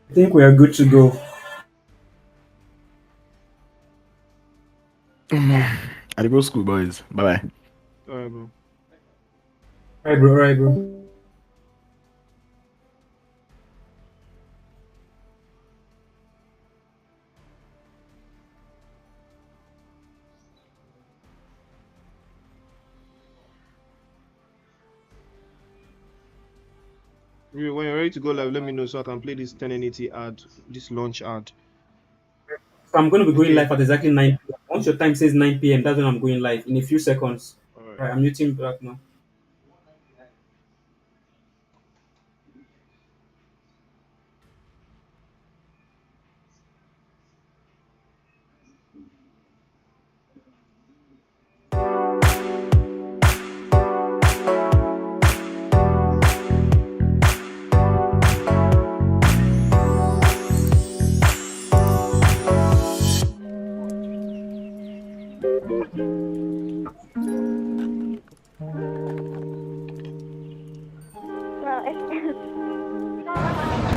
I think we are good to go. I go school, boys. Bye bye. All right, bro. Right, bro. Right, bro. When you're ready to go live, let me know so I can play this 1080 ad, this launch ad. So I'm going to be going Okay. live at exactly 9 p.m. Once your time says 9 p.m., that's when I'm going live in a few seconds. All right. Right, I'm muting back now.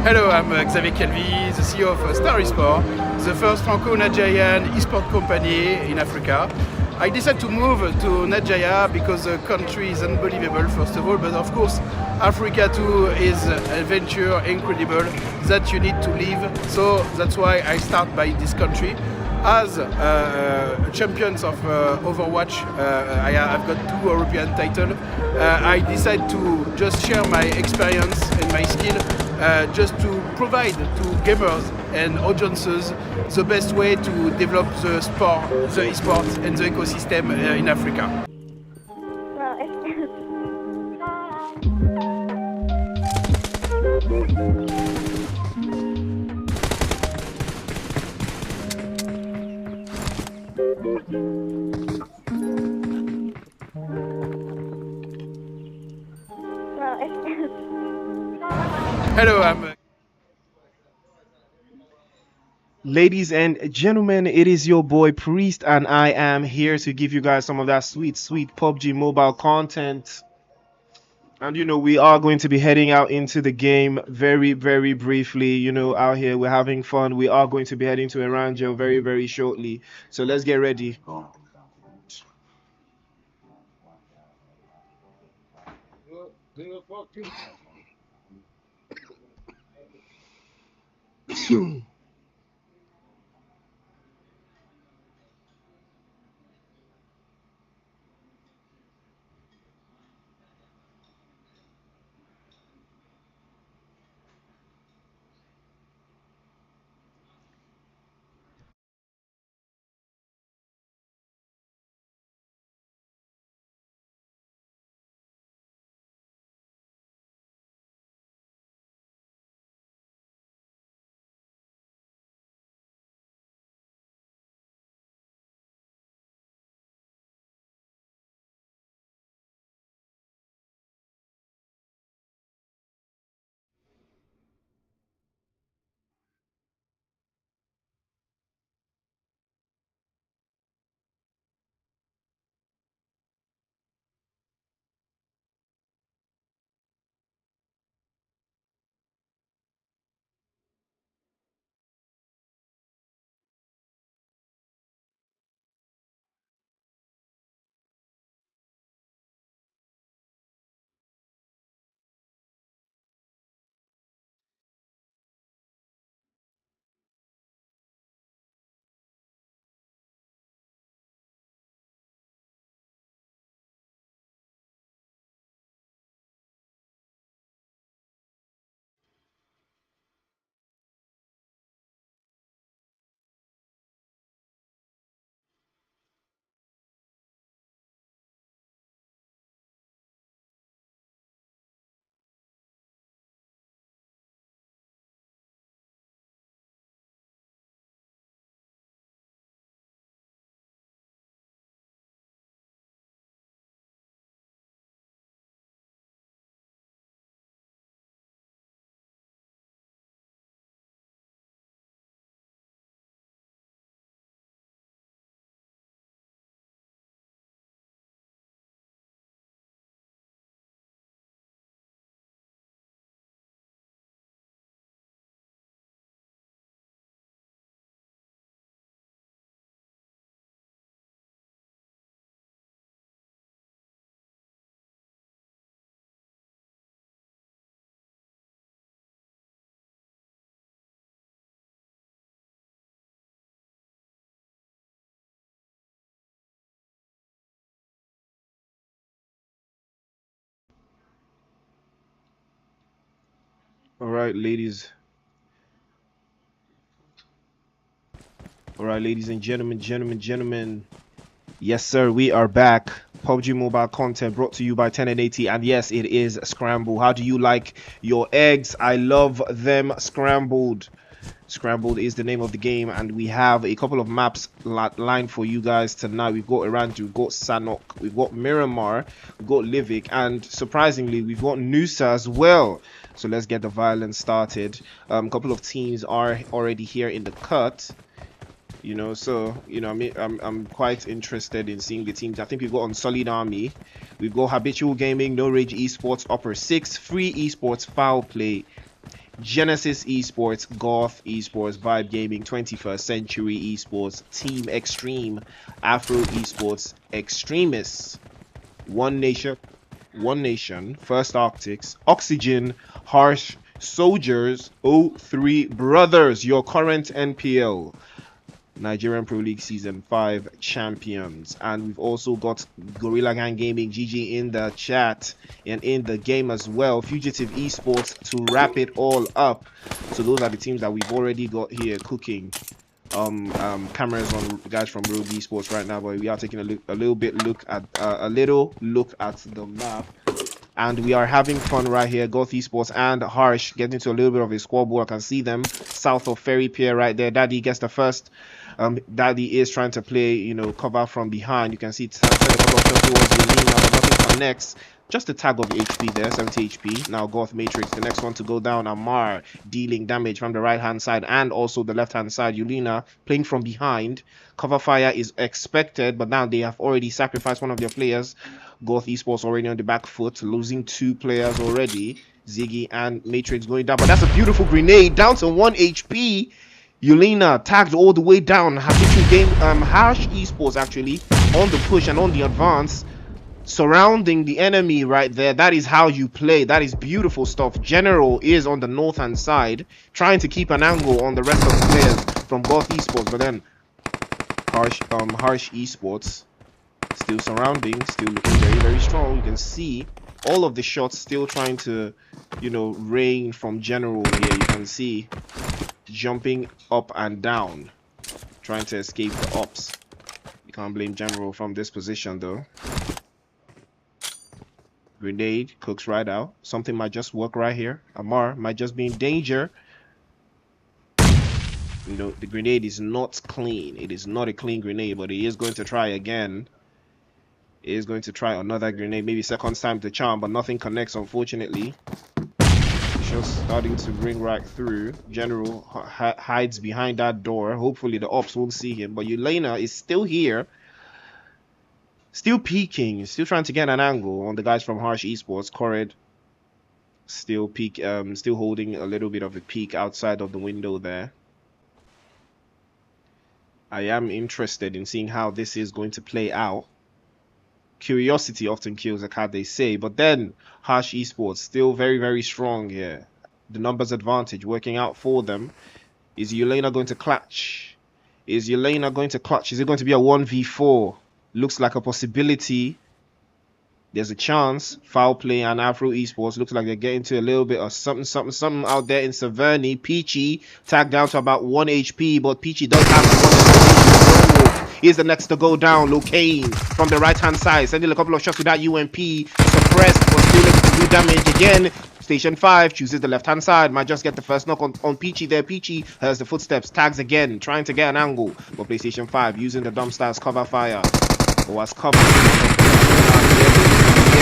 Hello, I'm Xavier Calvi, the CEO of Star Esports, the first Franco-Nigerian esport company in Africa. I decided to move to Nigeria because the country is unbelievable, first of all, but of course, Africa too is a venture incredible that you need to live. So that's why I start by this country. As champions of Overwatch, I've got 2 European titles. I decide to just share my experience and my skill just to provide to gamers and audiences the best way to develop the sport, the esports, and the ecosystem in Africa. Hello, I'm Ladies and gentlemen, it is your boy Priest, and I am here to give you guys some of that sweet, sweet PUBG mobile content. And we are going to be heading out into the game very, very briefly. Out here we're having fun. We are going to be heading to Eranjo very, very shortly. So let's get ready. All right, ladies. All right, ladies and gentlemen. Yes, sir, we are back. PUBG Mobile content brought to you by 1080, and yes, it is Scramble. How do you like your eggs? I love them scrambled. Scrambled is the name of the game, and we have a couple of maps lined for you guys tonight. We've got Irantu, we've got Sanok, we've got Miramar, we've got Livik, and surprisingly, we've got Nusa as well. So let's get the violence started. A couple of teams are already here in the cut. You know, so you know, I mean, I'm quite interested in seeing the teams. I think we've got Unsullied Army, we've got Habitual Gaming, No Rage Esports, Upper 6, Free Esports, FowlPlay, Genesis Esports, Goth Esports, Vibe Gaming, 21st Century Esports, Team Extreme, Afro Esports, Extremists, One Nation, First Arctics, Oxygen, Harsh, Soldiers, O3 Brothers, your current NPL Nigerian Pro League Season 5 champions. And we've also got Gorilla Gang Gaming, GG, in the chat and in the game as well. Fugitive Esports to wrap it all up. So those are the teams that we've already got here cooking. Cameras on the guys from Rage Esports right now, but we are taking a little look at the map. And we are having fun right here. Goth Esports and Harsh getting into a little bit of a scoreboard. I can see them south of Ferry Pier right there. Daddy gets the first. Daddy is trying to play, you know, cover from behind. You can see it's a couple of shots towards the lean, but nothing connects. Just a tag of HP there, 70 HP. Now Goth Matrix, the next one to go down. Amar dealing damage from the right hand side and also the left hand side. Yulina playing from behind. Cover fire is expected, but now they have already sacrificed one of their players. Goth Esports already on the back foot, losing 2 players already. Ziggy and Matrix going down, but that's a beautiful grenade down to 1 HP. Yulina tagged all the way down. Habitual Game, Harsh Esports actually on the push and on the advance, surrounding the enemy right there. That is how you play. That is beautiful stuff. General is on the north hand side, trying to keep an angle on the rest of the players from Goth Esports, but then Harsh Esports still surrounding, still looking very strong. You can see all of the shots still trying to, you know, rain from General here. You can see jumping up and down, trying to escape the ops. You can't blame General from this position though. Grenade cooks right out. Something might just work right here. Amar might just be in danger. You know, the grenade is not clean. It is not a clean grenade, but he is going to try again. He is going to try another grenade, maybe second time to charm, but nothing connects, unfortunately. Just starting to ring right through. General hides behind that door. Hopefully the ops won't see him, but Yulena is still here, still peeking, still trying to get an angle on the guys from Harsh Esports. Corrid still holding a little bit of a peek outside of the window there. I am interested in seeing how this is going to play out. Curiosity often kills a cat, they say, but then Harsh Esports still very strong here. The numbers advantage working out for them. Is Yulena going to clutch? Is Yulena going to clutch? Is it going to be a 1v4? Looks like a possibility. There's a chance. FowlPlay and Afro Esports looks like they're getting to a little bit of something out there in Severny. Peachy tagged down to about 1 HP, but Peachy does have one. He's the next to go down. Locane from the right hand side, sending a couple of shots with that UMP. Suppressed, but still able to do damage again. Station 5 chooses the left hand side. Might just get the first knock on Peachy there. Peachy has the footsteps, tags again, trying to get an angle. But PlayStation 5 using the dumpster as cover fire. Was covered. Hear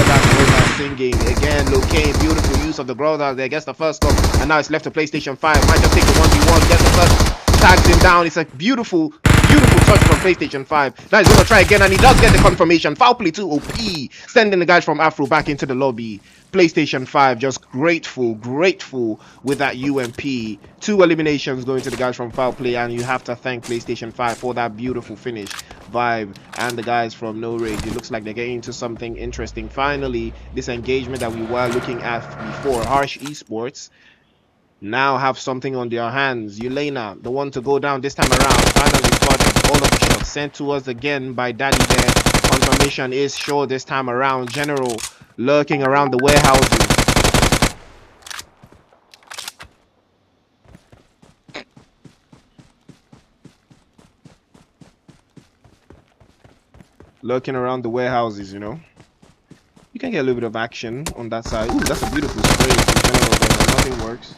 that singing again. Locane, beautiful use of the ground there. Gets the first knock, and now it's left to PlayStation 5. Might just take the 1v1. Gets the first, tags him down. It's a beautiful touch from PlayStation 5. Now he's gonna try again, and he does get the confirmation. FowlPlay 2 OP, sending the guys from Afro back into the lobby. PlayStation 5 just grateful with that UMP. 2 eliminations going to the guys from FowlPlay, and you have to thank PlayStation 5 for that beautiful finish. Vibe and the guys from No Rage, it looks like they're getting into something interesting. Finally, this engagement that we were looking at before, Harsh Esports, now have something on their hands. Yulena, the one to go down this time around, finally spotted. All of the shots sent to us again by Daddy there. Confirmation is sure this time around. General lurking around the warehouses. lurking around the warehouses, you know. You can get a little bit of action on that side. Ooh, that's a beautiful spray from General there, but nothing works.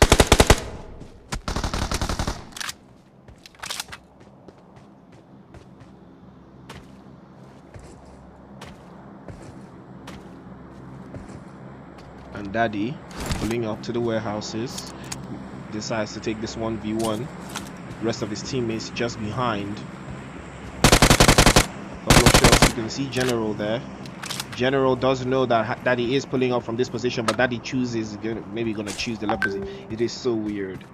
And Daddy, pulling up to the warehouses, decides to take this 1v1. The rest of his teammates just behind. Couple of shots, you can see General there. General does know that Daddy is pulling up from this position, but Daddy chooses maybe gonna choose the left position. It is so weird.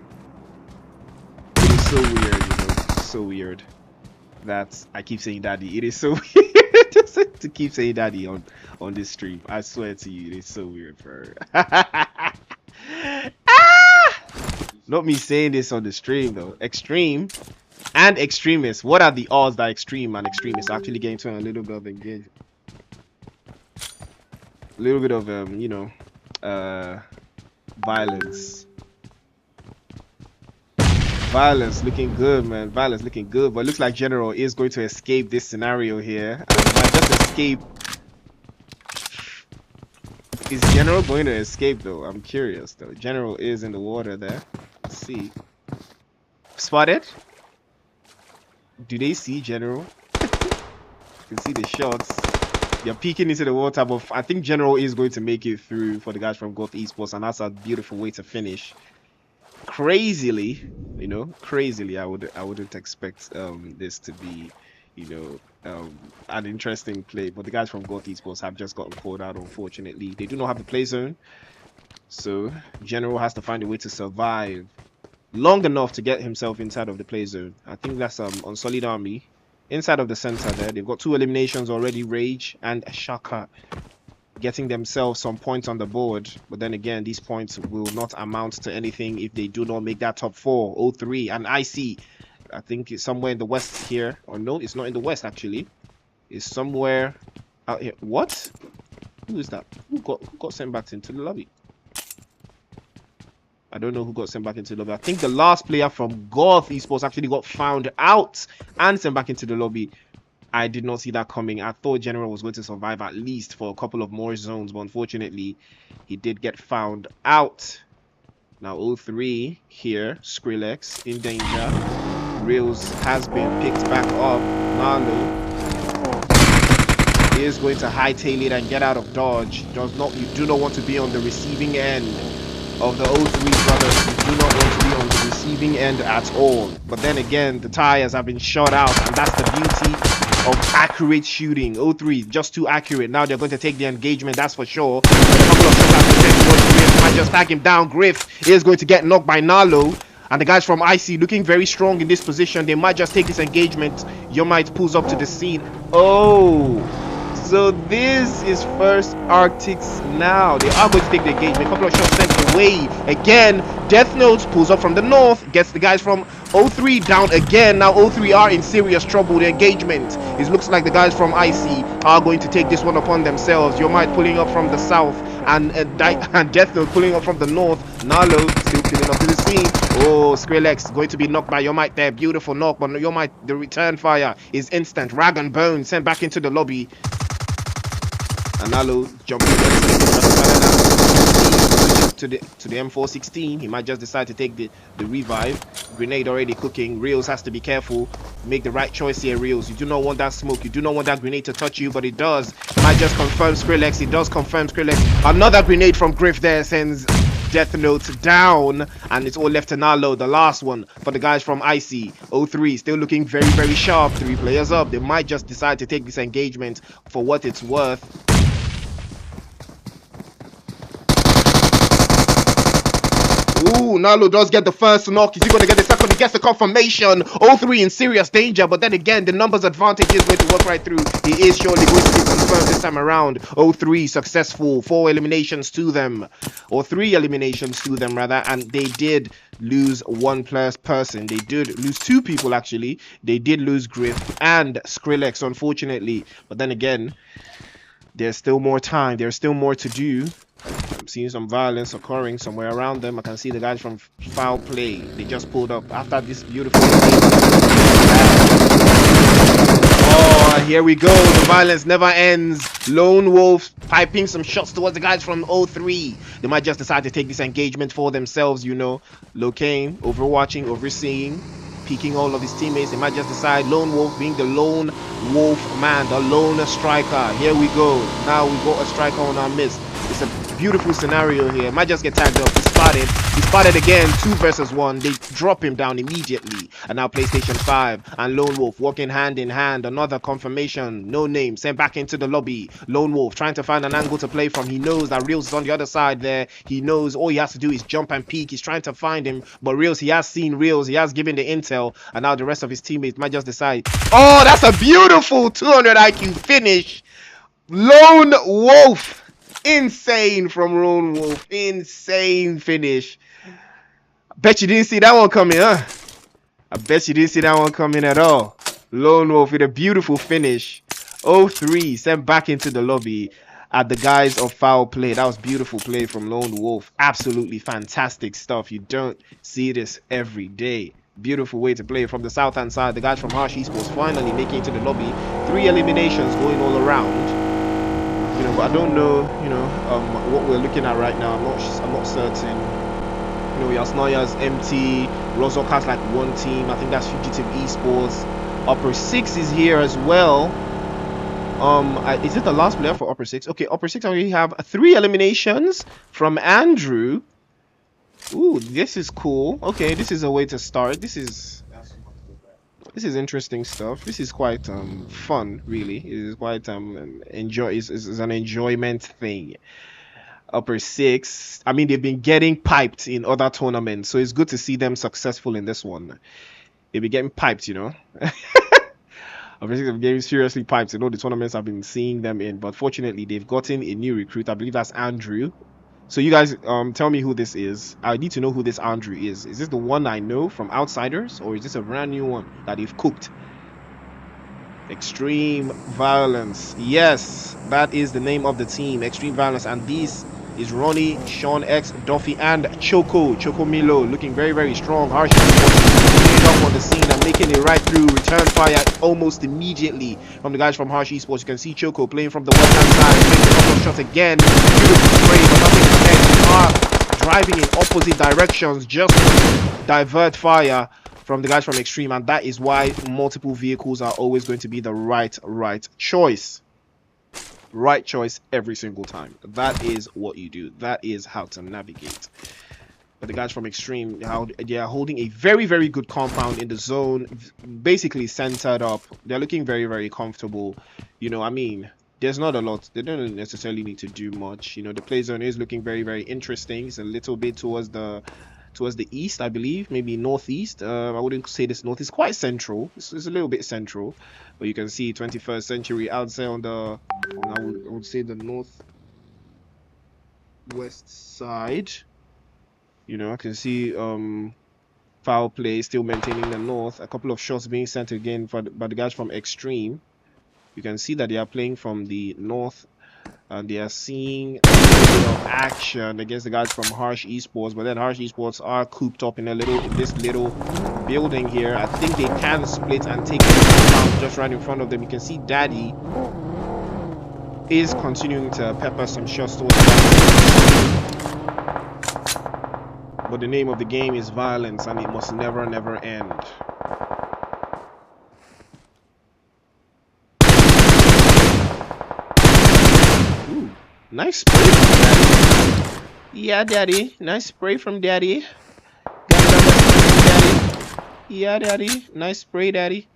It is so weird, you know. It's so weird that I keep saying Daddy. It is so weird to keep saying Daddy on this stream. I swear to you, it is so weird for her. Not me saying this on the stream though. Extreme and Extremists. What are the odds that Extreme and Extremists actually get into a little bit of engagement? A little bit of you know, violence looking good, man. Violence looking good, but it looks like General is going to escape this scenario here, and might just escape. Is General going to escape though? I'm curious though. General is in the water there. Let's see. Spotted. Do they see General? You can see the shots. They're peeking into the water, but I think General is going to make it through for the guys from Goth Esports, and that's a beautiful way to finish. Crazily, you know, I wouldn't expect this to be, you know, an interesting play, but the guys from Goth Esports have just gotten called out, unfortunately. They do not have the play zone, so General has to find a way to survive long enough to get himself inside of the play zone. I think that's Unsullied Army inside of the center there. They've got 2 eliminations already, Rage and Shaka, getting themselves some points on the board, but then again, these points will not amount to anything if they do not make that top 4. 0-3 and IC, I think it's somewhere in the west here, or no, it's not in the west actually, it's somewhere out here. What? Who is that? Who got sent back into the lobby? I don't know who got sent back into the lobby. I think the last player from Goth Esports actually got found out and sent back into the lobby. I did not see that coming. I thought General was going to survive at least for a couple of more zones, but unfortunately, he did get found out. Now 0-3 here, Skrillex in danger. Reels has been picked back up. Nalo is going to hightail it and get out of dodge. You do not want to be on the receiving end of the 0-3 brothers. You do not want to be on the receiving end at all. But then again, the tires have been shot out, and that's the beauty of accurate shooting. 0-3 just too accurate. Now they're going to take the engagement, that's for sure. A couple of shots after Griff might just tag him down. Griff is going to get knocked by Nalo, and the guys from IC looking very strong in this position. They might just take this engagement. Yomite pulls up to the scene. Oh, so this is first Arctics now. They are going to take the engagement. A couple of shots sent away. Again, Death Note pulls up from the north, gets the guys from 0-3 down again. Now 0-3 are in serious trouble. The engagement, it looks like the guys from IC are going to take this one upon themselves. Yomite pulling up from the south, and Death Note pulling up from the north. Nalo still pulling up to the scene. Oh, Skrillex going to be knocked by Yomite there. Beautiful knock, but Yomite, the return fire is instant. Rag and Bone sent back into the lobby. And Nalo jumping to the M416. He might just decide to take the revive. Grenade already cooking. Reels has to be careful. Make the right choice here, Reels. You do not want that smoke. You do not want that grenade to touch you, but it does. Might just confirm Skrillex. It does confirm Skrillex. Another grenade from Griff there sends Death Note down, and it's all left to Nalo, the last one for the guys from IC. 0-3 still looking very, very sharp. 3 players up. They might just decide to take this engagement for what it's worth. Ooh, Nalo does get the first knock. Is he going to get the second? He gets the confirmation. 0-3 in serious danger, but then again, the numbers advantage is going to work right through. He is surely going to be confirmed this time around. 0-3 successful. 4 eliminations to them, or 3 eliminations to them rather, and they did lose 1 person. They did lose 2 people actually. They did lose Griff and Skrillex, unfortunately, but then again, there's still more time. There's still more to do. I'm seeing some violence occurring somewhere around them. I can see the guys from FowlPlay. They just pulled up after this beautiful Oh, here we go. The violence never ends. Lone Wolf piping some shots towards the guys from 03. They might just decide to take this engagement for themselves, you know. Locane, overwatching, overseeing, peeking all of his teammates. They might just decide Lone Wolf being the lone wolf man, the lone striker. Here we go. Now we got a striker on our midst. It's a beautiful scenario here. Might just get tagged up. He spotted again. 2 versus 1. They drop him down immediately. And now PlayStation 5 and Lone Wolf walking hand in hand. Another confirmation. No name. Sent back into the lobby. Lone Wolf trying to find an angle to play from. He knows that Reels is on the other side there. He knows all he has to do is jump and peek. He's trying to find him. But Reels, he has seen Reels. He has given the intel. And now the rest of his teammates might just decide. Oh, that's a beautiful 200 IQ finish. Lone Wolf. Insane from Lone Wolf. Insane finish. Bet you didn't see that one coming, huh? I bet you didn't see that one coming at all. Lone Wolf with a beautiful finish. 03 sent back into the lobby at the guise of foul play. That was beautiful play from Lone Wolf. Absolutely fantastic stuff. You don't see this every day. Beautiful way to play from the south hand side. The guys from Harsh Esports finally making it to the lobby. 3 eliminations going all around. You know, but I don't know, you know, what we're looking at right now. I'm not certain. You know, Yasnaya's empty. Rozok has like 1 team. I think that's Fugitive Esports. Upper 6 is here as well. Is it the last player for Upper 6? Okay, Upper 6 already have 3 eliminations from Andrew. Ooh, this is cool. Okay, this is a way to start. This is interesting stuff. This is quite fun, really. It is quite is an enjoyment thing. Upper 6, I mean, they've been getting piped in other tournaments, so it's good to see them successful in this one. They've been getting piped, you know. Upper 6 have been getting seriously piped in all the tournaments I've been seeing them in, but fortunately they've gotten a new recruit. I believe that's Andrew. So you guys tell me who this is. I need to know who this Andrew is. Is this the one I know from Outsiders, or is this a brand new one that they've cooked? Extreme Violence. Yes, that is the name of the team, Extreme Violence. And this is Ronnie, Sean X, Duffy, and Choco Milo, looking very, very strong. Harsh Esports up on the scene and making it right through. Return fire almost immediately from the guys from Harsh Esports. You can see Choco playing from the west hand side, making a couple of shots again. Beautiful spray, but nothing connects. They are driving in opposite directions just to divert fire from the guys from Extreme, and that is why multiple vehicles are always going to be the right choice. Right choice every single time. That is what you do. That is how to navigate. But the guys from Extreme, they are holding a very, very good compound in the zone, basically centered up. They're looking very, very comfortable. You know, I mean, there's not a lot. They don't necessarily need to do much. You know, the play zone is looking very, very interesting. It's a little bit towards the east, I believe, maybe northeast. I wouldn't say this north. It's quite central. It's a little bit central, but you can see 21st Century out there on the, I would say the northwest side. You know, I can see FowlPlay still maintaining the north. A couple of shots being sent again by the guys from Extreme. You can see that they are playing from the north. And they are seeing a little bit of action against the guys from Harsh Esports, but then Harsh Esports are cooped up in this little building here. I think they can split and take the compound just right in front of them. You can see Daddy is continuing to pepper some shots towards them. But the name of the game is violence, and it must never end. Nice spray from Daddy. Yeah, Daddy. Nice spray from Daddy. Yeah, Daddy. Nice spray, Daddy.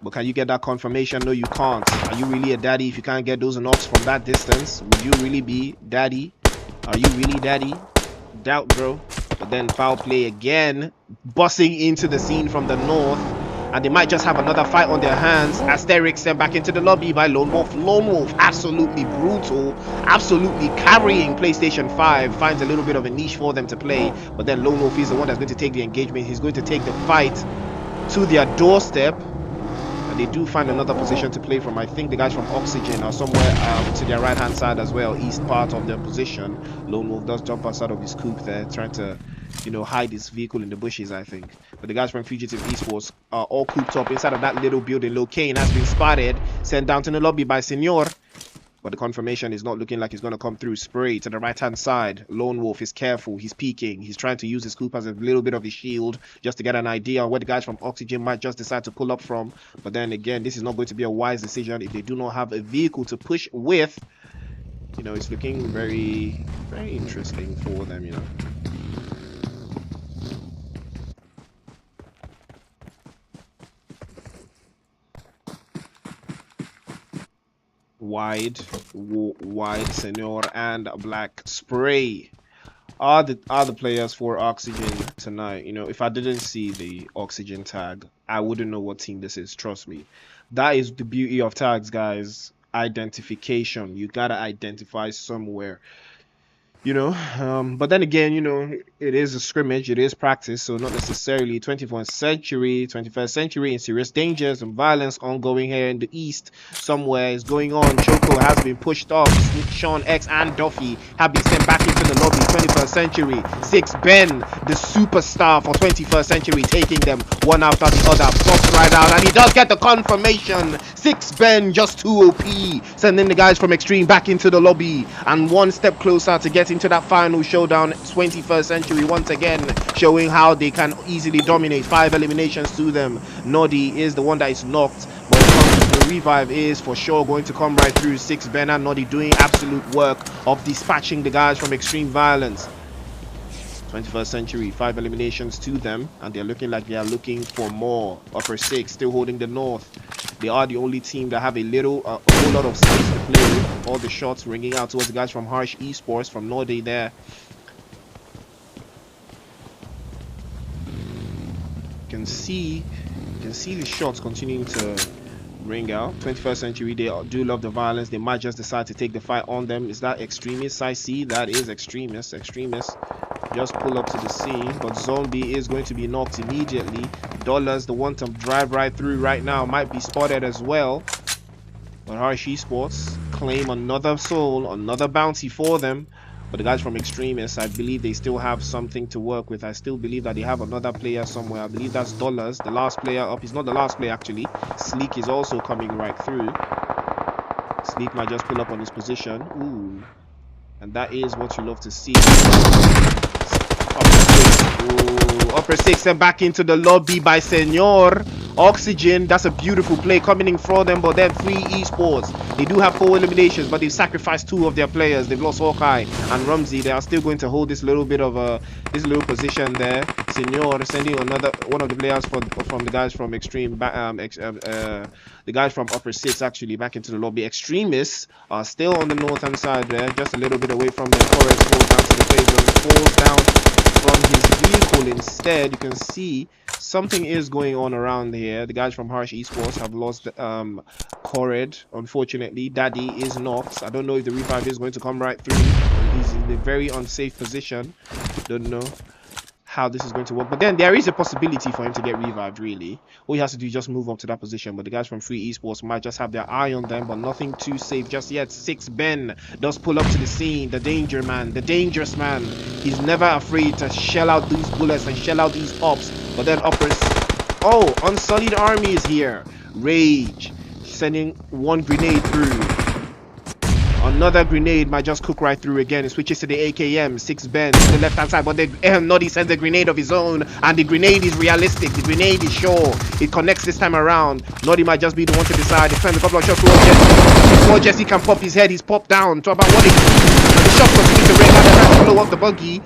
But can you get that confirmation? No, you can't. Are you really a daddy if you can't get those knocks from that distance? Would you really be daddy? Are you really daddy? Doubt, bro. But then FowlPlay again, busting into the scene from the north. And they might just have another fight on their hands. Asterix sent back into the lobby by Lone Wolf. Lone Wolf, absolutely brutal, absolutely carrying PlayStation 5. Finds a little bit of a niche for them to play. But then Lone Wolf is the one that's going to take the engagement. He's going to take the fight to their doorstep. And they do find another position to play from. I think the guys from Oxygen are somewhere to their right hand side as well, east part of their position. Lone Wolf does jump outside of his coupe there, trying to, you know, hide his vehicle in the bushes, I think. But the guys from Fugitive Esports are all cooped up inside of that little building. Locane has been spotted, sent down to the lobby by Senor. But the confirmation is not looking like he's going to come through. Spray to the right-hand side. Lone Wolf is careful. He's peeking. He's trying to use his coupe as a little bit of a shield just to get an idea of where the guys from Oxygen might just decide to pull up from. But then again, this is not going to be a wise decision if they do not have a vehicle to push with. You know, it's looking very, very interesting for them, you know. Wide Senor and Black Spray are the players for Oxygen tonight. You know, if I didn't see the Oxygen tag, I wouldn't know what team this is. Trust me. That is the beauty of tags, guys. Identification. You gotta identify somewhere. You know, but then again, you know, it is a scrimmage, it is practice, so not necessarily 21st century in serious dangers and violence ongoing here in the east. Somewhere is going on. Choco has been pushed off. Sean X and Duffy have been sent back into the lobby. 21st century. Six Ben, the superstar for 21st century, taking them one after the other. Pops right out, and he does get the confirmation. Six Ben just too OP, sending the guys from Extreme back into the lobby and one step closer to get into that final showdown. 21st century once again showing how they can easily dominate. 5 eliminations to them. Noddy is the one that is knocked, but the revive is for sure going to come right through. Six Ben and Noddy doing absolute work of dispatching the guys from Extreme Violence. 21st century, 5 eliminations to them, and they're looking like they are looking for more. Upper Six still holding the north. They are the only team that have a whole lot of space to play with. All the shots ringing out towards the guys from Harsh Esports, from Norday there. You can see the shots continuing to ring out. 21st century, they do love the violence. They might just decide to take the fight on them. Is that Extremists? I see that is Extremists. Extremists just pull up to the scene, but Zombie is going to be knocked immediately. Dollars, the one to drive right through right now, might be spotted as well. But Harsh Esports claim another soul, another bounty for them. But the guys from Extremists, I believe they still have something to work with. I still believe that they have another player somewhere. I believe that's Dollars, the last player up. He's not the last player actually. Sleek is also coming right through. Sleek might just pull up on his position. Ooh. And that is what you love to see. Upper Six and back into the lobby by Senor. Oxygen, that's a beautiful play coming in for them, but then Free Esports, they do have 4 eliminations, but they've sacrificed 2 of their players. They've lost Hawkeye and Rumsey. They are still going to hold this little bit of this little position there. Senor sending one of the players from the guys from Extreme, the guys from Upper Six actually back into the lobby. Extremists are still on the north-hand side there, just a little bit away from them. Torres falls down to the pavement, falls down from his vehicle instead. You can see something is going on around here. The guys from Harsh Esports have lost Corred, unfortunately. Daddy is knocked. I don't know if the revive is going to come right through. He's in a very unsafe position. Don't know how this is going to work, but then there is a possibility for him to get revived. Really, all he has to do is just move up to that position, but the guys from Free Esports might just have their eye on them, but nothing too safe just yet. Six Ben does pull up to the scene. The danger man, the dangerous man. He's never afraid to shell out these bullets and shell out these pops. But then uppers, oh, Unsullied Army is here. Rage sending one grenade through. Another grenade might just cook right through again. It switches to the AKM. Six Ben to the left hand side, but Noddy sends a grenade of his own, and the grenade is realistic. The grenade is sure. It connects this time around. Noddy might just be the one to decide. He sends a couple of shots towards Jesse. Before Jesse can pop his head, he's popped down to about 180. The shots continue to ring out. They're trying to blow up the buggy.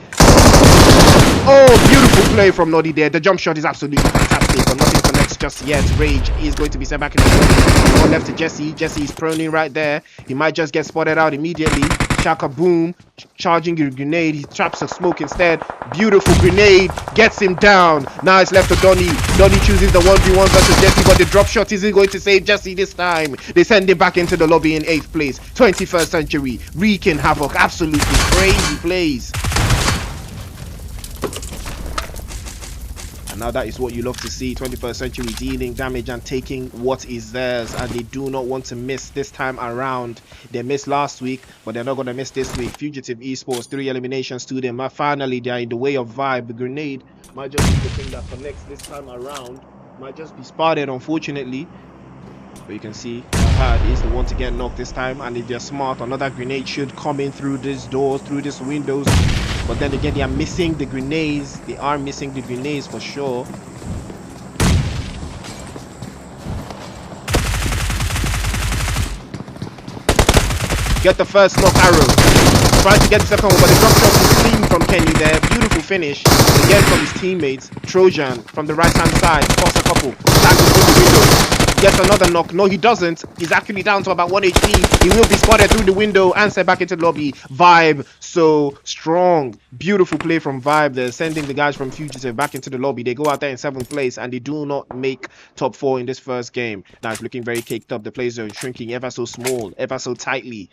Oh, beautiful play from Noddy there. The jump shot is absolutely fantastic, but nothing connects just yet. Rage is going to be sent back in the game. One left to Jesse. Jesse is proning right there. He might just get spotted out immediately. Shaka boom, charging your grenade. He traps a smoke instead. Beautiful grenade, gets him down. Now it's left to Donny. Donny chooses the 1v1 versus Jesse, but the drop shot isn't going to save Jesse this time. They send him back into the lobby in 8th place. 21st century, wreaking havoc. Absolutely crazy plays. And now that is what you love to see. 21st Century dealing damage and taking what is theirs, and they do not want to miss this time around. They missed last week, but they're not going to miss this week. Fugitive Esports, 3 eliminations to them. Finally, they are in the way of Vibe. The grenade might just be the thing that connects this time around. Might just be spotted, unfortunately. But you can see Ahad is the one to get knocked this time, and if they're smart, another grenade should come in through these doors, through these windows. But then again, they are missing the grenades. They are missing the grenades for sure. Get the first knock arrow. Trying to get the second one, but the drop shot is clean from Kenny there. Beautiful finish. Again from his teammates. Trojan from the right hand side. Toss a couple. Tackle through the window. Gets another knock. No, he doesn't. He's actually down to about 1 HP. He will be spotted through the window and sent back into the lobby. Vibe so strong. Beautiful play from Vibe. They're sending the guys from Fugitive back into the lobby. They go out there in 7th place and they do not make top 4 in this first game. Now it's looking very caked up. The play zone shrinking ever so small, ever so tightly.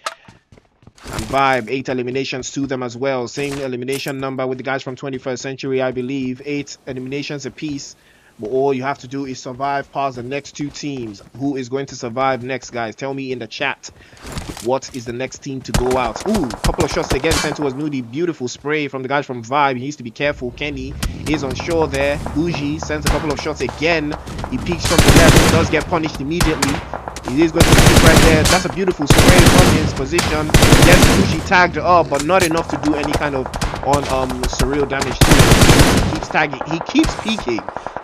And Vibe, 8 eliminations to them as well. Same elimination number with the guys from 21st Century, I believe. 8 eliminations apiece. But all you have to do is survive past the next 2 teams. Who is going to survive next, guys? Tell me in the chat. What is the next team to go out? Ooh, couple of shots again sent towards Moody. Beautiful spray from the guys from Vibe. He needs to be careful. Kenny is on shore there. Bougie sends a couple of shots again. He peeks from the left. He does get punished immediately. He is going to keep right there. That's a beautiful spray from his position. Yes, Bougie tagged up, but not enough to do any kind of surreal damage to him. He keeps tagging. He keeps peeking.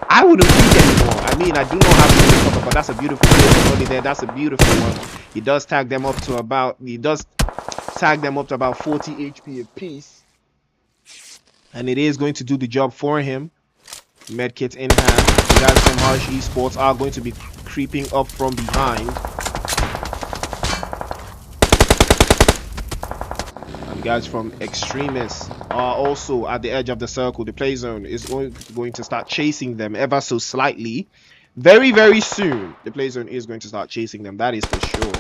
I wouldn't peek anymore. I mean, I do not have to cover, but that's a beautiful play there. That's a beautiful one. He does tag them up to about 40 HP apiece. And it is going to do the job for him. Medkit in hand. The guys from Rage Esports are going to be creeping up from behind. And the guys from Extremists are also at the edge of the circle. The play zone is going to start chasing them ever so slightly. Very, very soon, the play zone is going to start chasing them. That is for sure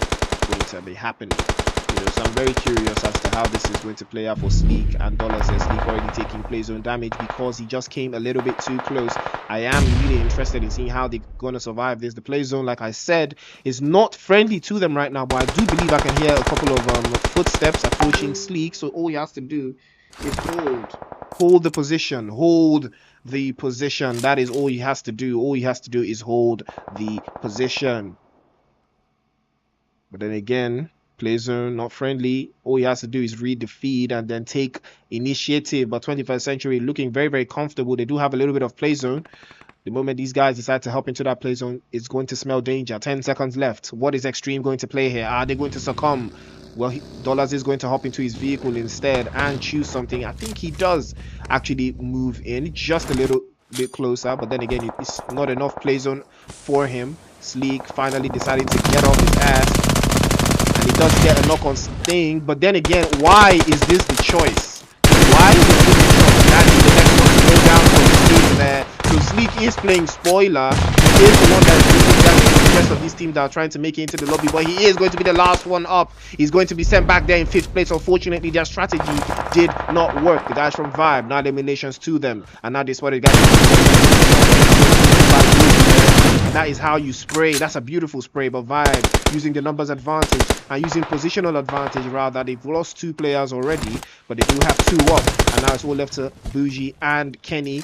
going to be happening. So I'm very curious as to how this is going to play out for Sleek and Dollars. And Sleek already taking play zone damage because he just came a little bit too close. I am really interested in seeing how they're going to survive this. The play zone, like I said, is not friendly to them right now, but I do believe I can hear a couple of footsteps approaching Sleek. So all he has to do is hold the position, hold the position. That is all he has to do. All he has to do is hold the position. But then again, play zone not friendly. All he has to do is read the feed and then take initiative. But 21st Century looking very, very comfortable. They do have a little bit of play zone. The moment these guys decide to hop into that play zone, it's going to smell danger. 10 seconds left. What is Extreme going to play here? Are they going to succumb? Well, Dollars is going to hop into his vehicle instead and choose something. I think he does actually move in just a little bit closer, but then again, it's not enough play zone for him. Sleek finally decided to get off his ass, and he does get a knock on Sting. But then again, why is this the choice? Why is this the choice? That is the next one to go down from Sleek there. So Sleek is playing spoiler. He is the one that is losing damage to the rest of these teams that are trying to make it into the lobby, but he is going to be the last one up. He's going to be sent back there in 5th place. Unfortunately, their strategy did not work. The guys from Vibe, now eliminations to them, and now they spotted guys. That is how you spray. That's a beautiful spray. But Vibe using the numbers advantage and using positional advantage rather. They've lost 2 players already, but they do have 2 up, and now it's all left to Bougie and Kenny.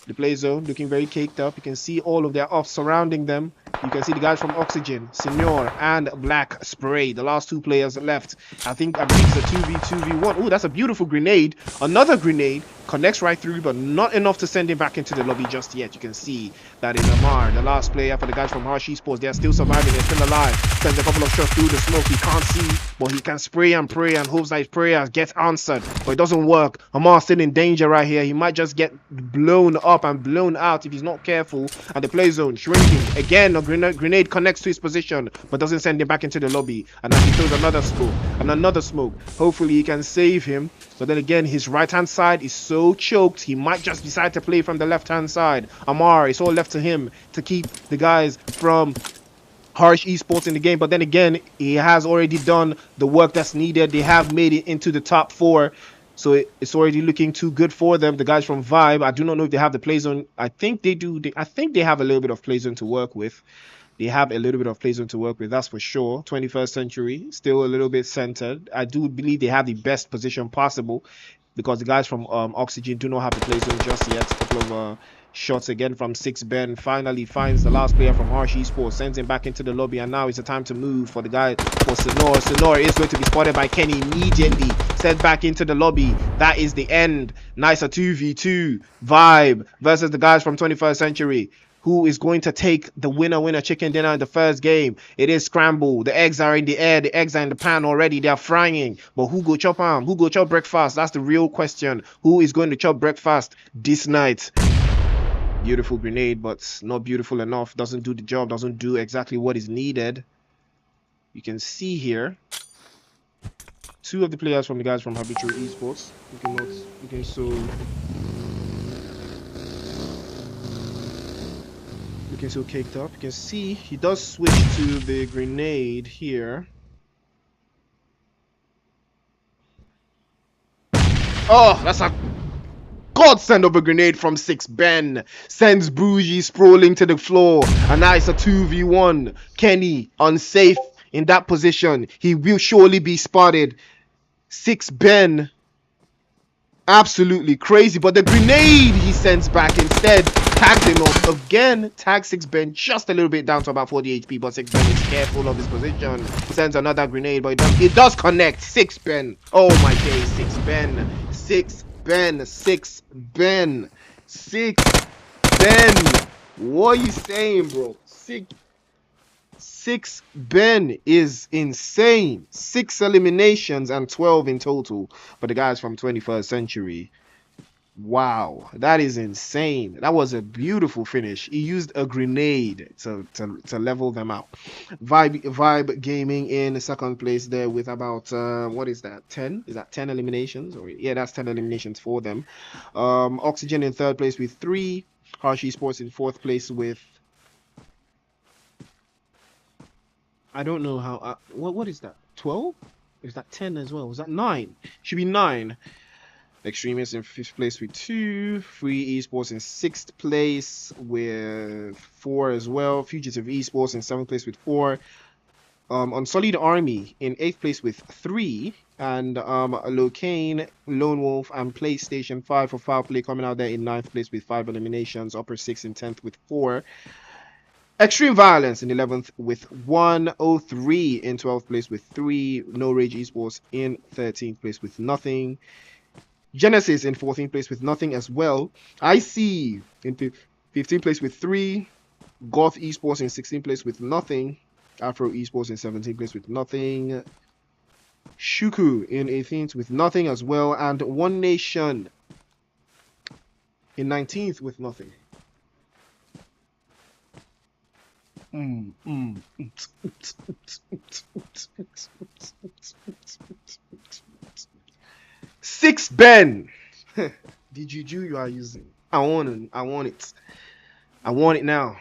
The play zone looking very caked up. You can see all of their offs surrounding them. You can see the guys from Oxygen, Senor, and Black Spray. The last 2 players left. I believe it's a 2v1. Oh, that's a beautiful grenade. Another grenade connects right through, but not enough to send him back into the lobby just yet. You can see that is Amar, the last player for the guys from Rage Esports. They're still surviving. They're still alive. Sends a couple of shots through the smoke. He can't see, but he can spray and pray and hopes that his prayers get answered. But it doesn't work. Amar's still in danger right here. He might just get blown up and blown out if he's not careful. And the play zone shrinking. Again, a grenade connects to his position, but doesn't send him back into the lobby. And then he throws another smoke and another smoke. Hopefully he can save him. But then again, his right hand side is so choked, he might just decide to play from the left hand side. Amar, it's all left to him to keep the guys from Rage Esports in the game. But then again, he has already done the work that's needed. They have made it into the top 4. So it's already looking too good for them. The guys from Vibe, I do not know if they have the play zone. I think they do. I think they have a little bit of play zone to work with. They have a little bit of play zone to work with, that's for sure. 21st Century, still a little bit centered. I do believe they have the best position possible because the guys from Oxygen do not have the play zone just yet. A couple of shots again from Six Ben. Finally finds the last player from Rage Esports, sends him back into the lobby, and now it's the time to move for the guy for Sonor. Sonor is going to be spotted by Kenny immediately. Sent back into the lobby. That is the end. Nicer 2v2 Vibe versus the guys from 21st Century. Who is going to take the winner chicken dinner in the first game? It is Scramble. The eggs are in the air. The eggs are in the pan already. They are frying. But who go chop arm? Who go chop breakfast? That's the real question. Who is going to chop breakfast this night? Beautiful grenade, but not beautiful enough. Doesn't do the job. Doesn't do exactly what is needed. You can see here two of the players from the guys from Habitual Esports. Looking so caked up. You can see he does switch to the grenade here. Oh, that's a godsend of a grenade from Six Ben. Sends Bougie sprawling to the floor. And now it's a 2v1. Kenny unsafe in that position. He will surely be spotted. Six Ben, absolutely crazy, but the grenade he sends back instead tags him off again. Tags Six Ben just a little bit down to about 40 HP, but Six Ben is careful of his position. Sends another grenade, but it does connect. Six Ben, oh my days. Six Ben, Six Ben, Six Ben, Six Ben. What are you saying, bro? Six Ben is insane. 6 eliminations and 12 in total for the guys from 21st Century. Wow, that is insane. That was a beautiful finish. He used a grenade to level them out. Vibe Gaming in second place there with about what is that, 10? Is that 10 eliminations? Or yeah, that's 10 eliminations for them. Oxygen in third place with 3. Harsh Esports in fourth place with, I don't know how. What is that? 12? Is that 10 as well? Was that 9? Should be 9. Extremists in 5th place with 2. Free Esports in 6th place with 4 as well. Fugitive Esports in 7th place with 4. Unsullied Army in 8th place with 3. And Locane, Lone Wolf, and PlayStation 5 for FowlPlay coming out there in 9th place with 5 eliminations. Upper 6 in 10th with 4. Extreme Violence in 11th with 103. In 12th place with 3. No Rage Esports in 13th place with nothing. Genesis in 14th place with nothing as well. IC in 15th place with 3. Goth Esports in 16th place with nothing. Afro Esports in 17th place with nothing. Shuku in 18th with nothing as well. And One Nation in 19th with nothing. Six Ben. The juju you are using. I want it. I want it now.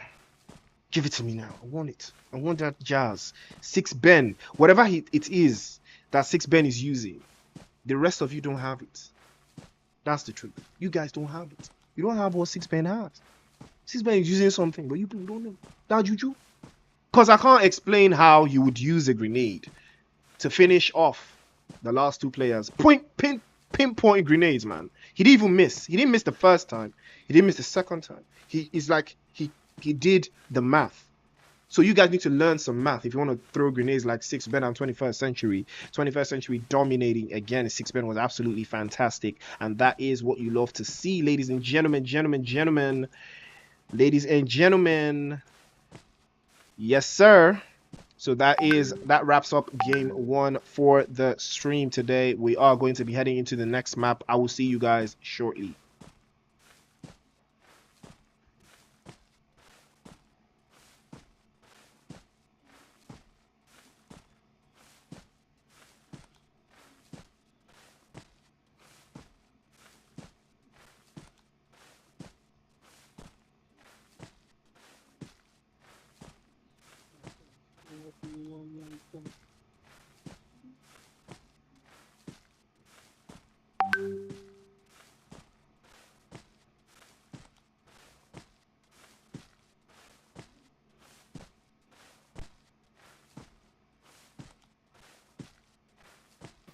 Give it to me now. I want it. I want that jazz. Six Ben. Whatever it is that Six Ben is using, the rest of you don't have it. That's the truth. You guys don't have it. You don't have what Six Ben has. Six Ben is using something, but you don't know. That juju. Because I can't explain how you would use a grenade to finish off the last 2 players. Pinpoint grenades, man. He didn't even miss. He didn't miss the first time. He didn't miss the second time. He's like he did the math. So you guys need to learn some math if you want to throw grenades like Six Ben and 21st Century. 21st Century dominating again. Six Ben was absolutely fantastic, and that is what you love to see, ladies and gentlemen, ladies and gentlemen. Yes, sir. So that wraps up game 1 for the stream today. We are going to be heading into the next map. I will see you guys shortly.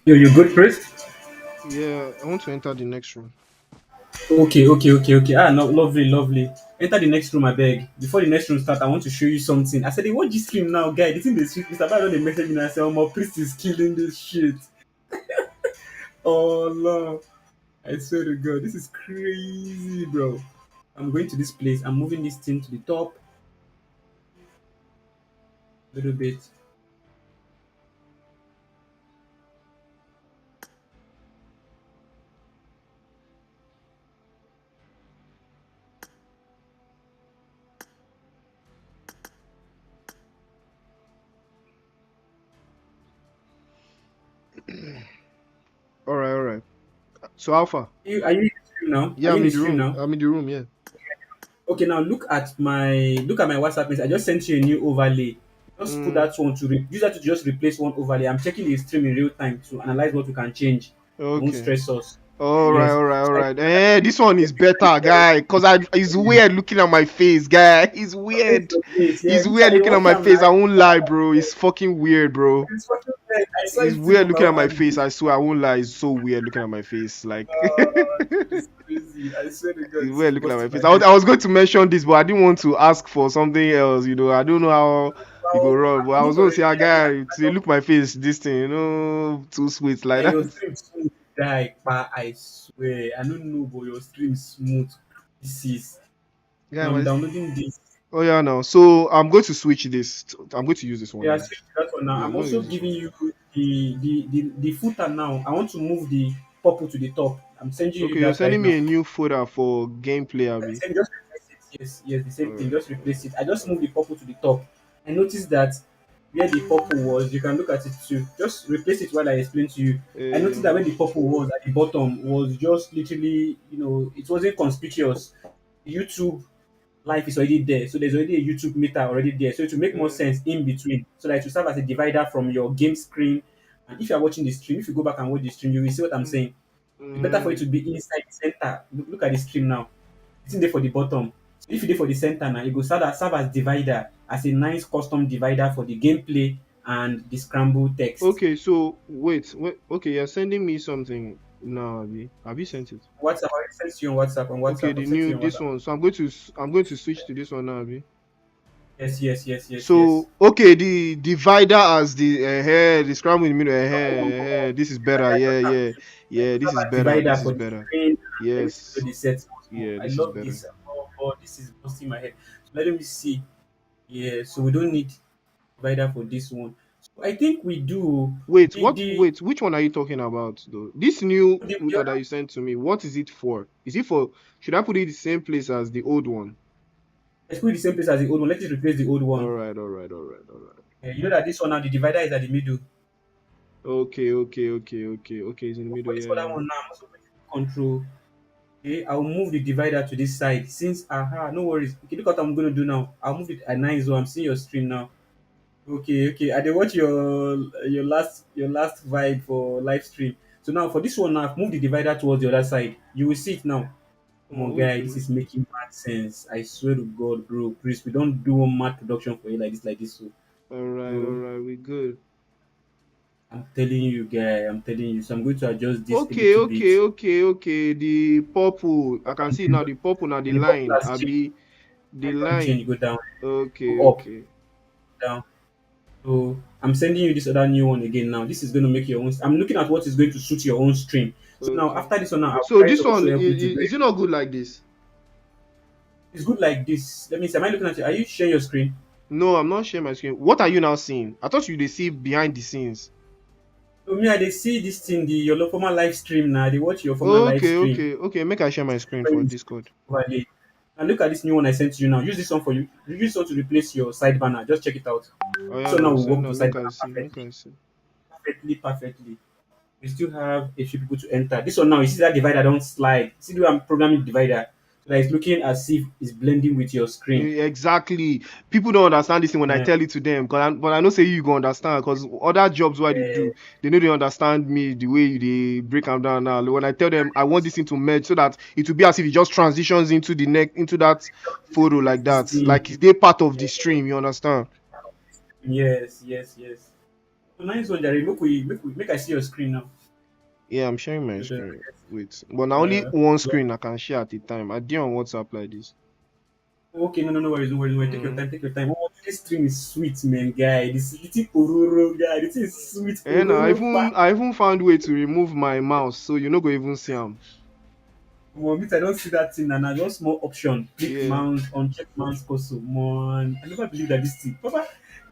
You good, Chris? Yeah, I want to enter the next room. Okay. Ah, no, lovely, lovely. Enter the next room, I beg. Before the next room start, I want to show you something. I said, they watch this stream now, guy. The thing they stream, Mr. Bado, they message me and I say, oh, my priest is killing this shit. Oh, no. I swear to God, this is crazy, bro. I'm going to this place. I'm moving this thing to the top a little bit. All right. So Alpha. Are you in the stream now? Are Yeah, you I'm in the in the stream room. now? I'm in the room. Yeah. Okay, now look at my WhatsApp message. I just sent you a new overlay. Just put Mm, that one to use that to just replace one overlay. I'm checking the stream in real time to analyze what we can change. It won't okay. stress us. Yes. All So right. This one is better, guy. Cause it's weird looking at my face, guy. It's face weird. to face. Yeah, It's look at weird it. looking at Watch my am face. I live. won't lie, bro. It's fucking weird, bro. It's fucking weird. I saw It's it too weird from my looking at my own face. angle. I swear, I won't lie. It's so weird looking at my face. Like, This is crazy. I swear to God, it's this is weird looking at my busting my face. head. I was going to mention this, but I didn't want to ask for something else. I don't know how you go Well, wrong. But I I'm was moved going to say, already. ah, I guy, to look my face, this thing, too sweet like Your that. stream smooth, guy. Pa, I swear. I don't know, but your stream smooth. This is. Yeah, I'm man. downloading this. Oh yeah, now. So I'm going to switch this. I'm going to use this one Yeah, now. switch to that one now. Yeah, I'm I'm going to also use this giving one. you the footer now. I want to move the purple to the top. I'm sending you Okay, you're that right sending me now. a new folder for gameplay, Abby. Just replace it. Yes, the All same thing. right. Just replace it. I just moved the purple to the top. I noticed that where the purple was, you can look at it too. Just replace it while I explain to you. I noticed that where the purple was at the bottom was just literally, it wasn't conspicuous. YouTube life is already there. So there's already a YouTube meter already there. So it will make more Uh, sense in between. So that it will serve as a divider from your game screen. And if you're watching the stream, if you go back and watch the stream, you will see what I'm saying. It's better for it mm, to be inside the center. Look at the stream now. It's in there for the bottom. So if you dey for the center now, it go serve as divider, as a nice custom divider for the gameplay and the scramble text. okay, so wait. Okay, you're sending me something now, Abby. Have you sent it? WhatsApp, I already sent you on WhatsApp. On Okay, WhatsApp, the I've sent new you on this WhatsApp. one. So I'm going to switch to this one now, Abby. Yes. So okay, the divider as the scramble in the middle. This is better. Yeah. This is Serve as better. divider This for is the better. screen and everything Yes. below the set. Yeah, I this is love better. this. Oh, this is busting my head. So let me see. Yeah, so we don't need divider for this one. So I think we do Wait, the what? the Wait, which one are you talking about though? This new the router that other. you sent to me, what is it for? Is it for? Should I put it the same place as the old one? Let's put it the same place as the old one. Let's just replace the old one. All right. You know that this one now, the divider is at the middle. Okay. It's in the middle. For this other Yeah. one now, I'm also going to control. Okay, I'll move the divider to this side. Since no worries. Okay, look what I'm gonna do now. I'll move it at 9 zone. I'm seeing your stream now. Okay. I did watch your last vibe for live stream. So now for this one now, I've moved the divider towards the other side. You will see it now. Come on, guy, this Okay. is making mad sense. I swear to God, bro. Please, we don't do one mad production for you like this. So, All bro, right. We good. I'm telling you, guy. I'm telling you. So I'm going to adjust this a little bit. Okay. The purple. I can see now the purple now the And the purple line. has changed. Abi the Don't line. change. Go down. Go up. Okay. Down. So I'm sending you this other new one again now. This is going to make your own. I'm looking at what is going to suit your own stream. So now Okay. after this one, now I'll So try this to also one help you to is break. it not good like this? It's good like this. Let me see. Am I looking at you? Are you sharing your screen? No, I'm not sharing my screen. What are you now seeing? I thought you they see behind the scenes. So me, I dey see this thing, your former live stream now. They watch your former live stream. Okay. Make I share my screen When for you Discord. overlay. And look at this new one I sent to you now. Use this one for you. Use this one to replace your side banner. Just check it out. Oh yeah, So now no, we send work now. to side Make I banner see. Make perfectly. I see. Perfectly. We still have a few people to enter. This one now, you see that divider don't slide. See the way I'm programming divider. So that it's looking as if it's blending with your screen. Exactly. People don't understand this thing when I Yeah. tell it to them. But I know say you go understand because other jobs what they do, they know they understand me the way they break them down now. When I tell them I want this thing to merge so that it will be as if it just transitions into the neck into that photo like that. See, Like they part of the stream, you understand? yes. Nice one, Jerry. Make I see your screen now. Yeah, I'm sharing my So the, screen. Wait, but now only one screen I can share at a time. I did on WhatsApp like this. okay, no, no worries, no worries, no worries. Take your Mm. time, take your time. Oh, this stream is sweet, man, guy. This is Ororo, guy. This is sweet And I Ororo. even I even found way to remove my mouse, so you no go even see them. Well, I don't see that thing, and I just more option. Click Yeah. mount, uncheck mount console. Man, I never believe that this thing. Papa,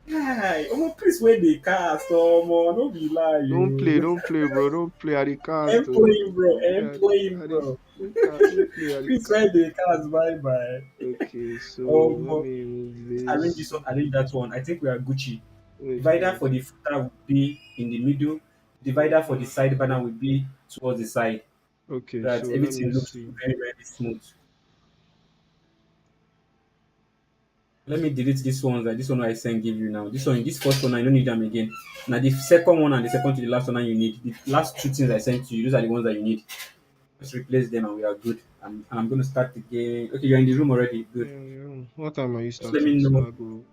guy, please where they cast, don't be lie, you. Don't play, bro. Don't play at the cast. I'm playing, bro. I'm playing, bro. Don't play at the Please cast. where they cast, bye bye. Okay, so let Um, me move arrange this. this one, arrange that one. I think we are Gucci. Wait, Divider wait. for the footer will be in the middle. Divider for the Mm. side banner will be towards the side. Okay, That so let everything me looks see. very, very smooth. Let me delete this one. Like this one I sent give you now. This one, this first one I don't need them again. Now the second one and the second to the last one you need. The last two things I sent to you, those are the ones that you need. Just replace them and we are good. I'm going to start the game. Okay, you're in the room already. Good. Yeah, yeah. What time are you Just let me starting? So know. I go.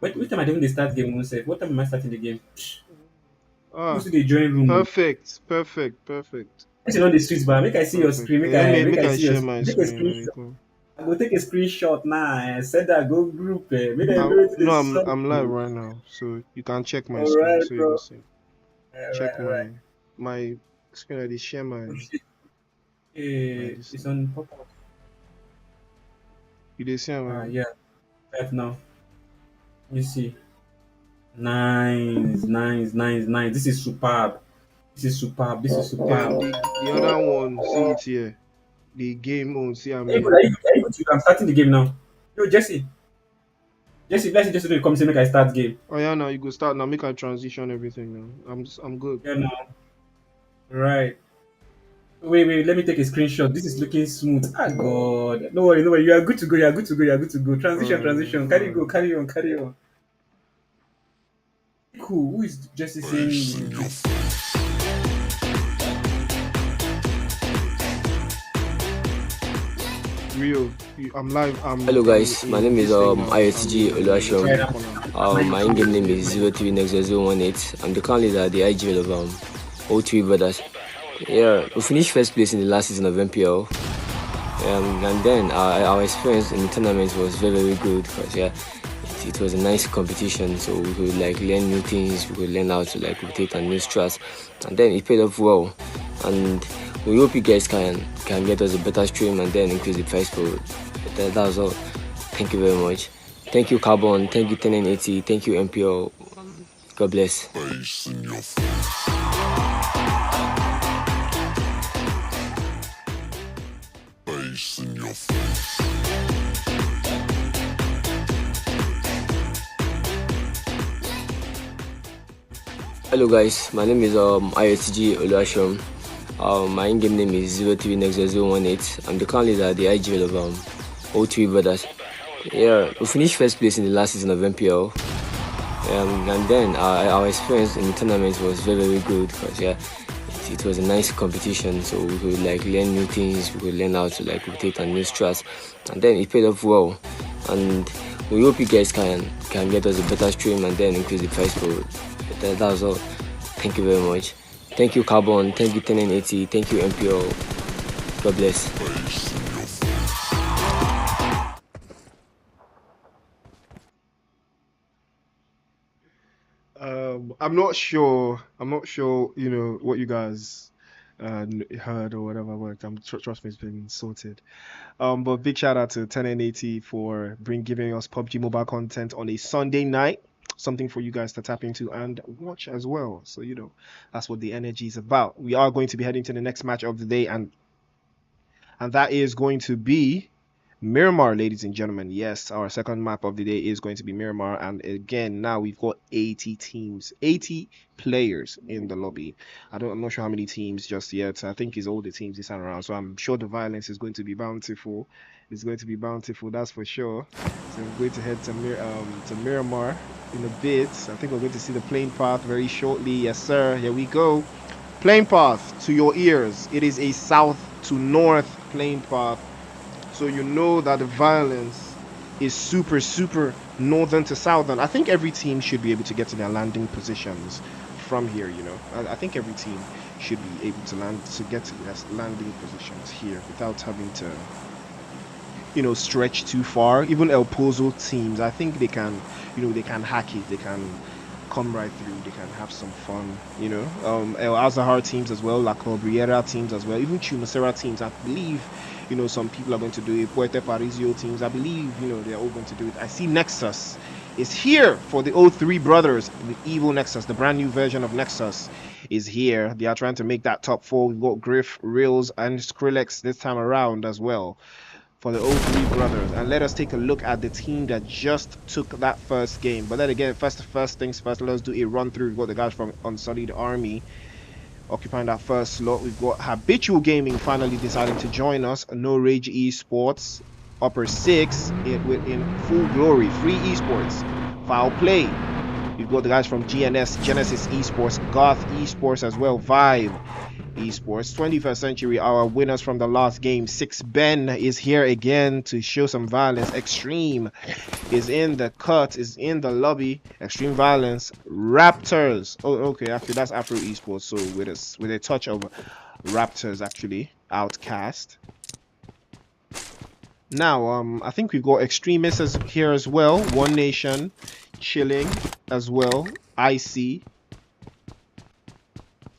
I What go. time I doing the start game? What time am I starting the game? You Ah, see the join room. perfect, perfect, perfect, It's on the streets, but make I see your perfect. screen. Make Make I I see your share screen. my Take a screen when you screenshot. come. I go take a screenshot now and send that go group. Make them know to No, the sub. I'm live right now, so you can check my All screen right, so you go bro. see. All right, Check all right. my screen. I dey share Oh, my shit. this It's thing. on pop-up. You dey see am abi? Yeah, right now. You see. Nice, nice, nice, nice. This is superb. This is superb. This is Then superb. the other one, see it here. The game on, see am Hey, good. here. Are you good? I'm starting the game now. Yo, Jesse. Jesse, let's just come say make I start game. Oh yeah, now you go start now. Make I transition everything now. I'm good. Yeah, now. Right. Wait. Let me take a screenshot. This is looking smooth. Ah, God. No worry, no worry. You are good to go. You are good to go. You are good to go. Transition, transition. Carry Alright. go. Carry on. Carry on. Cool. Who is Jesse saying? Real. I'm live. Hello guys, my name is IOTG Oluwashom. Right, My in-game name is 03NEX018. I'm the current leader at the IGL of O3 Brothers. Yeah, we finished first place in the last season of MPL. And then our experience in the tournament was very, very good because it was a nice competition, so we could like learn new things, we could learn how to like rotate and new strats, and then it paid off well. And we hope you guys can get us a better stream and then increase the price for it. That was all. Thank you very much. Thank you Carbon, thank you 1080, thank you MPL. God bless. Hello guys, my name is IOTG Oluwashom. My in-game name is 03NEX018. I'm the current leader at the IGL of O3 Brothers. Yeah, we finished first place in the last season of MPL. And then our experience in the tournament was very, very good because it was a nice competition, so we could like learn new things, we could learn how to like rotate and new strats, and then it paid off well. And we hope you guys can get us a better stream and then increase the price for it. That was all. Thank you very much. Thank you Carbon, thank you 1080, thank you MPL. God bless. I'm not sure. You know what you guys heard or whatever. But trust me, it's been sorted. But big shout out to 1080 for giving us PUBG mobile content on a Sunday night. Something for you guys to tap into and watch as well. So you know that's what the energy is about. We are going to be heading to the next match of the day, and that is going to be Miramar, ladies and gentlemen. Yes, our second map of the day is going to be Miramar. And again, now we've got 80 teams, 80 players in the lobby. I'm not sure how many teams just yet. I think it's all the teams this time around. So I'm sure the violence is going to be bountiful. It's going to be bountiful, that's for sure. So we're going to head to Miramar in a bit. I think we're going to see the plane path very shortly. Yes, sir. Here we go. Plane path to your ears. It is a south to north plane path. So you know that the violence is super northern to southern. I think every team should be able to get to their landing positions from here, you know. I think every team should be able to get to their landing positions here without having to, you know, stretch too far. Even El Pozo teams, I think they can, you know, they can hack it. They can come right through. They can have some fun, you know. El Azahar teams as well, La Cobriera teams as well, even Chumacera teams. I believe, you know, some people are going to do it. Puerto Parisio teams, I believe, you know, they're all going to do it. I see Nexus is here for the O3 brothers. The evil Nexus, the brand new version of Nexus is here. They are trying to make that top 4. We've got Griff, Reels, and Skrillex this time around as well for the O3 brothers. And let us take a look at the team that just took that first game. But then again, first things first, let's do a run through. We've got the guys from Unsullied Army occupying that first slot. We've got Habitual Gaming finally deciding to join us. No Rage Esports. Upper 6 in full glory. Free Esports. FowlPlay. We've got the guys from Genesis Esports, Goth Esports as well, Vibe Esports. 21st Century, our winners from the last game. 6 Ben is here again to show some violence. Extreme is in the cut, is in the lobby. Extreme Violence. Raptors. Oh, okay, actually that's Afro Esports, so with a touch of Raptors actually. Outcast. Now, I think we've got Extremists here as well. One Nation chilling as well. IC.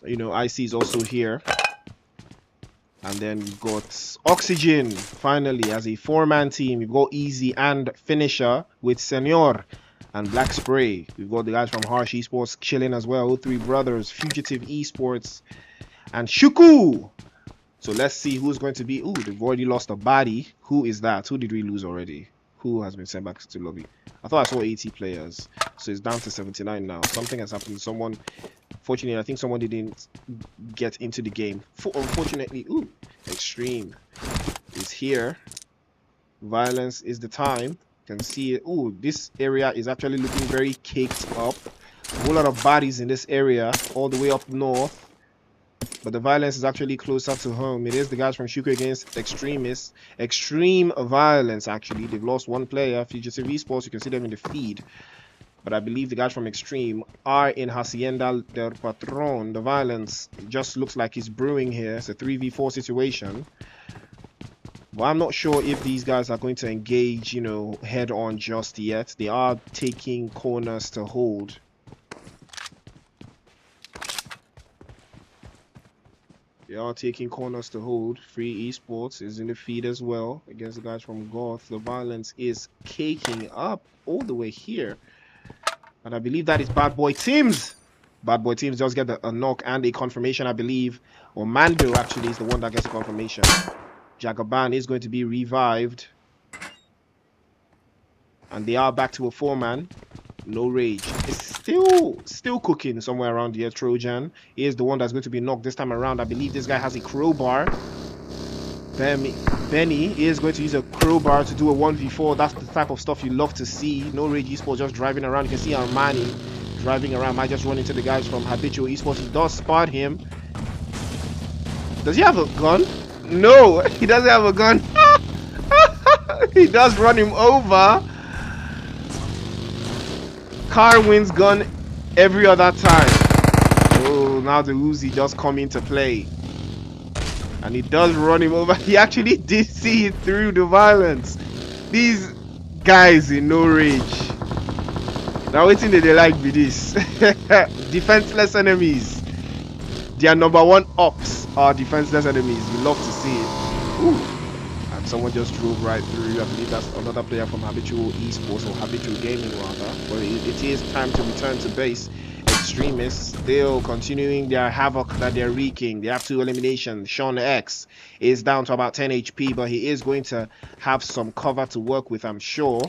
You know, IC is also here. And then we've got Oxygen finally as a 4-man team. We've got Easy and Finisher with Senor and Black Spray. We've got the guys from Harsh Esports chilling as well. O3 brothers, Fugitive Esports, and Shuku. So let's see who's going to be. Ooh, they've already lost a body. Who is that? Who did we lose already? Who has been sent back to lobby? I thought I saw 80 players. So it's down to 79 now. Something has happened. Someone, fortunately, I think someone didn't get into the game. Unfortunately, ooh, Extreme is here. Violence is the time. You can see it. Ooh, this area is actually looking very caked up. A whole lot of bodies in this area, all the way up north. But the violence is actually closer to home. It is the guys from Shuku against Extremists. Extreme violence, actually. They've lost one player, Fugitive Esports. You can see them in the feed. But I believe the guys from Extreme are in Hacienda del Patron. The violence just looks like it's brewing here. It's a 3v4 situation. But I'm not sure if these guys are going to engage, you know, head on just yet. They are taking corners to hold. They are taking corners to hold. Free Esports is in the feed as well against the guys from Goth. The violence is caking up all the way here. And I believe that is Bad Boy Teams. Bad Boy Teams just get a knock and a confirmation, I believe. Or Mando actually is the one that gets a confirmation. Jagaban is going to be revived. And they are back to a 4-man. No Rage. It's still cooking somewhere around here. Trojan is the one that's going to be knocked this time around. I believe this guy has a crowbar. Benny is going to use a crowbar to do a 1v4. That's the type of stuff you love to see. No Rage Esports just driving around. You can see Armani driving around. Might just run into the guys from Habitual Esports. He does spot him. Does he have a gun? No, he doesn't have a gun. He does run him over. Car wins gun every other time. Oh, now the Uzi just come into play. And he does run him over. He actually did see it through the violence. These guys in No Rage. Now waiting that they like be this. Defenseless enemies. Their #1 ops are defenseless enemies. We love to see it. Ooh. And someone just drove right through. I believe that's another player from Habitual Esports or Habitual Gaming rather. But it is time to return to base. Extremists still continuing their havoc that they're wreaking. They have 2 eliminations. Sean X is down to about 10 HP, but he is going to have some cover to work with, I'm sure.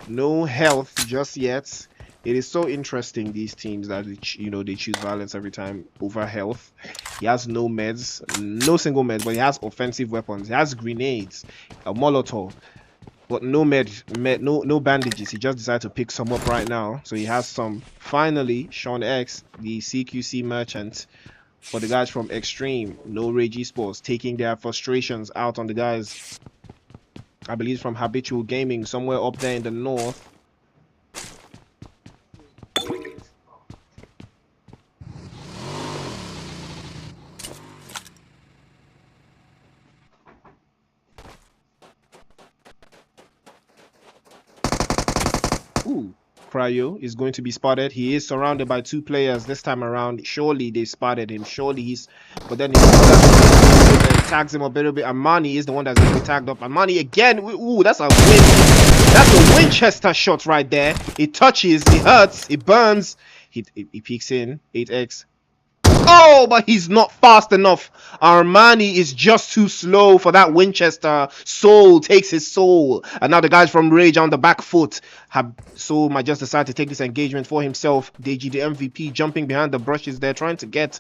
No health just yet. It is so interesting, these teams, that they choose violence every time over health. He has no meds, no single meds, but he has offensive weapons. He has grenades, a Molotov, but no no bandages. He just decided to pick some up right now, so he has some. Finally, Sean X, the CQC merchant, for the guys from Extreme, No Rage Esports, taking their frustrations out on the guys I believe from Habitual Gaming, somewhere up there in the north. Ooh, Cryo is going to be spotted. He is surrounded by 2 players this time around. Surely they spotted him. Surely he's... But then he tags him a little bit. Amani is the one that's going to be tagged up. Amani again. Ooh, that's a win. That's a Winchester shot right there. It touches. It hurts. It burns. He peeks in. 8x. Oh, but he's not fast enough. Armani is just too slow for that Winchester. Soul takes his soul. And now the guys from Rage on the back foot. Soul might just decide to take this engagement for himself. Deji, the MVP, jumping behind the brushes there, trying to get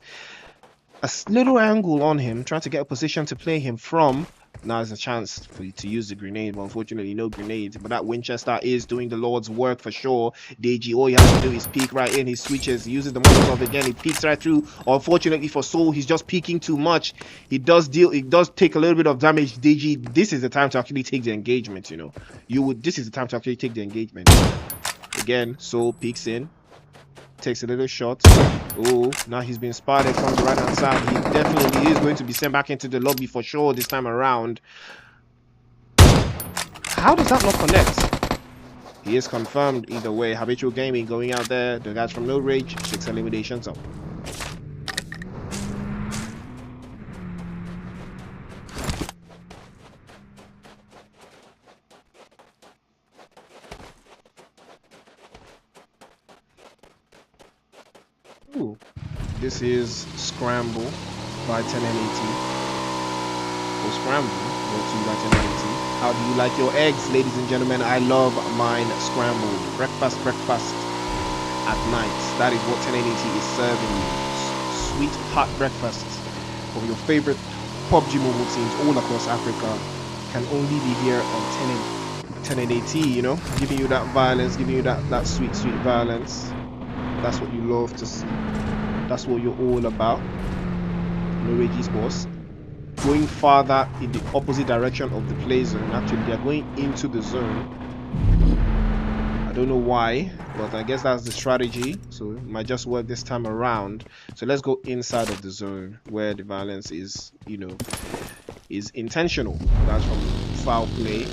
a little angle on him, trying to get a position to play him from. Now there's a chance for you to use the grenade, but unfortunately no grenade. But that Winchester is doing the Lord's work for sure. Deji, all he has to do is peek right in. He switches, he uses the Molotov again. He peeks right through. Unfortunately for Soul, he's just peeking too much. It does take a little bit of damage. Deji, this is the time to actually take the engagement, you know. This is the time to actually take the engagement. Again, Soul peeks in. Takes a little shot. Oh, now he's been spotted from the right hand side. He definitely is going to be sent back into the lobby for sure this time around. How does that not connect? He is confirmed either way. Habitual Gaming going out there. The guys from No Rage, 6 eliminations up. Ooh. This is Scramble by 1080. Or Scramble, brought to you by 1080. How do you like your eggs, ladies and gentlemen? I love mine scrambled. Breakfast at night. That is what 1080 is serving you. Sweet, hot breakfasts from your favorite PUBG mobile teams all across Africa can only be here on 1080, you know? Giving you that violence, giving you that sweet, sweet violence. That's what you love to see. That's what you're all about. No Rage Esports. Going farther in the opposite direction of the play zone. Actually, they're going into the zone. I don't know why, but I guess that's the strategy. So it might just work this time around. So let's go inside of the zone where the violence is, you know, is intentional. That's from FowlPlay.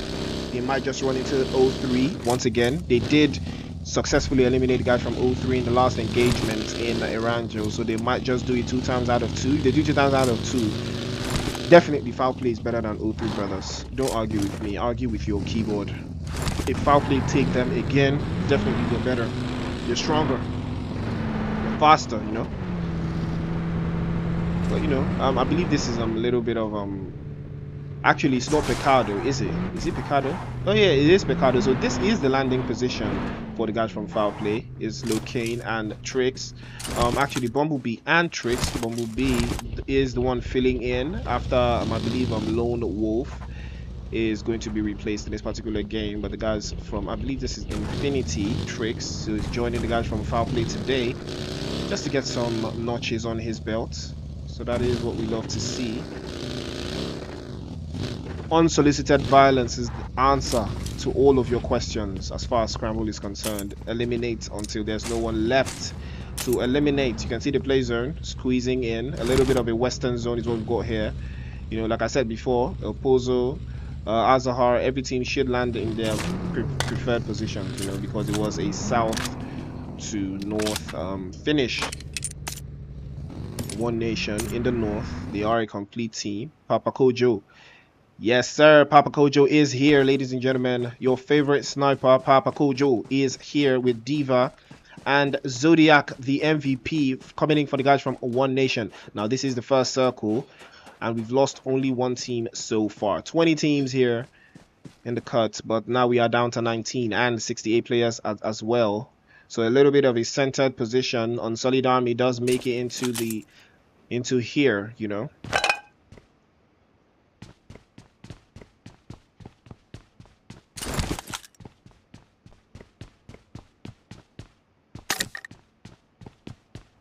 They might just run into 0-3 once again. They did successfully eliminate the guys from 0-3 in the last engagement in Iranjo, so they might just do it 2 times out of 2. If they do 2 times out of 2, definitely FowlPlay is better than 0-3 brothers. Don't argue with me, argue with your keyboard. If FowlPlay take them again, definitely you're better, you're stronger, you're faster, you know. But you know, I believe this is a little bit of actually, it's not Picado, is it? Is it Picado? Oh yeah, it is Picado. So this is the landing position for the guys from FowlPlay. Is Locane and Trix. Actually, Bumblebee and Trix. Bumblebee is the one filling in after I believe Lone Wolf is going to be replaced in this particular game. But the guys from, I believe this is Infinity Trix, who is joining the guys from FowlPlay today, just to get some notches on his belt. So that is what we love to see. Unsolicited violence is the answer to all of your questions as far as Scramble is concerned. Eliminate until there's no one left to eliminate. You can see the play zone squeezing in. A little bit of a western zone is what we've got here. You know, like I said before, El Pozo, Azahar, every team should land in their preferred positions, you know, because it was a south to north finish. One Nation in the north. They are a complete team. Papa Kojo. Yes, sir. Papa Kojo is here, ladies and gentlemen. Your favorite sniper, Papa Kojo, is here with Diva and Zodiac, the MVP, coming in for the guys from One Nation. Now, this is the first circle, and we've lost only 1 team so far. 20 teams here in the cut, but now we are down to 19 and 68 players as well. So a little bit of a centered position. Unsullied Army does make it into here, you know.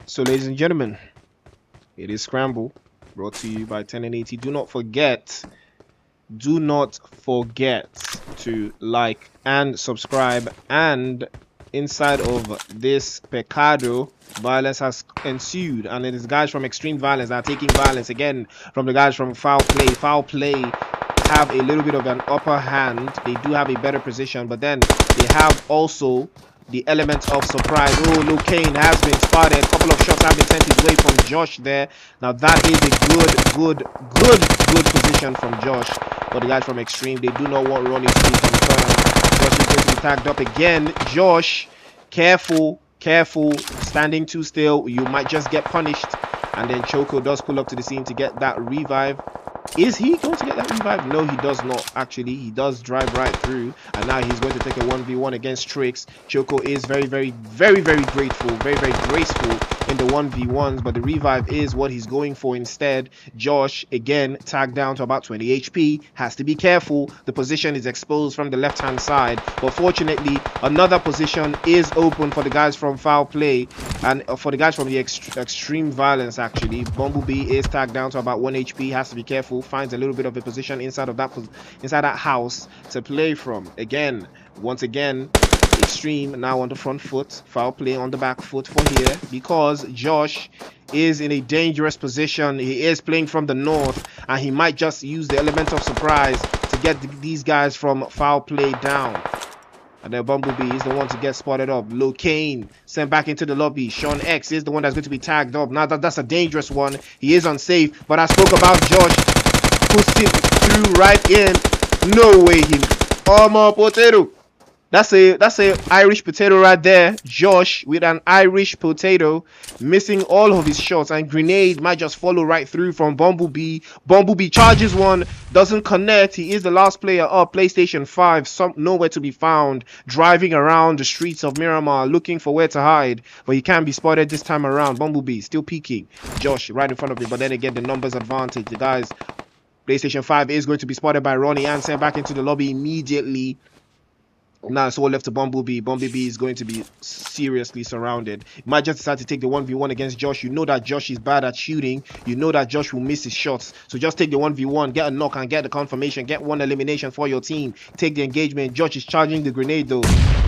So, ladies and gentlemen, it is Scramble, brought to you by 1080. Do not forget, do not forget to like and subscribe. And inside of this pecado, violence has ensued, and it is guys from Extreme Violence that are taking violence again from the guys from FowlPlay. FowlPlay have a little bit of an upper hand. They do have a better position, but then they have also the element of surprise. Oh, Lucane has been spotted. A couple of shots have been sent his way from Josh there. Now that is a good position from Josh. But the guys from Extreme, they do not want Ronnie to be confirmed. Josh is going to be tagged up again. Josh, careful, standing too still. You might just get punished. And then Choco does pull up to the scene to get that revive. Is he going to get that revive? No, he does not. Actually, he does drive right through, and now he's going to take a 1v1 against Trix. Choco is very grateful, very graceful in the 1v1s, but the revive is what he's going for instead. Josh, again, tagged down to about 20 HP, has to be careful. The position is exposed from the left-hand side, but fortunately, another position is open for the guys from FowlPlay, and for the guys from the Extreme Violence, actually. Bumblebee is tagged down to about 1 HP, has to be careful, finds a little bit of a position inside of that house to play from. Again, once again, Extreme now on the front foot, FowlPlay on the back foot for here, because Josh is in a dangerous position. He is playing from the north, and he might just use the element of surprise to get these guys from FowlPlay down. And then Bumblebee is the one to get spotted up. Lucane sent back into the lobby. Sean X is the one that's going to be tagged up. Now that's a dangerous one. He is unsafe, but I spoke about Josh puts it through right in. No way he potato. That's a Irish potato right there. Josh with an Irish potato, missing all of his shots, and grenade might just follow right through from Bumblebee. Bumblebee charges one, doesn't connect. He is the last player up. PlayStation 5, nowhere to be found, driving around the streets of Miramar looking for where to hide, but he can't be spotted this time around. Bumblebee still peeking. Josh right in front of him, but then again the numbers advantage. The guys PlayStation 5 is going to be spotted by Ronnie and sent back into the lobby immediately. Now it's all left to Bumblebee. Bumblebee is going to be seriously surrounded. He might just decide to take the 1v1 against Josh. You know that Josh is bad at shooting. You know that Josh will miss his shots. So just take the 1v1, get a knock and get the confirmation. Get one elimination for your team. Take the engagement. Josh is charging the grenade though.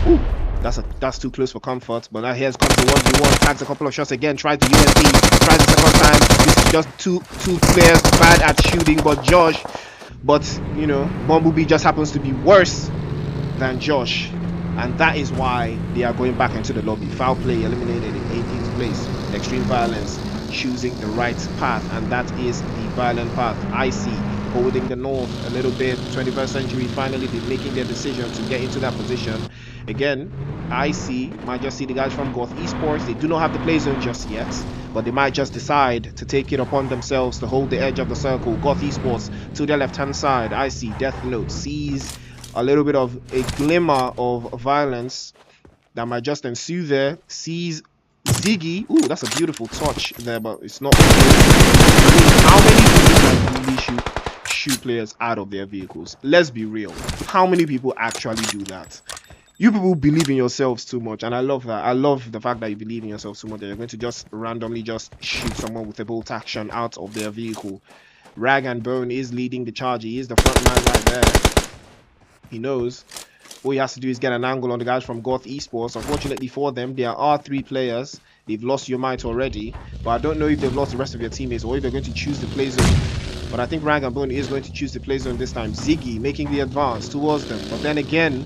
Ooh, that's too close for comfort. But now here comes the 1v1. Tags a couple of shots again. Tries the USP. Tries the second time. This is just two players bad at shooting. But Josh, you know, Bumblebee just happens to be worse than Josh, and that is why they are going back into the lobby. FowlPlay eliminated in 18th place. Extreme Violence choosing the right path, and that is the violent path. IC holding the north a little bit. 21st Century finally making their decision to get into that position. Again, IC might just see the guys from Goth Esports. They do not have the play zone just yet, but they might just decide to take it upon themselves to hold the edge of the circle. Goth Esports to their left hand side. IC Death Note sees a little bit of a glimmer of violence that might just ensue there. Sees Ziggy. Ooh, that's a beautiful touch there, but it's not. How many people can really shoot players out of their vehicles? Let's be real. How many people actually do that? You people believe in yourselves too much, and I love that. I love the fact that you believe in yourselves too much that you're going to just randomly just shoot someone with a bolt action out of their vehicle. Rag and Bone is leading the charge. He is the front man right there. He knows all he has to do is get an angle on the guys from Goth Esports. Unfortunately for them, there are 3 players. They've lost your might already, but I don't know if they've lost the rest of their teammates or if they're going to choose the play zone. But I think Rag and Bone is going to choose the play zone this time. Ziggy making the advance towards them, but then again,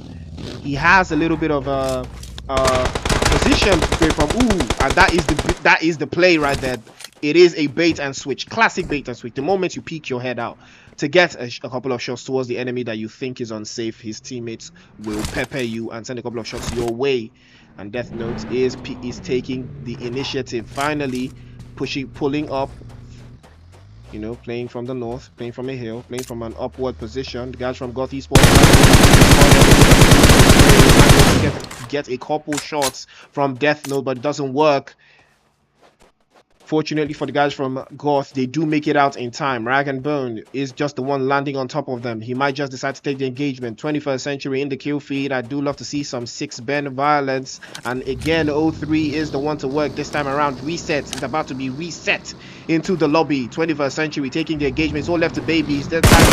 he has a little bit of a position to play from. Ooh, and that is the play right there. It is a bait and switch, classic bait and switch. The moment you peek your head out to get a couple of shots towards the enemy that you think is unsafe, his teammates will pepper you and send a couple of shots your way. And Death Note is taking the initiative, finally pulling up. You know, playing from the north, playing from a hill, playing from an upward position. The guys from Goth Esports get a couple shots from Death Note, but it doesn't work. Fortunately for the guys from Goth, they do make it out in time. Rag and Bone is just the one landing on top of them. He might just decide to take the engagement. 21st Century in the kill feed. I do love to see some 6-Ben violence. And again, 03 is the one to work this time around. Reset. It's about to be reset into the lobby. 21st Century taking the engagement. It's all left to Babies. This time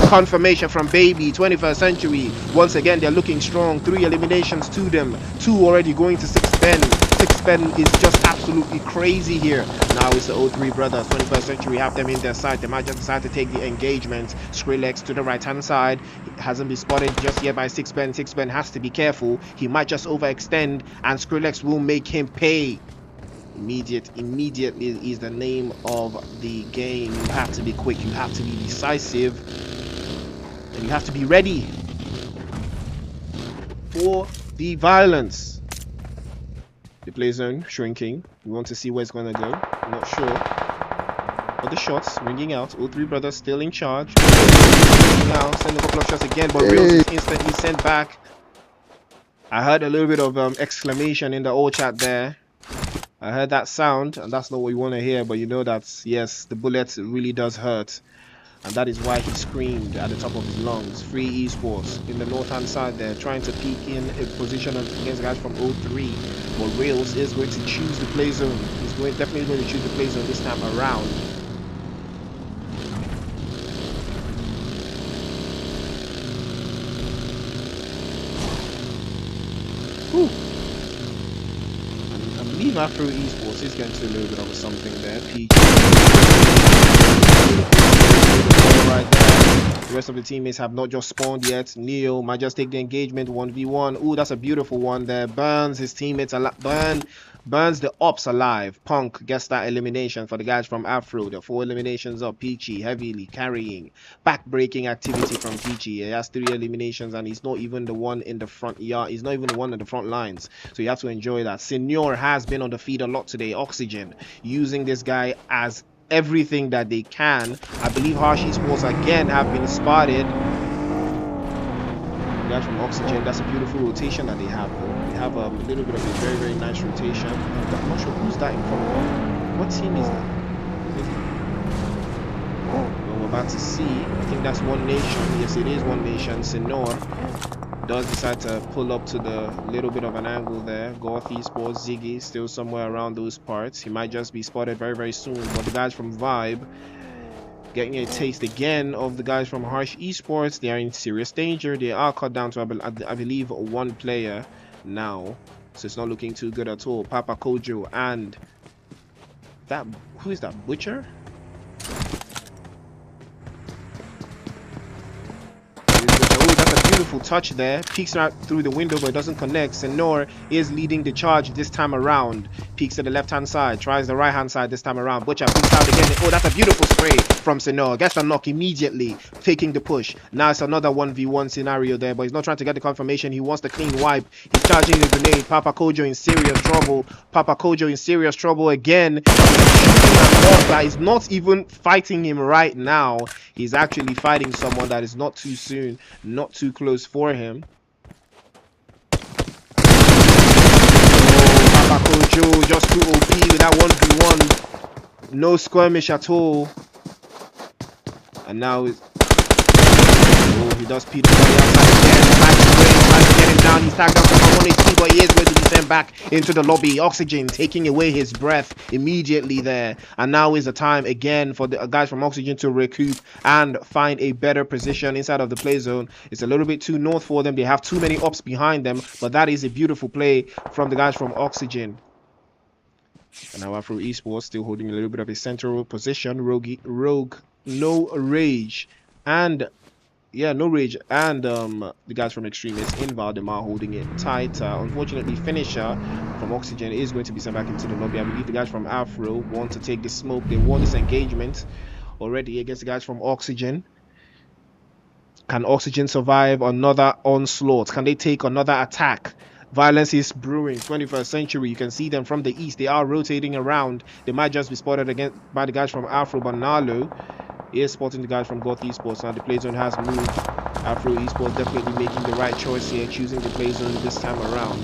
no confirmation from Baby. 21st Century. Once again, they're looking strong. 3 eliminations to them. 2 already going to 6-Ben. 6-Ben is just absolutely crazy here. Now it's the 03 brothers. 21st Century have them in their sight. They might just decide to take the engagement. Skrillex to the right hand side. It hasn't been spotted just yet by 6-Ben. 6-Ben has to be careful. He might just overextend and Skrillex will make him pay. Immediately is the name of the game. You have to be quick. You have to be decisive. And you have to be ready for the violence. The play zone shrinking. We want to see where it's going to go. I'm not sure. But the shots ringing out. 03 brothers still in charge. Now send a couple of shots again, but Reels is instantly sent back. I heard a little bit of exclamation in the old chat there. I heard that sound, and that's not what you want to hear, but you know that, yes, the bullet really does hurt. And that is why he screamed at the top of his lungs. Free Esports in the north hand side there, trying to peek in a position against guys from 03. But Rails is going to choose the play zone. He's definitely going to choose the play zone this time around. Whew. I believe Afro Esports is going to a little bit of something there. Peak. Right there. The rest of the teammates have not just spawned yet. Neo might just take the engagement 1v1. Ooh, that's a beautiful one there. Burns his teammates alive. Burns the ops alive. Punk gets that elimination for the guys from Afro. The 4 eliminations of Peachy heavily carrying. Back-breaking activity from Peachy. He has 3 eliminations and he's not even the one in the front yard. He's not even the one in the front lines. So you have to enjoy that. Senor has been on the feed a lot today. Oxygen using this guy as everything that they can. I believe Harsh Esports again have been spotted. Guys from Oxygen, that's a beautiful rotation that they have though. They have a little bit of a very nice rotation. I'm not sure who's that in front of them. What team is that? Well, we're about to see. I think that's One Nation. Yes, it is One Nation. Senor does decide to pull up to the little bit of an angle there. Goth Esports, Ziggy still somewhere around those parts. He might just be spotted very soon. But the guys from Vibe getting a taste again of the guys from Harsh Esports. They are in serious danger. They are cut down to I believe 1 player now, so it's not looking too good at all. Papa Kojo and that, who is that, Butcher? Beautiful touch there. Peeks right through the window, but it doesn't connect. Senor is leading the charge this time around. Peeks to the left hand side, tries the right hand side this time around. Butcher peeks out again. Oh, that's a beautiful spray from Senor. Gets the knock immediately, taking the push. Now it's another 1v1 scenario there, but he's not trying to get the confirmation. He wants the clean wipe. He's charging the grenade. Papa Kojo in serious trouble. Papa Kojo in serious trouble again. That is not even fighting him right now. He's actually fighting someone that is not too soon, not too close for him. Oh, Papa Kojo just too OP with that 1v1. No skirmish at all. And now it's... Oh, he does Peter on the outside again. Max getting down. He's tagged down to 1 HP, but he is going to be sent back into the lobby. Oxygen taking away his breath immediately there. And now is the time again for the guys from Oxygen to recoup and find a better position inside of the play zone. It's a little bit too north for them. They have too many ops behind them, but that is a beautiful play from the guys from Oxygen. And now Afro Esports still holding a little bit of a central position. Rogue, no Rage, and yeah, no Rage, and the guys from Extremists in Valdemar holding it tight. Unfortunately, Finisher from Oxygen is going to be sent back into the lobby. I believe the guys from Afro want to take the smoke. They won this engagement already against the guys from Oxygen. Can Oxygen survive another onslaught? Can they take another attack? Violence is brewing. 21st Century, you can see them from the east. They are rotating around. They might just be spotted again by the guys from Afro, but Nalo is spotting the guys from Goth Esports. Now the play zone has moved. Afro Esports definitely making the right choice here, choosing the play zone this time around.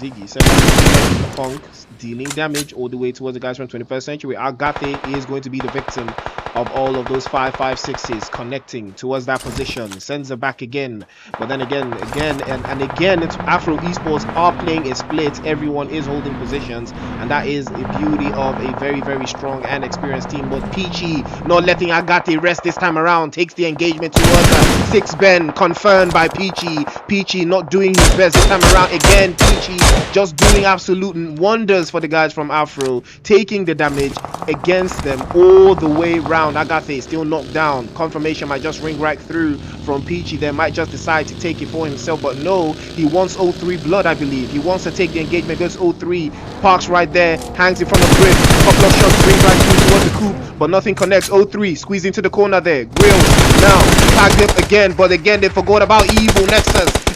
Ziggy sent back Punk, dealing damage all the way towards the guys from 21st Century. Agathe is going to be the victim of all of those 5.56s, connecting towards that position. Sends it back again, but then again, and again, it's Afro Esports are playing a split. Everyone is holding positions, and that is a beauty of a very, very strong and experienced team. But Peachy not letting Agathe rest this time around, takes the engagement towards her. 6 Ben confirmed by Peachy. Peachy not doing his best this time around. Again, Peachy just doing absolute wonders for the guys from Afro, taking the damage against them all the way round. Agathe still knocked down. Confirmation might just ring right through from Peachy. They might just decide to take it for himself, but no, he wants 03 blood, I believe. He wants to take the engagement against 03. Parks right there, hangs in front of Grip. Couple of shots bring right through towards the coop, but nothing connects. 03 squeeze into the corner there. Grill now tagged up again, but again they forgot about Evil.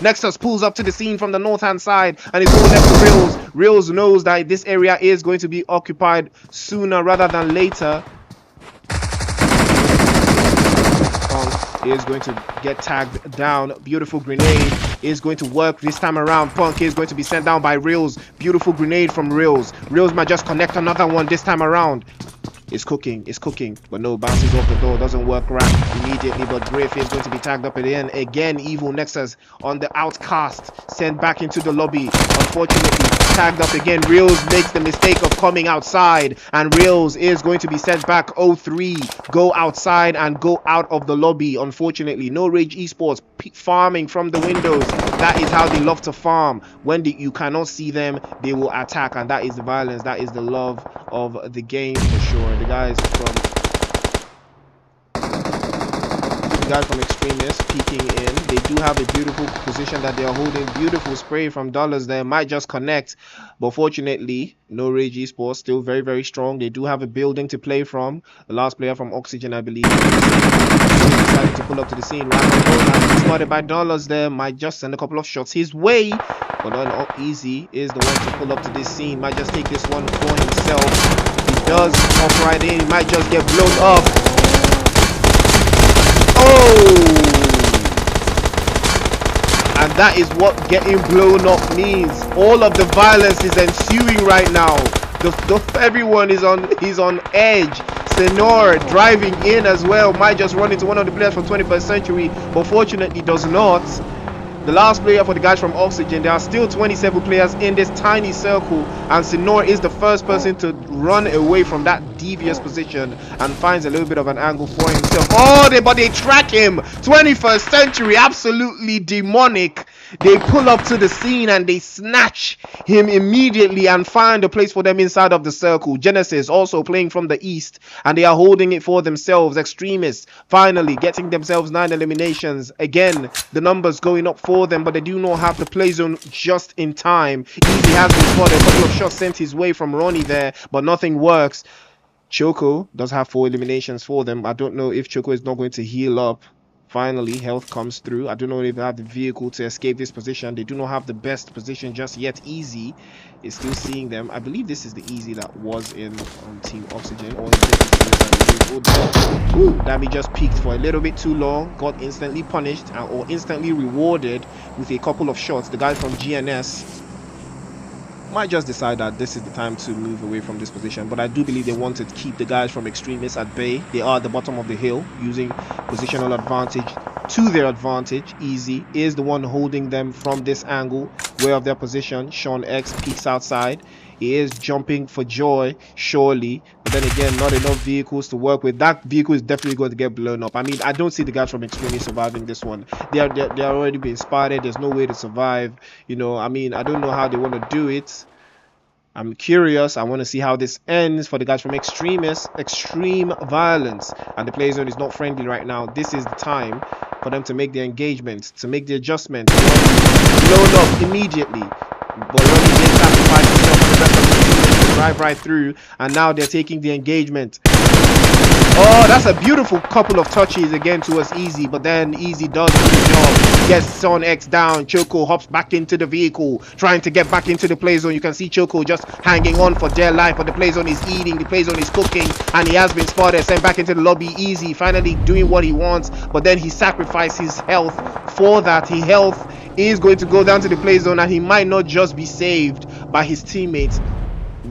Nexus pulls up to the scene from the north hand side, and it's all left to Reels. Reels knows that this area is going to be occupied sooner rather than later. Punk is going to get tagged down. Beautiful grenade is going to work this time around. Punk is going to be sent down by Reels. Beautiful grenade from Reels. Reels might just connect another one this time around. It's cooking, but no, bounces off the door, doesn't work right immediately. But Griff is going to be tagged up again. Evil Nexus on the outcast, sent back into the lobby. Unfortunately, tagged up again. Reels makes the mistake of coming outside, and Reels is going to be sent back. 03 go outside and go out of the lobby. Unfortunately, no Rage Esports farming from the windows. That is how they love to farm. When you cannot see them, they will attack, and that is the violence, that is the love of the game for sure. The guys from Extremists peeking in. They do have a beautiful position that they are holding. Beautiful spray from Dollars there. Might just connect, but fortunately, no Rage Esports. Still very, very strong. They do have a building to play from. The last player from Oxygen, I believe, decided to pull up to the scene. Right, spotted by Dollars there. Might just send a couple of shots his way, but not easy is the one to pull up to this scene. Might just take this one for himself. He does hop right in. He might just get blown up. And that is what getting blown up means. All of the violence is ensuing right now. Everyone is on edge. Senor driving in as well, might just run into one of the players from 21st Century, but fortunately does not. The last player for the guys from Oxygen. There are still 27 players in this tiny circle, and Senor is the first person to run away from that devious position and finds a little bit of an angle for himself. But they track him. 21st Century, absolutely demonic. They pull up to the scene and they snatch him immediately and find a place for them inside of the circle. Genesis also playing from the east, and they are holding it for themselves. Extremists finally getting themselves 9 eliminations. Again, the numbers going up for them, but they do not have the play zone just in time. Easy has been spotted. A couple of shots sent his way from Ronnie there, but nothing works. Choco does have 4 eliminations for them. I don't know if Choco is not going to heal up. Finally, health comes through. I don't know if they have the vehicle to escape this position. They do not have the best position just yet. Easy is still seeing them. I believe this is the Easy that was in Team Oxygen. Or Dammy just peaked for a little bit too long. Got instantly punished or instantly rewarded with a couple of shots. The guy from GNS might just decide that this is the time to move away from this position, but I do believe they want to keep the guys from Extremists at bay. They are at the bottom of the hill, using positional advantage to their advantage. Easy is the one holding them from this angle, aware of their position. Sean X peeks outside. He is jumping for joy, surely, but then again, not enough vehicles to work with. That vehicle is definitely going to get blown up. I mean, I don't see the guys from Extremists surviving this one. They are already being spotted. There's no way to survive. You know, I mean, I don't know how they want to do it. I'm curious. I want to see how this ends for the guys from Extremists. Extreme violence, and the play zone is not friendly right now. This is the time for them to make the engagement, to make the adjustment. Blown up immediately. But Ronnie did sacrifice himself for the rest of the team to drive right through, and now they're taking the engagement. That's a beautiful couple of touches again towards Easy, but then Easy does the job. Gets Son X down. Choco hops back into the vehicle, trying to get back into the play zone. You can see Choco just hanging on for dear life, but the play zone is eating, the play zone is cooking, and he has been spotted, sent back into the lobby. Easy finally doing what he wants, but then he sacrificed his health for that. His health is going to go down to the play zone, and he might not just be saved by his teammates.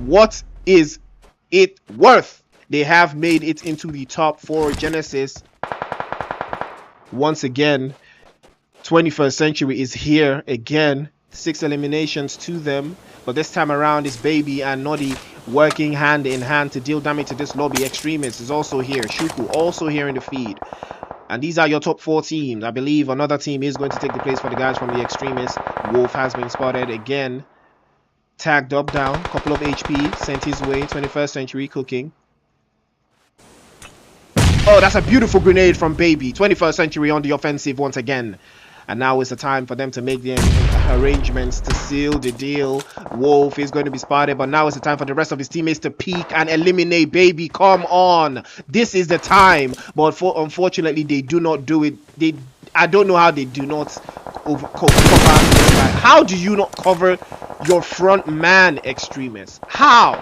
What is it worth? They have made it into the top 4. Genesis, once again, 21st Century is here again. 6 eliminations to them, but this time around it's Baby and Noddy working hand in hand to deal damage to this lobby. Extremists is also here. Shuku also here in the feed. And these are your top 4 teams. I believe another team is going to take the place for the guys from the Extremists. Wolf has been spotted again. Tagged up down. Couple of HP sent his way. 21st Century cooking. Oh, that's a beautiful grenade from Baby. 21st Century on the offensive once again. And now is the time for them to make the arrangements to seal the deal. Wolf is going to be spotted, but now is the time for the rest of his teammates to peek and eliminate Baby. Come on. This is the time. But unfortunately, they do not do it. I don't know how they do not cover this guy. How do you not cover your front man, Extremists? How?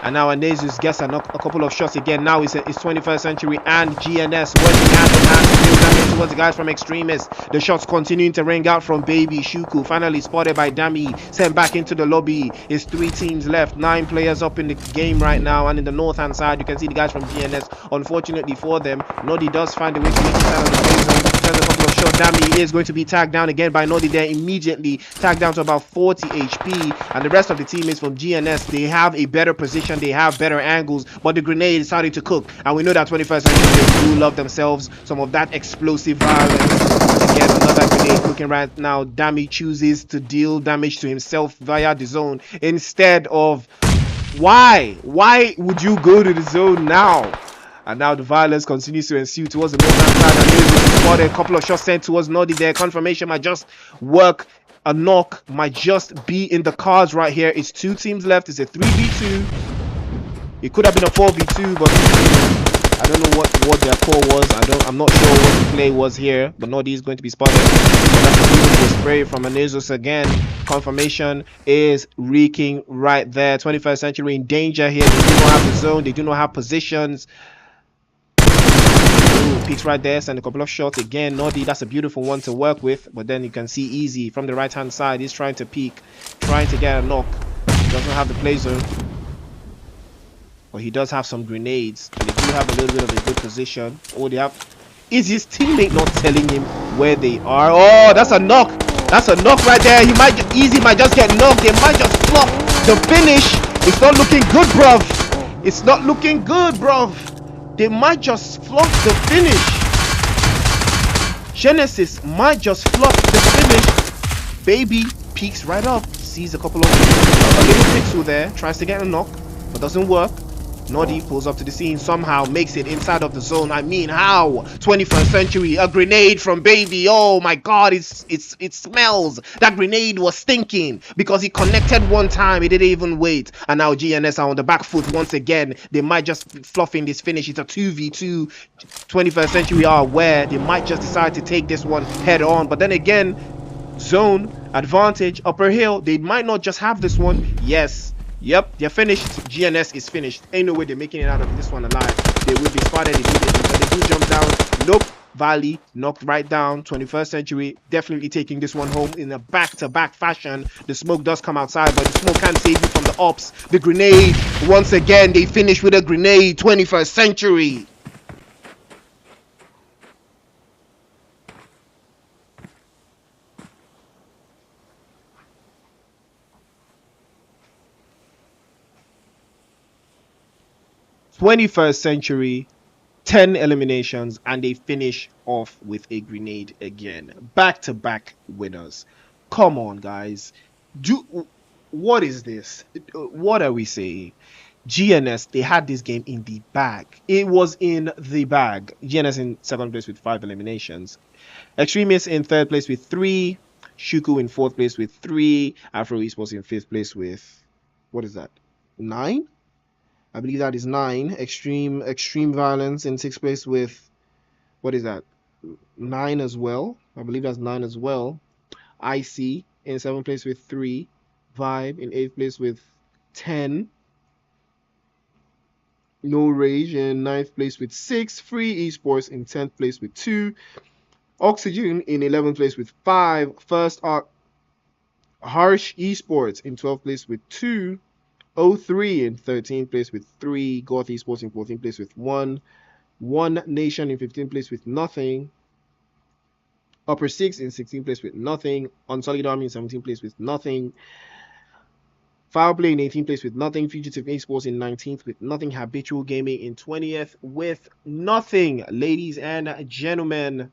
And now Anezus gets a couple of shots again. Now it's 21st Century and GNS working hand in hand to deal damage towards the guys from Extremists. The shots continuing to ring out from Baby. Shuku finally spotted by Dami, sent back into the lobby. It's 3 teams left, 9 players up in the game right now. And in the north hand side, you can see the guys from GNS. Unfortunately for them, Noddy does find a way to make it out of the play zone. Sends a couple of shots. Dami is going to be tagged down again by Noddy there immediately. Tagged down to about 40 HP. And the rest of the teammates from GNS, they have a better position. They have better angles, but the grenade is starting to cook, and we know that 21st Century do love themselves some of that explosive violence. Again, another grenade cooking right now. Dami chooses to deal damage to himself via the zone instead of... Why would you go to the zone now? And now the violence continues to ensue towards the northern side. And spotted a couple of shots sent towards Noddy there. Confirmation might just work. A knock might just be in the cards right here. It's 2 teams left. It's a 3v2. It could have been a 4v2, but I don't know what their call was. I'm not sure what the play was here, but Noddy is going to be spotted. That's a beautiful spray from Anezus again. Confirmation is reeking right there. 21st Century in danger here. They do not have the zone. They do not have positions. Ooh, peeks right there, send a couple of shots again. Noddy, that's a beautiful one to work with, but then you can see Easy from the right hand side. He's trying to peek, trying to get a knock. Doesn't have the play zone, but he does have some grenades. And they do have a little bit of a good position. Oh, they have... Is his teammate not telling him where they are? Oh, that's a knock. That's a knock right there. Easy might just get knocked. They might just flop the finish. It's not looking good, bruv. It's not looking good, bruv. They might just flop the finish. Genesis might just flop the finish. Baby peeks right up. Sees a couple of... A little pixel there. Tries to get a knock, but doesn't work. Noddy pulls up to the scene, somehow makes it inside of the zone. I mean, how? 21st Century, a grenade from Baby. Oh my god, it smells. That grenade was stinking because he connected one time, he didn't even wait. And now GNS are on the back foot once again. They might just be fluffing this finish. It's a 2v2. 21st Century are aware they might just decide to take this one head on. But then again, zone advantage, upper hill, they might not just have this one. Yes. Yep, they're finished. GNS is finished. Ain't no way they're making it out of this one alive. They will be spotted immediately, but they do jump down. Nope. Valley knocked right down. 21st Century definitely taking this one home in a back-to-back fashion. The smoke does come outside, but the smoke can't save you from the ops. The grenade, once again, they finish with a grenade. 21st Century. #21st Century, 10 eliminations, and they finish off with a grenade again. Back-to-back winners. Come on, guys. What is this? What are we saying? GNS, they had this game in the bag. It was in the bag. GNS in 2nd place with 5 eliminations. Extremists in 3rd place with 3. Shuku in 4th place with 3. Afro Esports in 5th place with... What is that? 9? I believe that is 9. Extreme Violence in 6th place with... What is that? 9 as well. I believe that's 9 as well. IC in 7th place with 3. Vibe in 8th place with 10. No Rage in 9th place with 6. Free Esports in 10th place with 2. Oxygen in 11th place with 5. First are Harsh Esports in 12th place with 2. O3 in 13th place with 3. Goth Esports in 14th place with 1. One Nation in 15th place with nothing. Upper 6 in 16th place with nothing. Unsullied Army in 17th place with nothing. FowlPlay in 18th place with nothing. Fugitive Esports in 19th with nothing. Habitual Gaming in 20th with nothing. Ladies and gentlemen,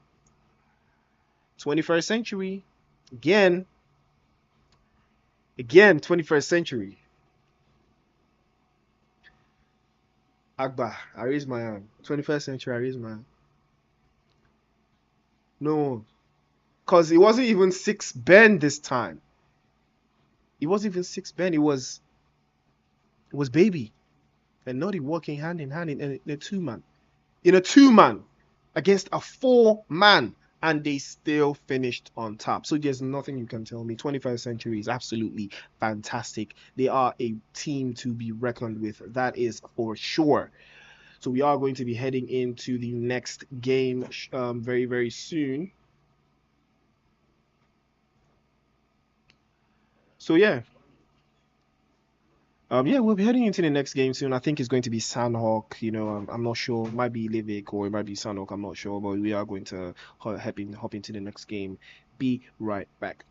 21st century. Again, 21st century. Akbar, I raise my hand. 21st century, I raise my hand. No, because it wasn't even 6 Ben this time. It wasn't even 6 Ben. It was Baby and Naughty working hand in hand in a 2-man. In a 2-man against a 4-man, and they still finished on top. So there's nothing you can tell me. 21st century is absolutely fantastic. They are a team to be reckoned with. That is for sure. So we are going to be heading into the next game very, very soon. So yeah. Yeah, we'll be heading into the next game soon. I think it's going to be Sandhawk. I'm not sure. It might be Livik or it might be Sandhawk. I'm not sure, but we are going to hop into the next game. Be right back.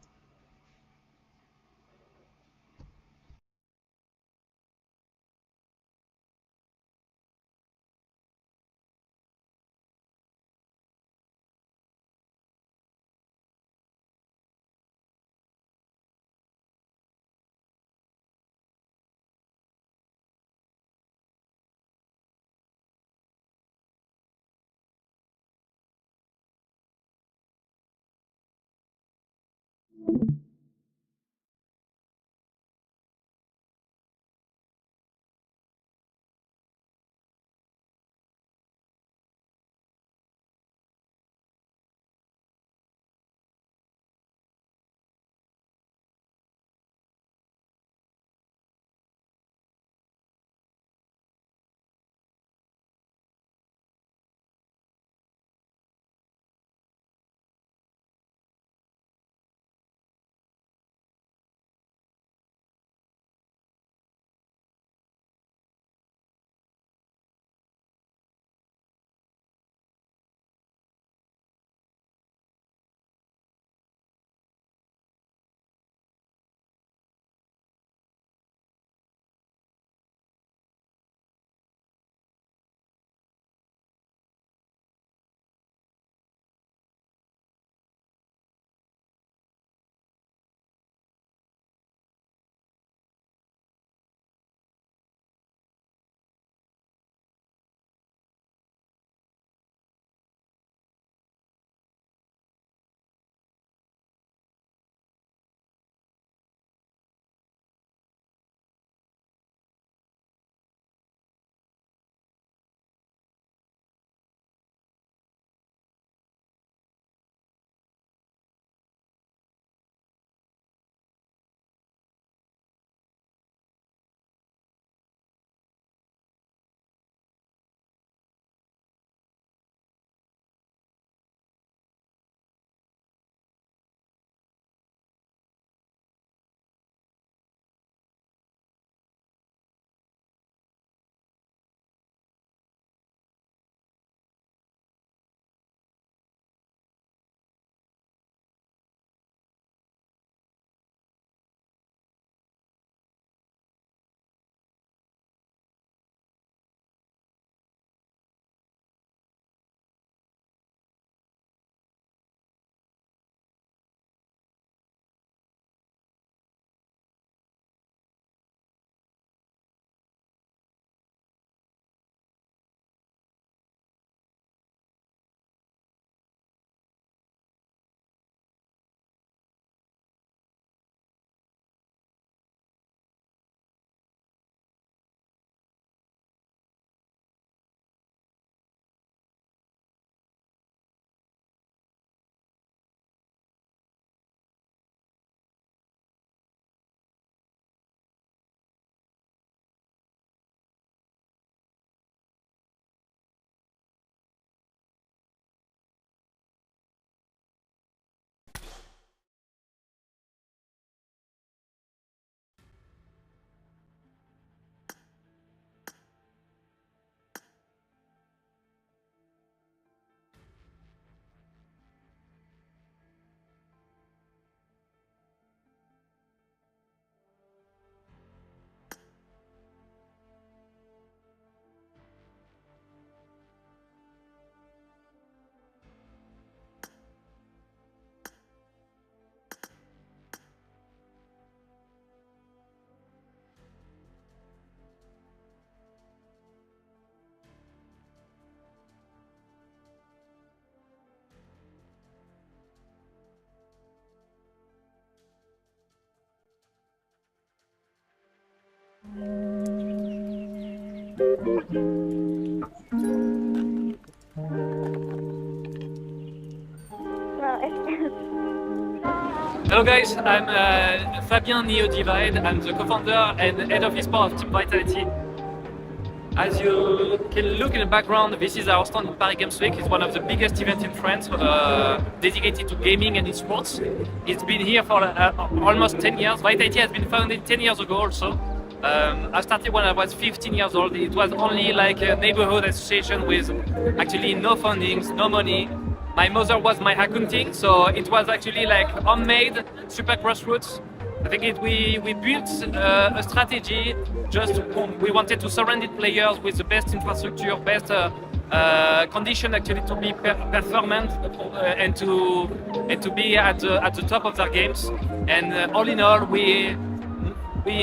Hello guys, I'm Fabien Neo Divide. I'm the co-founder and head of esports of Team Vitality. As you can look in the background, this is our stand in Paris Games Week. It's one of the biggest events in France dedicated to gaming and esports. It's been here for almost 10 years. Vitality has been founded 10 years ago also. I started when I was 15 years old. It was only like a neighborhood association with actually no fundings, no money. My mother was my accounting, so it was actually like homemade, super grassroots. I think we built a strategy. Just we wanted to surround players with the best infrastructure, best condition actually to be performant and to be at the top of their games. And all in all, we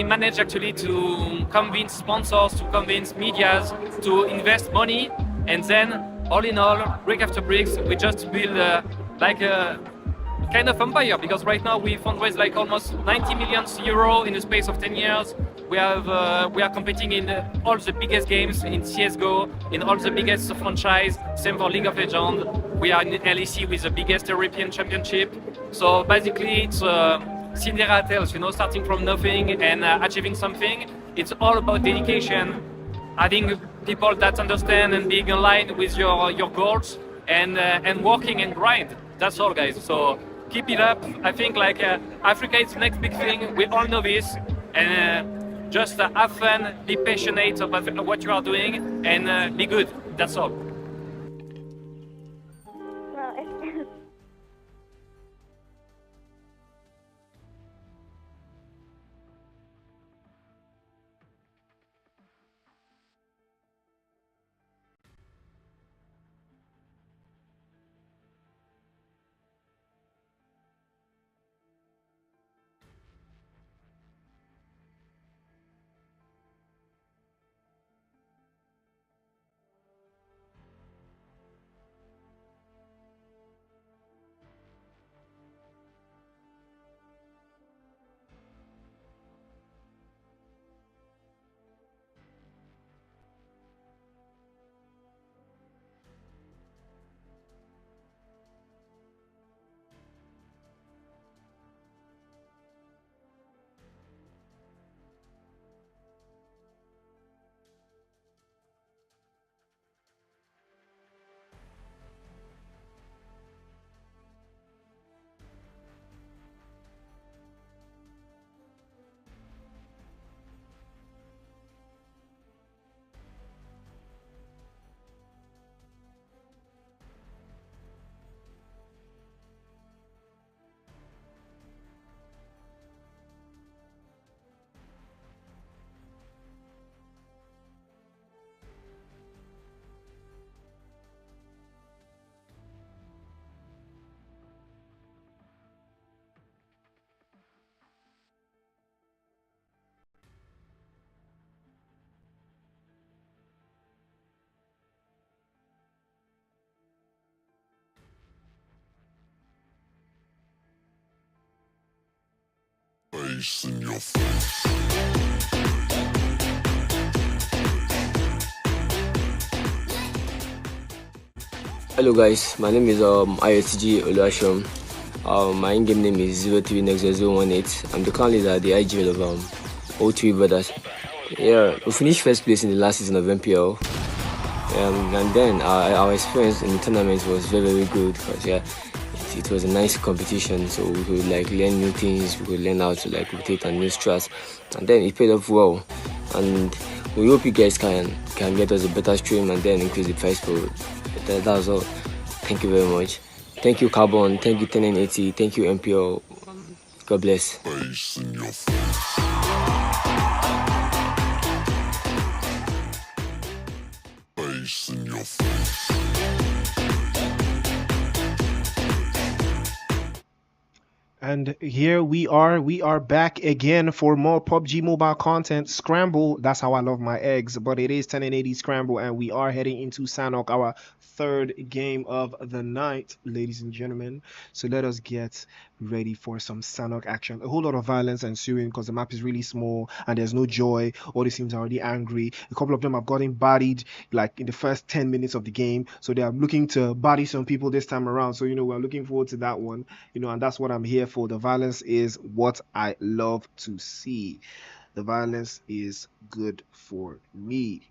managed actually to convince sponsors, to convince medias to invest money, and then all in all, brick after bricks, we just build like a kind of empire, because right now we fundraise like almost 90 million euro in the space of 10 years. We are competing in all the biggest games in CS:GO, in all the biggest franchise. Same for League of Legends. We are in LEC with the biggest European championship. So basically, it's Cinderella tales, starting from nothing and achieving something. It's all about dedication, having people that understand and being aligned with your goals, and working and grind. That's all, guys. So keep it up. I think like Africa is the next big thing. We all know this, and just have fun, be passionate about what you are doing, and be good. That's all. Face in your face. Hello guys, my name is ISTG Oluashom. My in-game name is 0390018. I'm the clan leader at the IGL of O3 Brothers. Yeah, we finished first place in the last season of MPL. And then our experience in the tournament was very, very good, because it was a nice competition, so we could like learn new things, we could learn how to like rotate on new strats, and then it paid off well. And we hope you guys can get us a better stream and then increase the price pool. That was all. Thank you very much. Thank you Carbon, thank you 1080, thank you MPL. God bless. Face in your face. Face in your face. And here we are back again for more PUBG Mobile content. Scramble, that's how I love my eggs, but it is 1080 Scramble, and we are heading into Sanhok, our third game of the night, ladies and gentlemen. So let us get ready for some Sanhok action. A whole lot of violence ensuing because the map is really small and there's no joy. All these teams are already angry. A couple of them have gotten bodied like in the first 10 minutes of the game, so they are looking to body some people this time around. So we're looking forward to that one, and that's what I'm here for. The violence is what I love to see. The violence is good for me.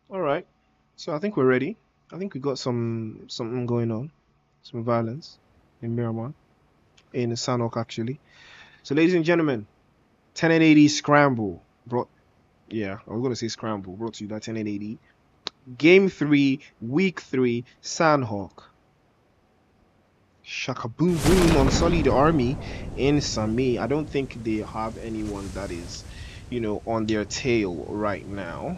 All right, so I think we're ready. I think we got something going on, some violence in Miramar, in Sanhok actually. So ladies and gentlemen, 1080 Scramble brought, yeah, I was gonna say Scramble brought to you by 1080. Game 3, Week 3, Sanhok. Shaka boom boom, Unsullied Army in Sami. I don't think they have anyone that is, on their tail right now.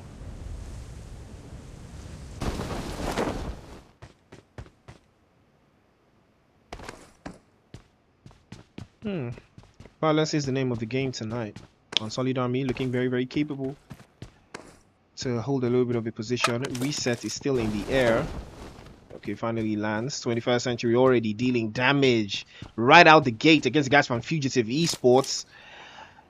Violence is the name of the game tonight. Unsullied Army looking very, very capable to hold a little bit of a position. Reset is still in the air. Okay, finally lands. 21st Century already dealing damage right out the gate against the guys from Fugitive Esports.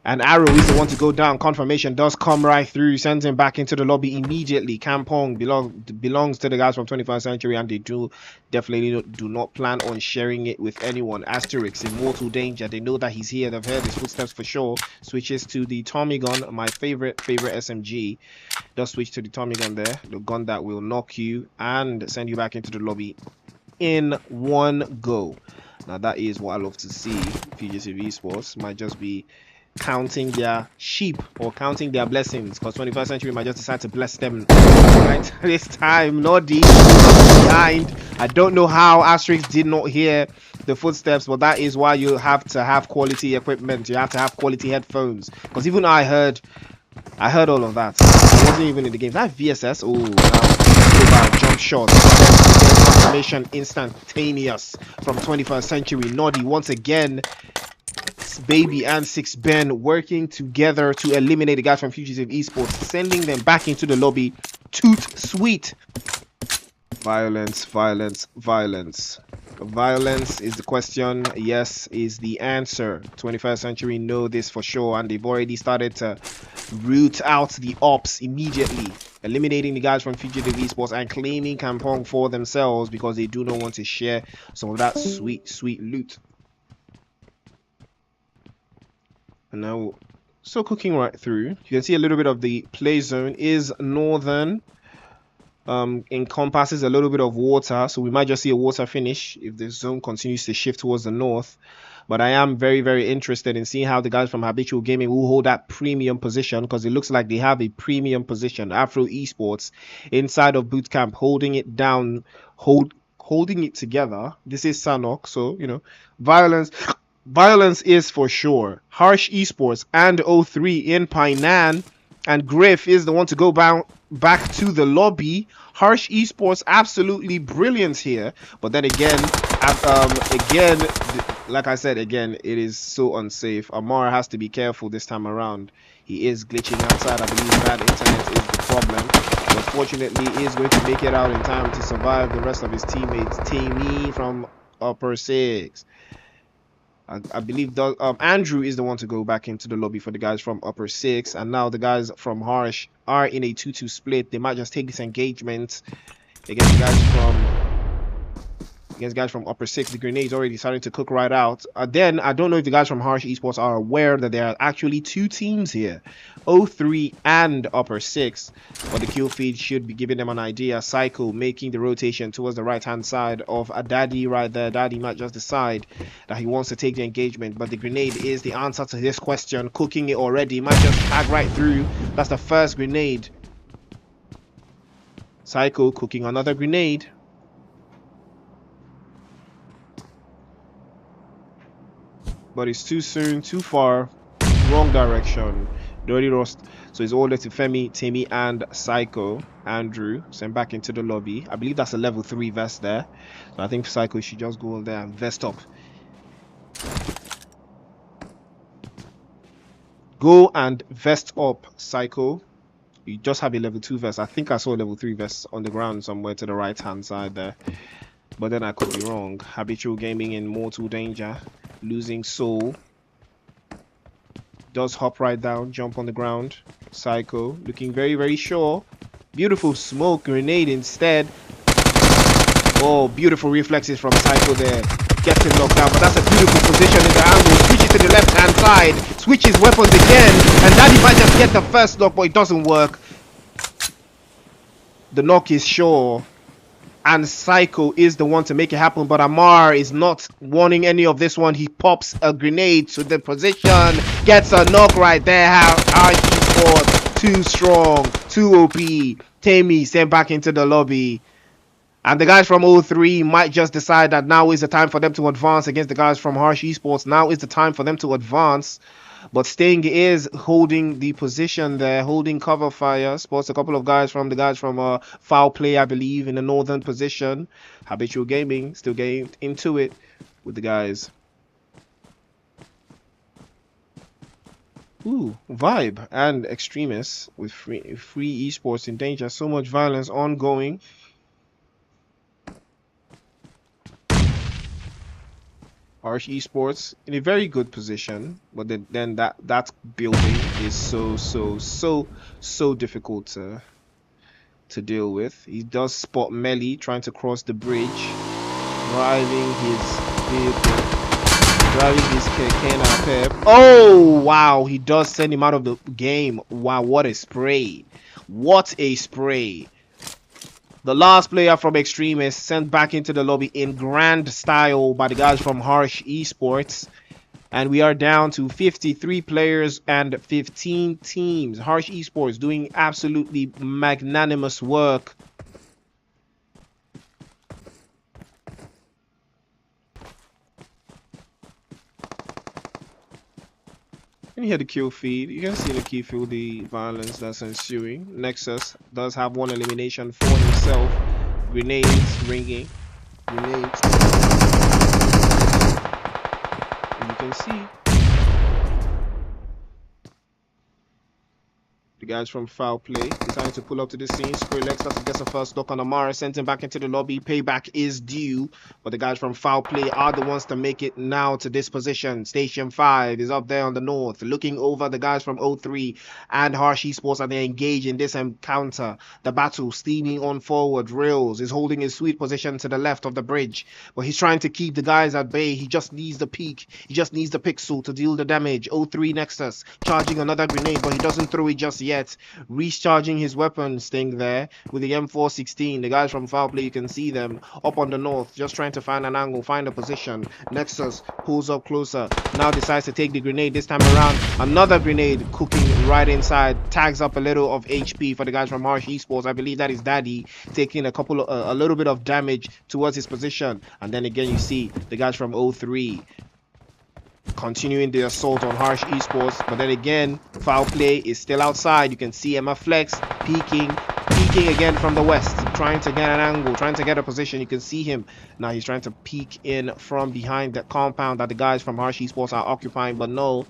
And Arrow is the one to go down. Confirmation does come right through. Sends him back into the lobby immediately. Kampong belongs to the guys from 21st Century, and they definitely do not plan on sharing it with anyone. Asterix in mortal danger. They know that he's here. They've heard his footsteps for sure. Switches to the Tommy gun, my favorite SMG. Does switch to the Tommy gun there. The gun that will knock you and send you back into the lobby in one go. Now that is what I love to see. Fugitive Esports might just be counting their sheep or counting their blessings, because 21st Century might just decide to bless them right this time. Noddy behind. I don't know how Asterix did not hear the footsteps, but that is why you have to have quality equipment. You have to have quality headphones, because even I heard all of that. I wasn't even in the game. That VSS. Oh, now jump shot. Confirmation instantaneous from 21st Century. Noddy once again. Baby and Six Ben working together to eliminate the guys from Fugitive Esports, sending them back into the lobby. Toot sweet. Violence, violence, violence. Violence is the question. Yes is the answer. 21st Century know this for sure, and they've already started to root out the ops immediately, eliminating the guys from Fugitive Esports and claiming Kampong for themselves because they do not want to share some of that sweet loot. And now, still cooking right through. You can see a little bit of the play zone is northern. Encompasses a little bit of water, so we might just see a water finish if the zone continues to shift towards the north. But I am very, very interested in seeing how the guys from Habitual Gaming will hold that premium position, because it looks like they have a premium position. Afro Esports inside of bootcamp, holding it down, holding it together. This is Sanhok, so Violence is for sure. Harsh Esports and 03 in Painan, and Griff is the one to go back to the lobby. Harsh Esports absolutely brilliant here, but then again, like I said, again, it is so unsafe. Amar has to be careful this time around. He is glitching outside. I believe bad internet is the problem, but fortunately he is going to make it out in time to survive the rest of his teammates. Tammy from Upper 6. I believe Andrew is the one to go back into the lobby for the guys from Upper 6, and now the guys from Harsh are in a 2-2 split. They might just take this engagement against the guys from Upper 6. The grenade's already starting to cook right out. Then I don't know if the guys from Harsh Esports are aware that there are actually two teams here, 03 and Upper 6, but the kill feed should be giving them an idea. Psycho making the rotation towards the right hand side of a Daddy right there. Daddy might just decide that he wants to take the engagement, but the grenade is the answer to this question. Cooking it already, might just tag right through. That's the first grenade. Psycho cooking another grenade. But it's too soon, too far, wrong direction. They already lost. So it's ordered to Femi, Timmy, and Psycho. Andrew sent back into the lobby. I believe that's a level 3 vest there. So I think Psycho should just go in there and vest up. Go and vest up, Psycho. You just have a level 2 vest. I think I saw a level 3 vest on the ground somewhere to the right hand side there. But then I could be wrong. Habitual Gaming in mortal danger. Losing soul. Does hop right down, jump on the ground. Psycho looking very, very sure. Beautiful smoke grenade instead. Oh, beautiful reflexes from Psycho there. Gets him knocked out, but that's a beautiful position in the angle. Switches to the left hand side. Switches weapons again. And Daddy might just get the first knock, but it doesn't work. The knock is sure. And Psycho is the one to make it happen, but Amar is not wanting any of this one. He pops a grenade to the position, gets a knock right there. How Esports too strong, too OP. Tammy sent back into the lobby, and the guys from 03 might just decide that now is the time for them to advance against the guys from Harsh Esports. Now is the time for them to advance. But Sting is holding the position there, holding cover fire. Spots a couple of guys from FowlPlay, I believe, in the northern position. Habitual Gaming still getting into it with the guys. Ooh, Vibe and Extremists with free esports in danger. So much violence ongoing. Harsh Esports in a very good position, but then that building is so difficult to deal with. He does spot Melly trying to cross the bridge, driving his vehicle, driving his keke. Oh wow, he does send him out of the game. Wow, what a spray, what a spray. The last player from Extremists sent back into the lobby in grand style by the guys from Harsh Esports. And we are down to 53 players and 15 teams. Harsh Esports doing absolutely magnanimous work. And you hear the kill feed. You can see the kill feed, the violence that's ensuing. Nexus does have one elimination for himself. Grenades ringing. Grenades. And you can see the guys from FowlPlay deciding to pull up to the scene. Skrillex doesn't get a first knock on Amara, sent him back into the lobby. Payback is due, but the guys from FowlPlay are the ones to make it now to this position. Station 5 is up there on the north, looking over the guys from 03 and Harsh Esports, and they engage in this encounter. The battle steaming on forward. Rails is holding his sweet position to the left of the bridge, but he's trying to keep the guys at bay. He just needs the peak. He just needs the pixel to deal the damage. 03 Nexus charging another grenade, but he doesn't throw it just yet. Recharging his weapon, Sting there with the M416. The guys from FowlPlay, you can see them up on the north, just trying to find an angle, find a position. Nexus pulls up closer, now decides to take the grenade this time around. Another grenade cooking right inside, tags up a little of HP for the guys from Harsh Esports. I believe that is Daddy taking a little bit of damage towards his position. And then again you see the guys from 03 continuing the assault on Harsh Esports, but then again FowlPlay is still outside. You can see Emma Flex peeking again from the west, trying to get an angle, trying to get a position. You can see him now. He's trying to peek in from behind the compound that the guys from Harsh Esports are occupying, but no,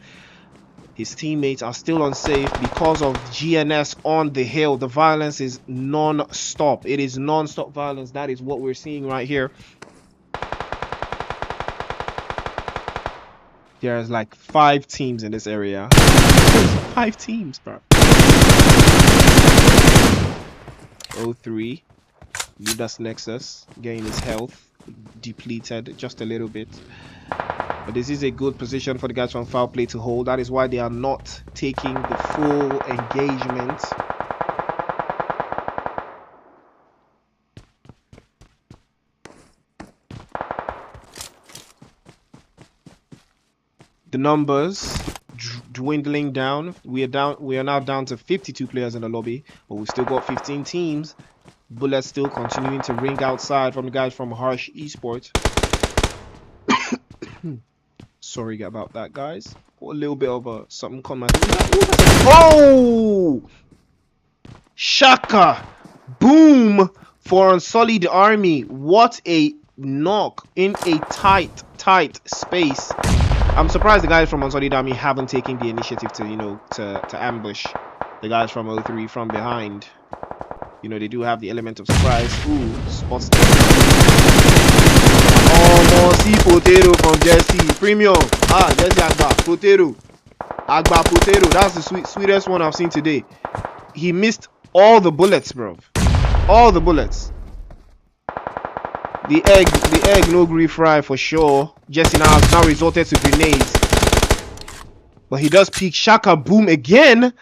his teammates are still unsafe because of GNS on the hill. The violence is non-stop. It is non-stop violence. That is what we're seeing right here. There's like 5 teams in this area. 5 teams, bro. 03. Ludas Nexus getting his health depleted just a little bit. But this is a good position for the guys from FowlPlay to hold. That is why they are not taking the full engagement. The numbers dwindling down. We are now down to 52 players in the lobby, but we've still got 15 teams. Bullets still continuing to ring outside from the guys from Harsh Esports. Sorry about that, guys. a little bit of something come out. Oh! Shaka! Boom! For Unsullied Army. What a knock in a tight space. I'm surprised the guys from Unsullied Army haven't taken the initiative to, you know, to ambush the guys from O3 from behind. You know, they do have the element of surprise. Ooh, spots there. Oh, see potato from Jesse. Premium. Ah, Jesse Agba. Potato. Agba potato. That's the sweetest one I've seen today. He missed all the bullets, bro. All the bullets. The egg no gree fry for sure. Jesse now resorted to grenades. But he does peek Shaka boom again.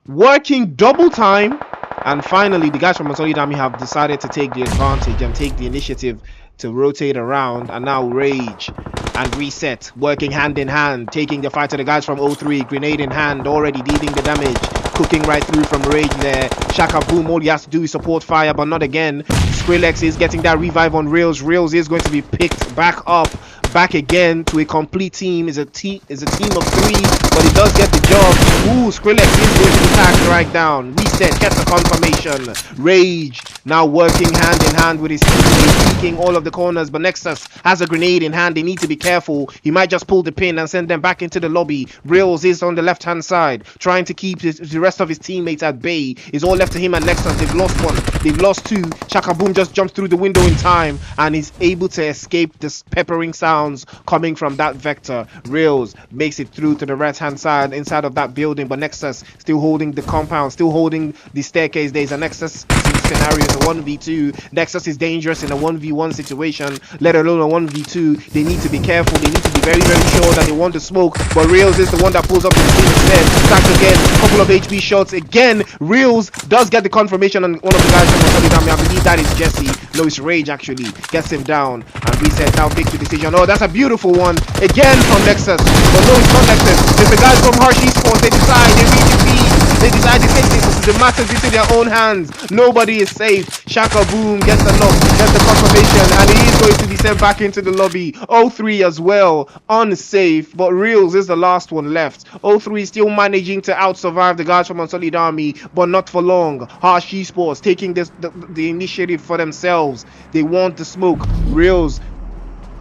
Working double time. And finally, the guys from Unsullied Army have decided to take the advantage and take the initiative to rotate around. And now Rage and Reset working hand in hand, taking the fight to the guys from O3. Grenade in hand, already dealing the damage. Cooking right through from Rage there. Shaka boom, all he has to do is support fire, but not again. Skrillex is getting that revive on Rails. Rails is going to be picked back up. Back again to a complete team. Is a team of 3, but he does get the job. Ooh, Skrillex is going to be tagged right down. Reset gets the confirmation. Rage now working hand in hand with his teammates, peeking all of the corners, but Nexus has a grenade in hand. They need to be careful. He might just pull the pin and send them back into the lobby. Rails is on the left hand side, trying to keep the rest of his teammates at bay. It's all left to him and Nexus. They've lost 1. They've lost 2. Chaka Boom just jumps through the window in time and is able to escape this peppering sound coming from that vector. Rails makes it through to the right hand side inside of that building, but Nexus still holding the compound, still holding the staircase. There's a Nexus scenario in a 1v2. Nexus is dangerous in a 1v1 situation, let alone a 1v2. They need to be careful. They need to be very sure that they want to smoke, but Rails is the one that pulls up the team instead. Stacks again, couple of HP shots again. Rails does get the confirmation on one of the guys from Unsullied Army. I believe that is Jesse. No, it's Rage actually. Gets him down and Reset now makes the decision. Oh, that's a beautiful one again from Nexus, but no, it's not Nexus. It's the guys from Rage Esports. They decide, they read the feed, they decide to take the matters into their own hands. Nobody is safe. Shaka Boom gets the knock, gets the confirmation, and he is going to be sent back into the lobby. O3 as well, unsafe, but Reels is the last one left. O3 still managing to out survive the guys from Unsullied Army, but not for long. Rage Esports taking the initiative for themselves. They want the smoke. Reels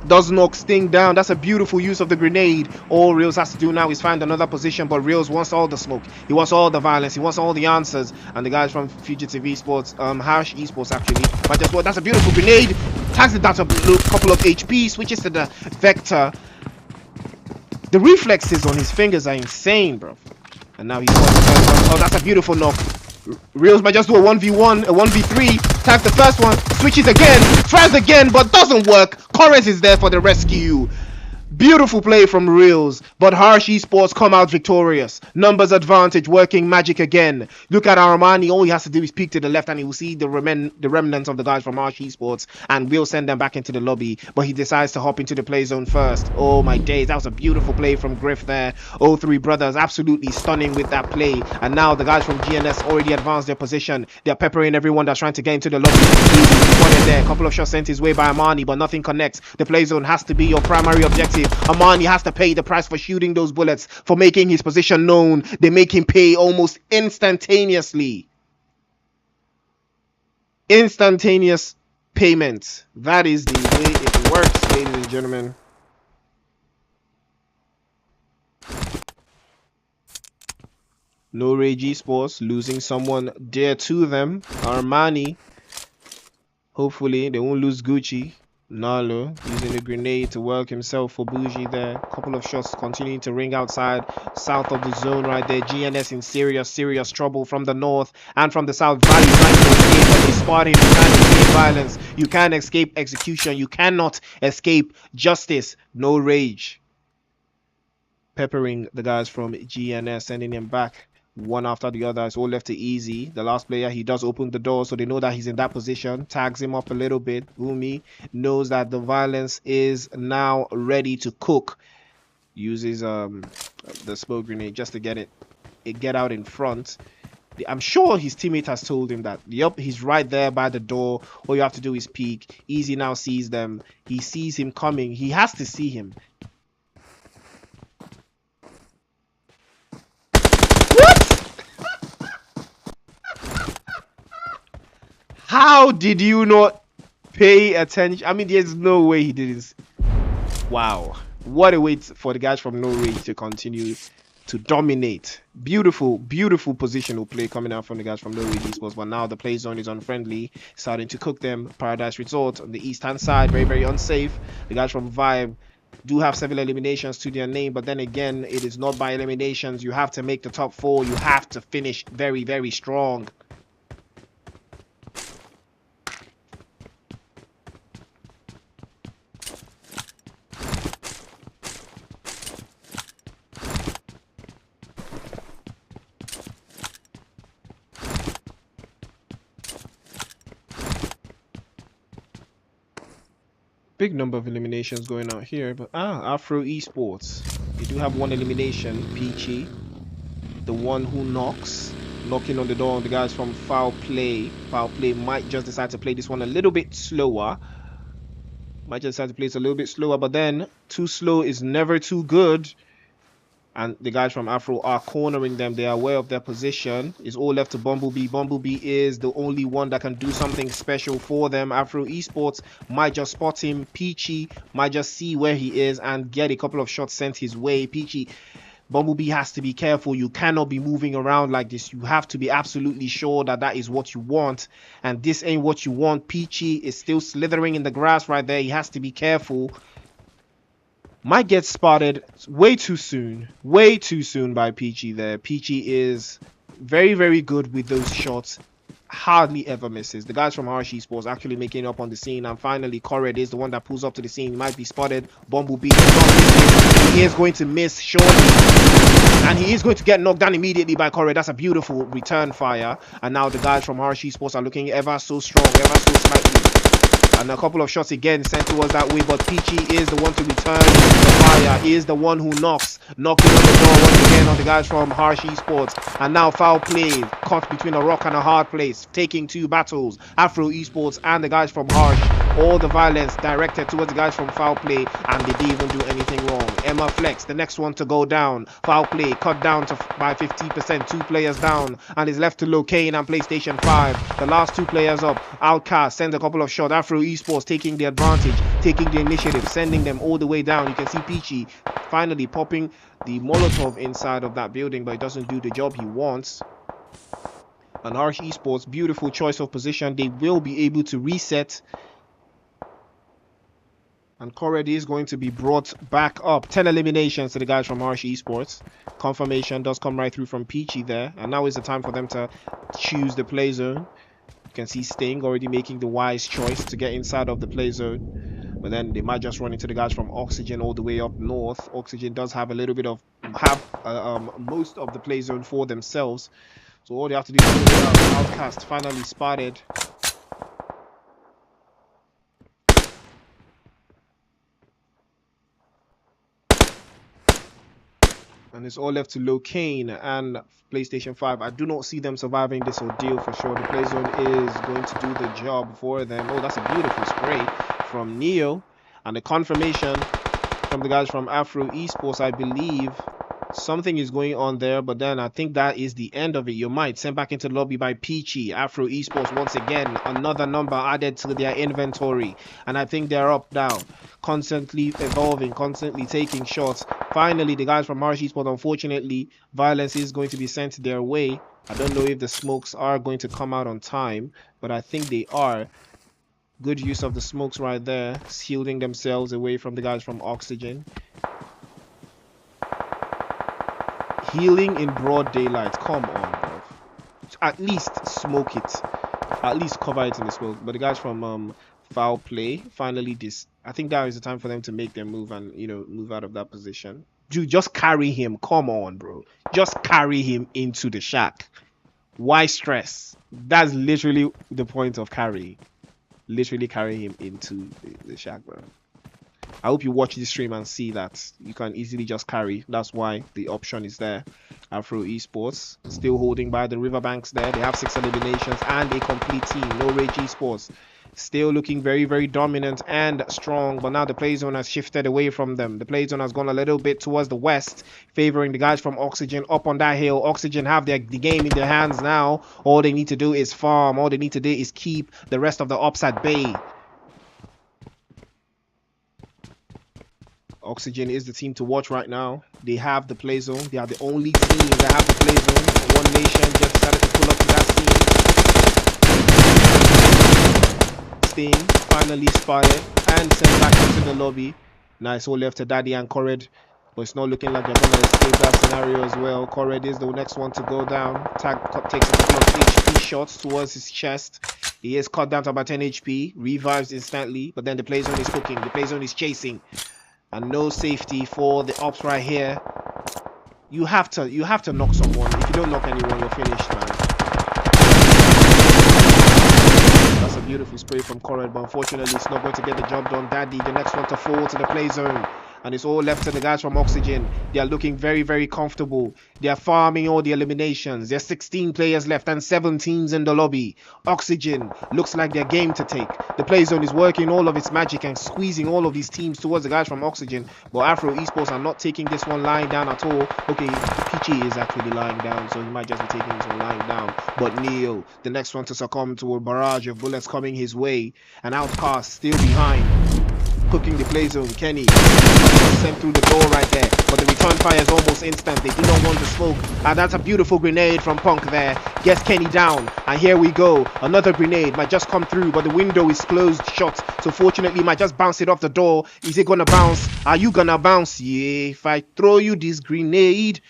does knock Sting down. That's a beautiful use of the grenade. All Reels has to do now is find another position, but Reels wants all the smoke. He wants all the violence. He wants all the answers. And the guys from Fugitive Esports, Harsh Esports actually, but just what? That's a beautiful grenade. Tags it down to a couple of HP. Switches to the vector. The reflexes on his fingers are insane, bro. And now he's oh, that's a beautiful knock. Reels might just do a 1v1, a 1v3. Tag the first one, switches again, tries again, but doesn't work. Chorus is there for the rescue. Beautiful play from Reels, but Harsh Esports come out victorious. Numbers advantage, working magic again. Look at Armani. All he has to do is peek to the left and he will see the remnants of the guys from Harsh Esports, and we'll send them back into the lobby. But he decides to hop into the play zone first. Oh my days, that was a beautiful play from Griff there. O3 brothers absolutely stunning with that play. And now the guys from GNS already advanced their position. They're peppering everyone that's trying to get into the lobby. One in there, a couple of shots sent his way by Armani, but nothing connects. The play zone has to be your primary objective. Armani has to pay the price for shooting those bullets, for making his position known. They make him pay almost instantaneously. Instantaneous payment. That is the way it works, ladies and gentlemen. No Rage Esports losing someone dear to them. Armani. Hopefully they won't lose Gucci. Nalo using a grenade to work himself for Bougie there. Couple of shots continuing to ring outside south of the zone right there. GNS in serious trouble from the north and from the south. Valley trying to escape, but they spot him. You can't escape violence. You can't escape execution. You cannot escape justice. No Rage. Peppering the guys from GNS, sending him back one after the other. It's all left to Easy, the last player. He does open the door, so they know that he's in that position. Tags him up a little bit. Umi knows that the violence is now ready to cook. Uses the smoke grenade just to get out in front. I'm sure his teammate has told him that. Yup, he's right there by the door. All you have to do is peek. Easy now sees them. He sees him coming. He has to see him. How did you not pay attention? I mean, there's no way he didn't. Wow. What a way for the guys from No Rage to continue to dominate. Beautiful, beautiful positional play coming out from the guys from No Rage Esports. But now the play zone is unfriendly, starting to cook them. Paradise Resort on the east-hand side, very, very unsafe. The guys from Vibe do have several eliminations to their name, but then again, it is not by eliminations. You have to make the top 4. You have to finish very, very strong. Big number of eliminations going out here, but Afro Esports, they do have one elimination. Peachy, the one who knocking on the door on the guys from FowlPlay. FowlPlay might just decide to play this one a little bit slower. Might just decide to play it a little bit slower, but then too slow is never too good. And the guys from Afro are cornering them. They are aware of their position. It's all left to Bumblebee. Bumblebee is the only one that can do something special for them. Afro Esports might just spot him. Peachy might just see where he is and get a couple of shots sent his way. Peachy, Bumblebee has to be careful. You cannot be moving around like this. You have to be absolutely sure that that is what you want. And this ain't what you want. Peachy is still slithering in the grass right there. He has to be careful. Might get spotted way too soon by Peachy there. Peachy is very, very good with those shots. Hardly ever misses. The guys from Harsh Esports actually making up on the scene, and finally Corred is the one that pulls up to the scene. He might be spotted. Bumblebee he is going to miss shortly, and he is going to get knocked down immediately by Corred. That's a beautiful return fire. And now the guys from Harsh Esports are looking ever so strong, ever so slightly. And a couple of shots again sent towards that way, but Peachy is the one to return the fire. He is the one who knocking on the door once again on the guys from Harsh Esports. And now FowlPlay caught between a rock and a hard place, taking 2 battles. Afro Esports and the guys from Harsh. All the violence directed towards the guys from FowlPlay, and they didn't even do anything wrong. Emma Flex, the next one to go down. FowlPlay cut down by 50%, 2 players down, and is left to Locane and PlayStation 5. The last 2 players up. Outcast sends a couple of shots. Afro Esports taking the advantage, taking the initiative, sending them all the way down. You can see Peachy finally popping the Molotov inside of that building, but it doesn't do the job he wants. And Harsh Esports, beautiful choice of position. They will be able to reset. And Corred is going to be brought back up. 10 eliminations to the guys from Harsh Esports. Confirmation does come right through from Peachy there. And now is the time for them to choose the play zone. You can see Sting already making the wise choice to get inside of the play zone. But then they might just run into the guys from Oxygen all the way up north. Oxygen does have a little bit of, most of the play zone for themselves. So all they have to do is go down. Outcast finally spotted. And it's all left to Locane and PlayStation 5. I do not see them surviving this ordeal for sure. The play zone is going to do the job for them. Oh, that's a beautiful spray from Neo. And the confirmation from the guys from Afro Esports, I believe. Something is going on there, but then I think that is the end of it. You might sent back into the lobby by Peachy. Afro Esports once again, another number added to their inventory, and I think they're up now, constantly evolving, constantly taking shots. Finally, the guys from Harsh Esports, unfortunately, violence is going to be sent their way. I don't know if the smokes are going to come out on time, but I think they are. Good use of the smokes right there, shielding themselves away from the guys from Oxygen. Healing in broad daylight. Come on, bro. At least smoke it. At least cover it in the smoke. But the guys from FowlPlay finally I think that is the time for them to make their move and, you know, move out of that position. Dude, just carry him. Come on, bro. Just carry him into the shack. Why stress? That's literally the point of carrying. Literally carry him into the shack, bro. I hope you watch this stream and see that you can easily just carry. That's why the option is there. Afro Esports still holding by the riverbanks there. They have 6 eliminations and a complete team. No Rage Esports Still looking very, very dominant and strong, but now the play zone has shifted away from them. The play zone has gone a little bit towards the west, favoring the guys from Oxygen up on that hill. Oxygen have the game in their hands now. All they need to do is farm. All they need to do is keep the rest of the ops at bay. Oxygen is the team to watch right now. They have the play zone. They are the only team that have the play zone. One Nation just decided to pull up to that scene. Sting finally spotted and sent back into the lobby. Nice all left to Daddy and Corred, but it's not looking like they're going to escape that scenario as well. Corred is the next one to go down. Tag takes a couple of HP shots towards his chest. He is cut down to about 10 HP, revives instantly, but then the play zone is cooking. The play zone is chasing. And no safety for the ops right here. You have to knock someone. If you don't knock anyone, you're finished, man. That's a beautiful spray from Corred, but unfortunately it's not going to get the job done. Daddy, the next one to fall to the play zone. And it's all left to the guys from Oxygen. They are looking very, very comfortable. They are farming all the eliminations. There's 16 players left and 7 teams in the lobby. Oxygen looks like their game to take. The play zone is working all of its magic and squeezing all of these teams towards the guys from Oxygen. But Afro Esports are not taking this one lying down at all. Okay, Peachy is actually lying down, so he might just be taking this one lying down. But Neil, the next one to succumb to a barrage of bullets coming his way. An Outcast still behind. Cooking the play zone. Kenny sent through the door right there, but the return fire is almost instant. They do not want the smoke, and that's a beautiful grenade from Punk there. Gets Kenny down, and here we go. Another grenade might just come through, but the window is closed shut, so fortunately might just bounce it off the door. Is it gonna bounce? Are you gonna bounce? Yeah, if I throw you this grenade.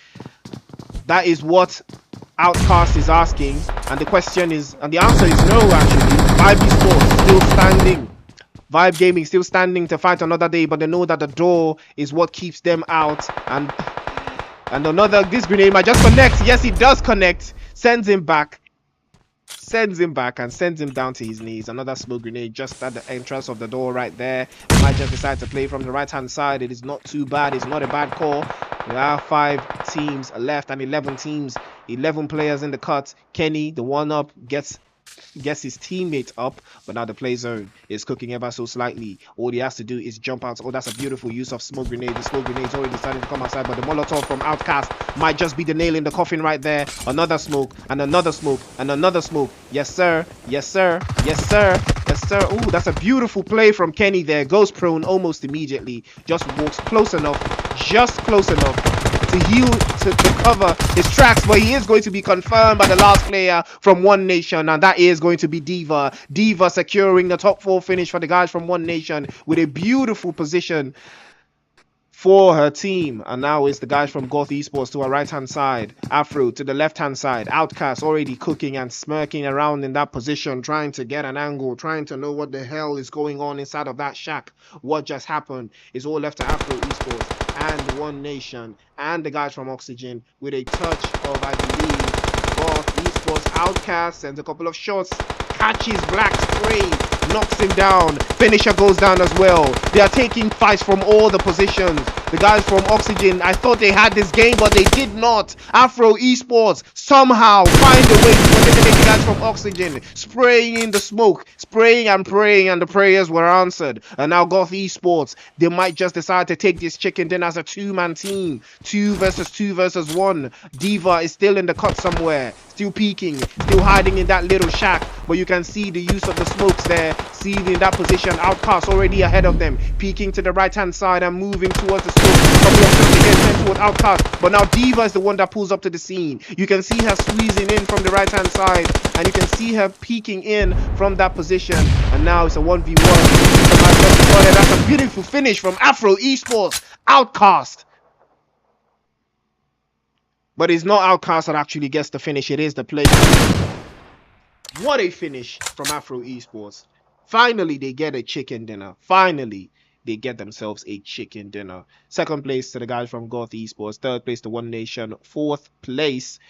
That is what Outcast is asking, and the question is, and the answer is no. Actually, Vibe Esports still standing. Vibe Gaming still standing to fight another day, but they know that the door is what keeps them out. And this grenade might just connect. Yes, it does connect. Sends him back and sends him down to his knees. Another smoke grenade just at the entrance of the door right there. Might just decide to play from the right hand side. It is not too bad. It's not a bad call. There are 5 teams left and 11 teams. 11 players in the cut. Kenny, the one up, gets his teammate up, but now the play zone is cooking ever so slightly. All he has to do is jump out. Oh, that's a beautiful use of smoke grenade. The smoke grenade's already starting to come outside, but the Molotov from Outcast might just be the nail in the coffin right there. Another smoke and another smoke and another smoke. Yes sir, yes sir, yes sir, yes sir. Oh, that's a beautiful play from Kenny there. Goes prone almost immediately. Just walks close enough, just close enough to heal, to cover his tracks, but he is going to be confirmed by the last player from One Nation, and that is going to be Diva. Diva securing the top 4 finish for the guys from One Nation with a beautiful position for her team. And now it's the guys from Goth Esports to our right hand side, Afro to the left hand side. Outcast already cooking and smirking around in that position, trying to get an angle, trying to know what the hell is going on inside of that shack. What just happened is all left to Afro Esports and One Nation and the guys from Oxygen with a touch of, I believe, Goth Esports. Outcast sends a couple of shots, catches Black Spray, knocks him down. Finisher goes down as well. They are taking fights from all the positions. The guys from Oxygen, I thought they had this game, but they did not. Afro Esports somehow find a way to eliminate the guys from Oxygen, spraying in the smoke, spraying and praying, and the prayers were answered. And now Goth Esports, they might just decide to take this chicken dinner as a 2-man team. 2 versus 2 versus 1. Diva is still in the cut somewhere, still peeking, still hiding in that little shack, but you can see the use of the smokes there. Seen in that position, Outcast already ahead of them, peeking to the right hand side and moving towards the smoke. Couple of shots again sent towards Outcast, but now Diva is the one that pulls up to the scene. You can see her squeezing in from the right hand side, and you can see her peeking in from that position. And now it's a 1v1. That's a beautiful finish from Afro Esports. Outcast. But it's not Outcast that actually gets the finish, it is the player. What a finish from Afro Esports. Finally, they get a chicken dinner. Finally, they get themselves a chicken dinner. 2nd place to the guys from Goth Esports. 3rd place to One Nation. 4th place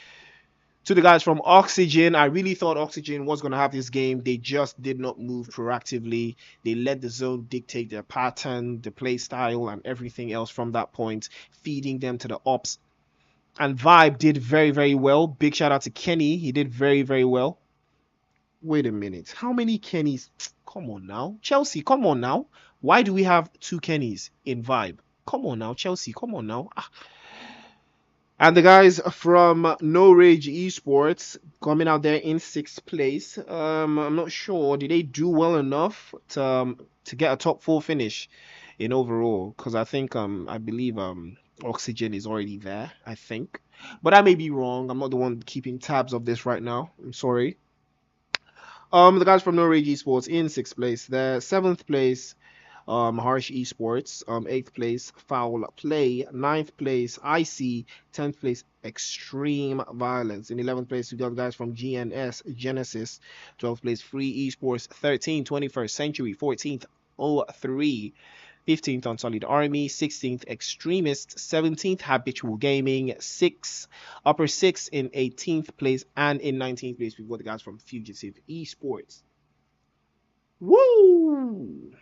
to the guys from Oxygen. I really thought Oxygen was going to have this game. They just did not move proactively. They let the zone dictate their pattern, the play style, and everything else from that point, feeding them to the ops. And Vibe did very, very well. Big shout out to Kenny. He did very, very well. Wait a minute. How many Kennys? Come on now. Chelsea, come on now. Why do we have two Kennys in Vibe? Come on now, Chelsea, come on now. Ah. And the guys from No Rage Esports coming out there in 6th place. I'm not sure. Did they do well enough to get a top 4 finish in overall? Because I think I believe Oxygen is already there, I think. But I may be wrong. I'm not the one keeping tabs of this right now. I'm sorry. The guys from No Rage Esports in 6th place. They're 7th place. Harsh Esports, 8th place, FowlPlay, 9th place, IC, 10th place, Extreme Violence. In 11th place, we got guys from Genesis, 12th place, Free Esports, 13th, 21st Century, 14th, 03, 15th Unsullied Army, 16th Extremists, 17th Habitual Gaming, 6 upper 6 in 18th place, and in 19th place, we've got the guys from Fugitive Esports. Woo!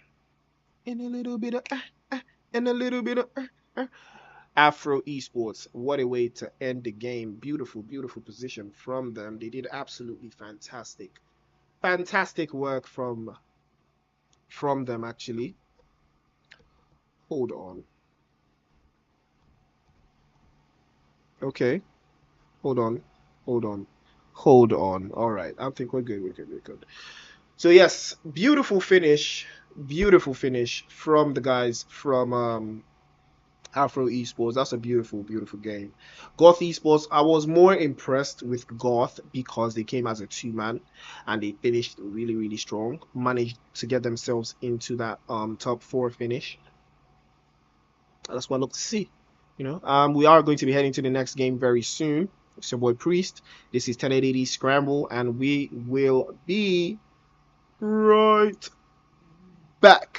And a little bit of and a little bit of Afro Esports. What a way to end the game. Beautiful, beautiful position from them. They did absolutely fantastic. Fantastic work from them actually. Hold on. Okay. Hold on. Hold on. Hold on. All right. I think we're good. We're good. We're good. So yes, beautiful finish. Beautiful finish from the guys from Afro Esports. That's a beautiful, beautiful game. Goth Esports, I was more impressed with Goth because they came as a 2-man and they finished really, really strong. Managed to get themselves into that top 4 finish. That's what I look to see. You know, we are going to be heading to the next game very soon. It's your boy Priest. This is 1080 Scramble, and we will be right back.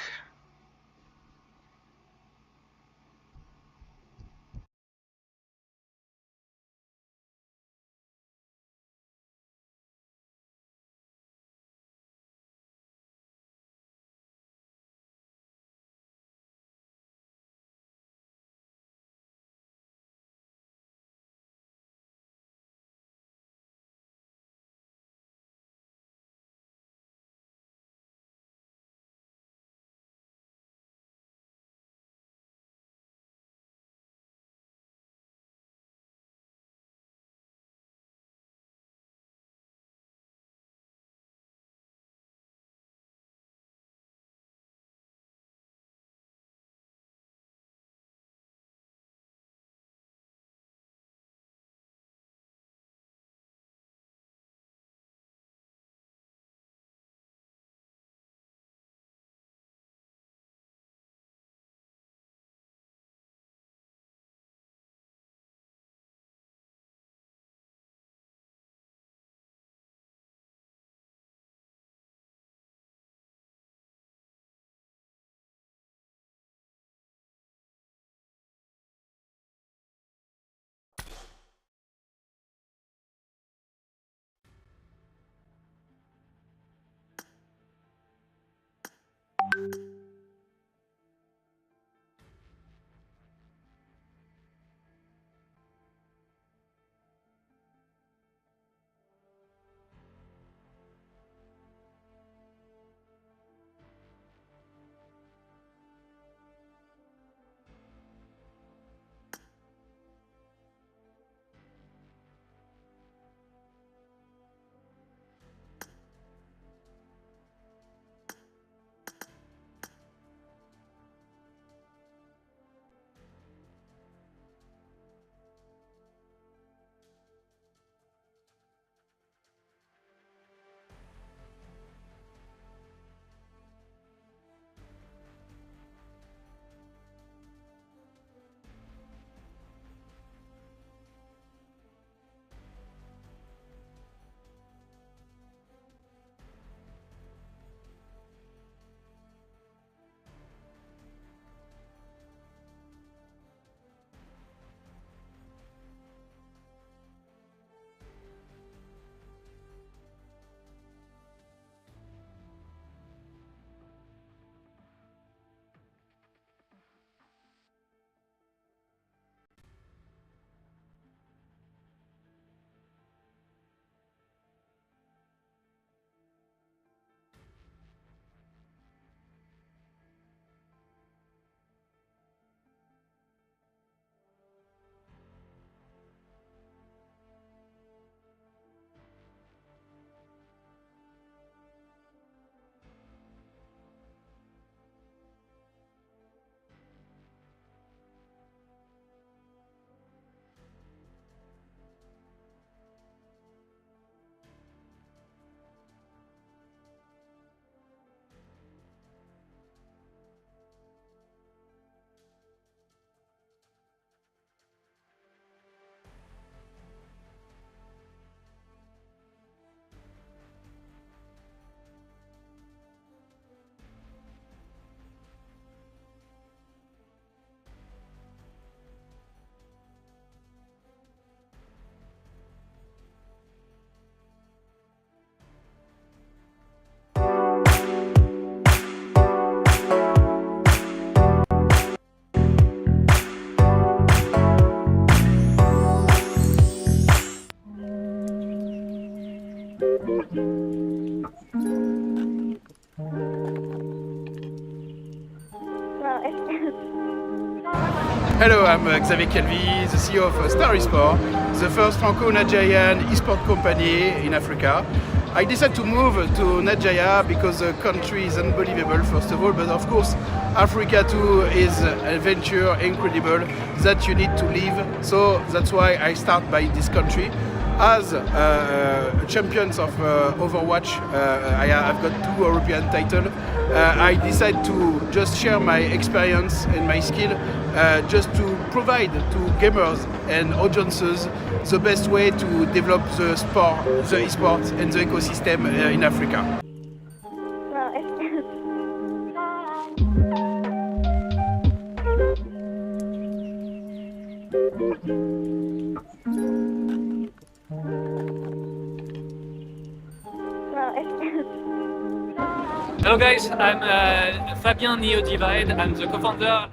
Hello, I'm Xavier Calvi, the CEO of Star Esports, the first Franco-Nigerian esport company in Africa. I decided to move to Nigeria because the country is unbelievable, first of all, but of course Africa too is an adventure incredible that you need to live. So that's why I start by this country. As champions of Overwatch, I've got 2 European titles. I decide to just share my experience and my skill just to provide to gamers and audiences the best way to develop the sport, the esports and the ecosystem in Africa. Hello guys, I'm Fabien Neo-Divide. I'm the co-founder.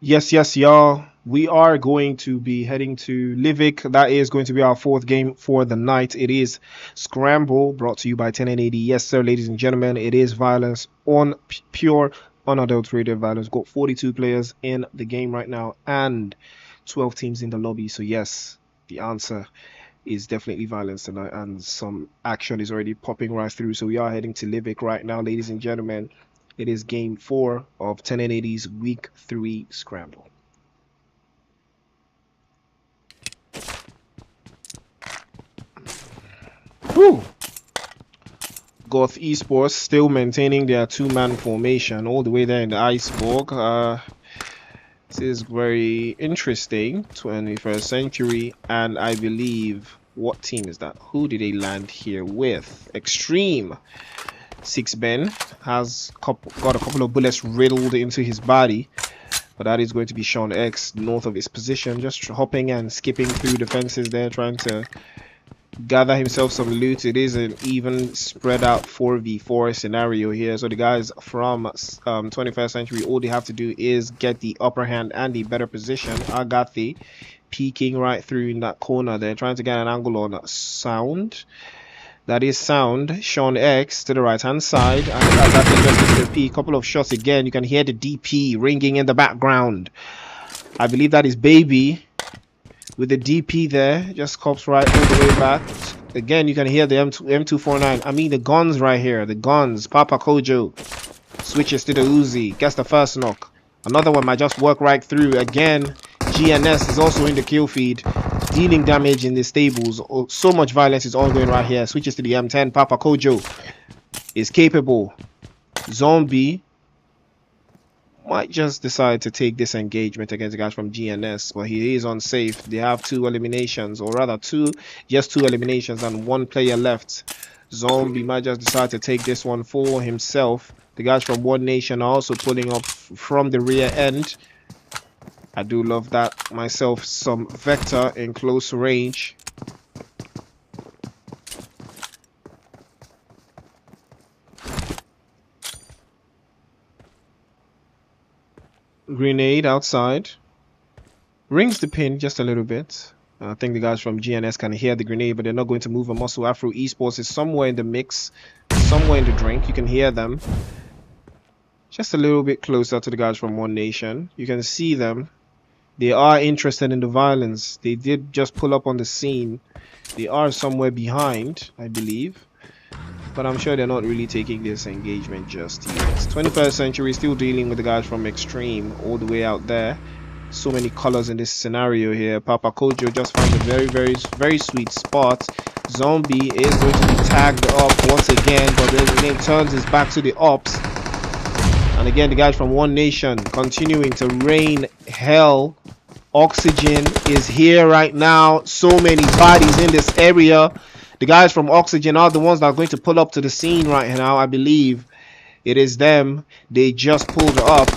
Yes, y'all. We are going to be heading to Livic. That is going to be our 4th game for the night. It is Scramble, brought to you by 1080. Yes, sir, ladies and gentlemen. It is violence on pure, unadulterated violence. Got 42 players in the game right now and 12 teams in the lobby. So yes, the answer is definitely violence tonight, and some action is already popping right through. So we are heading to Livic right now, ladies and gentlemen. It is game 4 of 1080's week 3 Scramble. Whew. Goth Esports still maintaining their 2-man formation all the way there in the iceberg. This is very interesting. 21st century, and I believe, what team is that? Who did they land here with? Extreme. 6 Ben has got a couple of bullets riddled into his body, but that is going to be Sean X north of his position, just hopping and skipping through the fences there, trying to gather himself some loot. It is an even spread out 4v4 scenario here, so the guys from 21st century, all they have to do is get the upper hand and the better position. Agathe peeking right through in that corner there, trying to get an angle on Sound. That is Sound. Sean X to the right hand side, and Agathe just gets the peek. Couple of shots again. You can hear the DP ringing in the background. I believe that is Baby with the DP there, just cops right all the way back. Again, you can hear the M249. I mean the guns right here, the guns. Papa Kojo switches to the Uzi, gets the first knock. Another one might just work right through. Again, GNS is also in the kill feed, dealing damage in the stables. So much violence is ongoing right here. Switches to the M10. Papa Kojo is capable. Zombie might just decide to take this engagement against the guys from GNS, but he is unsafe. They have 2 eliminations, or rather just 2 eliminations and 1 player left. Zombie might just decide to take this one for himself. The guys from One Nation are also pulling up from the rear end. I do love that myself. Some Vector in close range. Grenade outside. Rings the pin just a little bit. I think the guys from GNS can hear the grenade, but they're not going to move a muscle. Afro Esports is somewhere in the mix, somewhere in the drink. You can hear them. just a little bit closer to the guys from One Nation. You can see them. They are interested in the violence. They did just pull up on the scene. They are somewhere behind, I believe. But I'm sure they're not really taking this engagement just yet. 21st Century still dealing with the guys from Extreme all the way out there. So many colors in this scenario here. Papa Kojo just found a very sweet spot. Zombie is going to be tagged up once again, but then turns his back to the ops. And again, the guys from One Nation continuing to rain hell. Oxygen is here right now. So many bodies in this area. The guys from Oxygen are the ones that are going to pull up to the scene right now. I believe it is them. They just pulled up.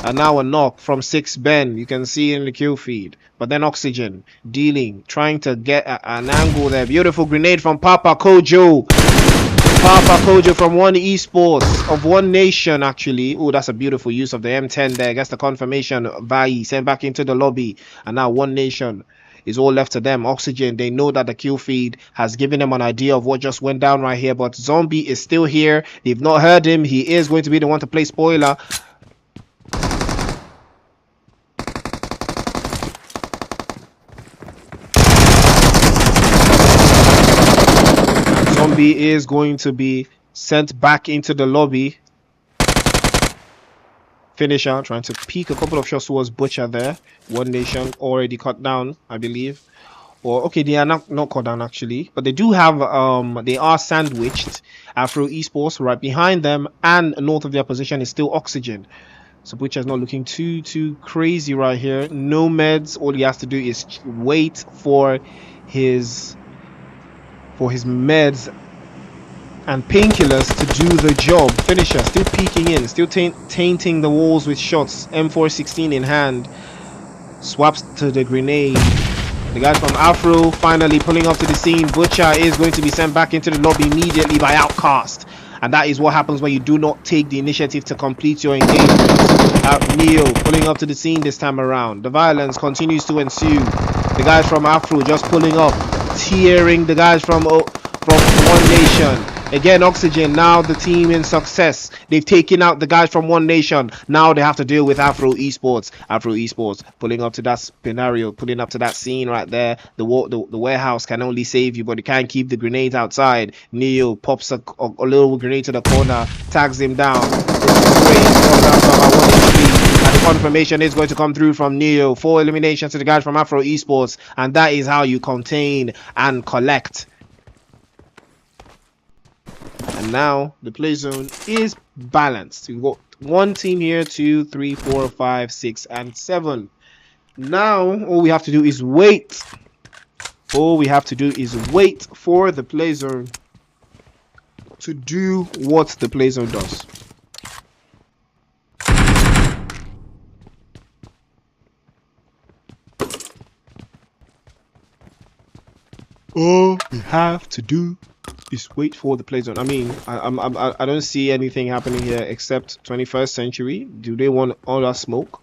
And now a knock from 6 Ben. You can see in the kill feed. But then Oxygen dealing, trying to get an angle there. Beautiful grenade from Papa Kojo. Papa Kojo from One Esports of One Nation, actually. Oh, that's a beautiful use of the M10 there. Gets the confirmation. Vai sent back into the lobby. And now One Nation is all left to them. Oxygen, they know that the kill feed has given them an idea of what just went down right here. But Zombie is still here. They've not heard him. He is going to be the one to play spoiler. Zombie is going to be sent back into the lobby. Finisher trying to peek a couple of shots towards Butcher there. One Nation already cut down, I believe. Or okay, they are not cut down actually, but they do have they are sandwiched. Afro Esports right behind them, and north of their position is still Oxygen. So Butcher's not looking too crazy right here. No meds. All he has to do is wait for his meds and painkillers to do the job. Finisher still peeking in, still tainting the walls with shots. M416 in hand, swaps to the grenade. The guy from Afro finally pulling up to the scene. Butcher is going to be sent back into the lobby immediately by Outcast, and that is what happens when you do not take the initiative to complete your engagement. Neo pulling up to the scene this time around. The violence continues to ensue. The guys from Afro just pulling up, tearing the guys from One Nation. Again, Oxygen, now the team in success. They've taken out the guys from One Nation. Now they have to deal with Afro Esports. Afro Esports pulling up to that scenario, pulling up to that scene right there. The warehouse can only save you, but you can't keep the grenades outside. Neo pops a little grenade to the corner, tags him down. And the confirmation is going to come through from Neo. 4 eliminations to the guys from Afro Esports. And that is how you contain and collect. And now the play zone is balanced. We've got one team here, 2, 3, 4, 5, 6, and 7. Now all we have to do is wait. All we have to do is wait for the play zone to do what the play zone does. All we have to do is wait for the play zone. I mean, I don't see anything happening here except 21st Century. Do they want all that smoke?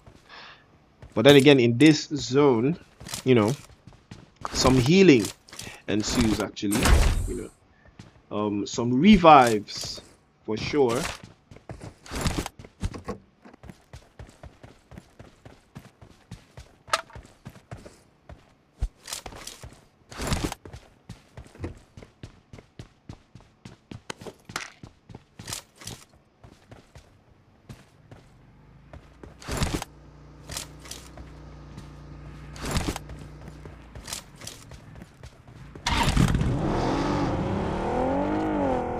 But then again, in this zone, you know, some healing ensues actually. You know, some revives for sure.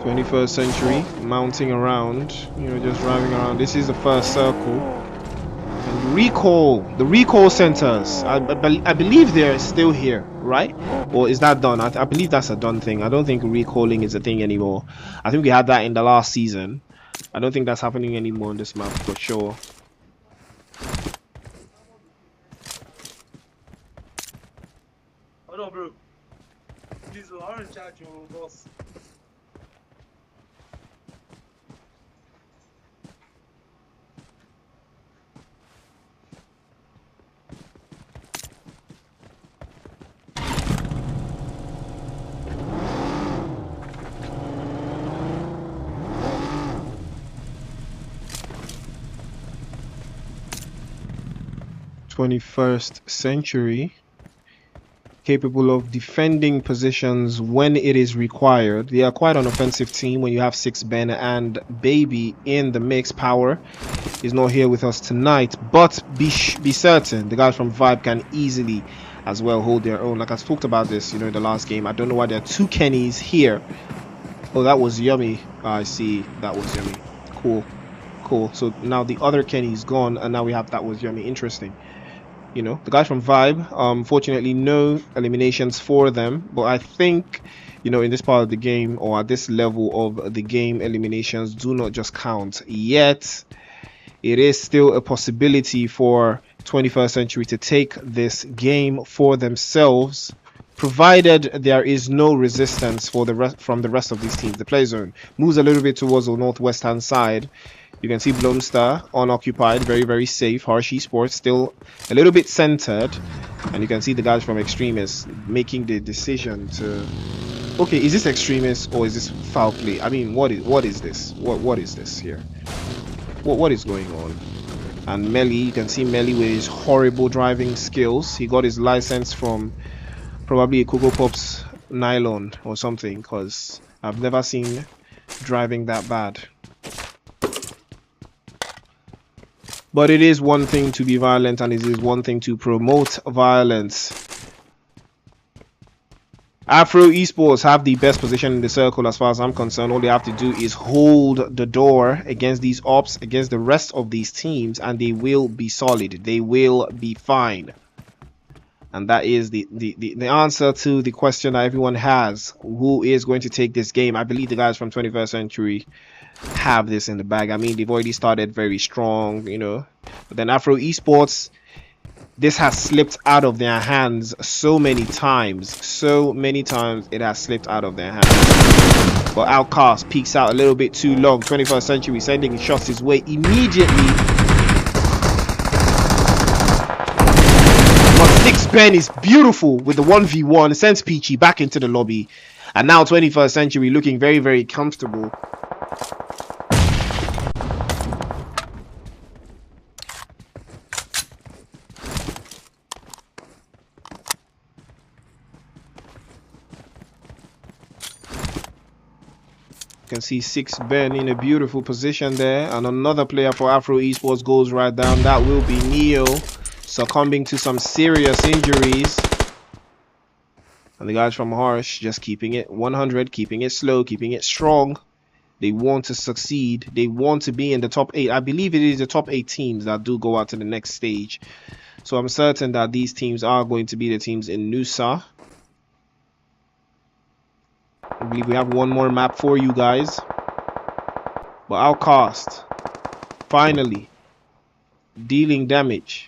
21st Century mounting around, you know, just driving around. This is the first circle. And the recall centers, I believe they're still here, right? Or is that done? I believe that's a done thing. I don't think recalling is a thing anymore. I think we had that in the last season. I don't think that's happening anymore on this map for sure. Hold on, bro. Please, I want to charge your boss. 21st Century, capable of defending positions when it is required. They are quite an offensive team when you have Six Ben and Baby in the mix. Power is not here with us tonight, but be certain the guys from Vibe can easily as well hold their own. Like I talked about this, in the last game. I don't know why there are two Kennys here. Oh, that was yummy. I see. That was yummy. Cool. So now the other Kenny's gone, and now we have that was yummy. Interesting. The guys from Vibe, unfortunately no eliminations for them, but I think in this part of the game, or at this level of the game, eliminations do not just count yet. It is still a possibility for 21st Century to take this game for themselves, provided there is no resistance from the rest of these teams. The play zone moves a little bit towards the northwest hand side. You can see Blomstar unoccupied, very, very safe. Harsh Esports still a little bit centered. And you can see the guys from Extremists making the decision to... Okay, is this Extremists or is this FowlPlay? I mean, what is this? What is this here? What is going on? And Melly, you can see Melly with his horrible driving skills. He got his license from probably a Cocoa Pops nylon or something, because I've never seen driving that bad. But it is one thing to be violent, and it is one thing to promote violence. Afro Esports have the best position in the circle as far as I'm concerned. All they have to do is hold the door against these ops, against the rest of these teams, and they will be solid. They will be fine. And that is the answer to the question that everyone has. Who is going to take this game? I believe the guys from 21st Century have this in the bag. I mean, they've already started very strong, But then Afro Esports, this has slipped out of their hands so many times. So many times it has slipped out of their hands. But Outcast peeks out a little bit too long. 21st Century sending shots his way immediately. Six Ben is beautiful with the 1v1, sends Peachy back into the lobby, and now 21st Century looking very, very comfortable. You can see Six Ben in a beautiful position there, and another player for Afro Esports goes right down. That will be Neo, succumbing to some serious injuries. And the guys from Harsh just keeping it 100, keeping it slow, keeping it strong. They want to succeed. They want to be in the top 8. I believe it is the top 8 teams that do go out to the next stage. So I'm certain that these teams are going to be the teams in Nusa. I believe we have one more map for you guys. But Outcast, finally, dealing damage.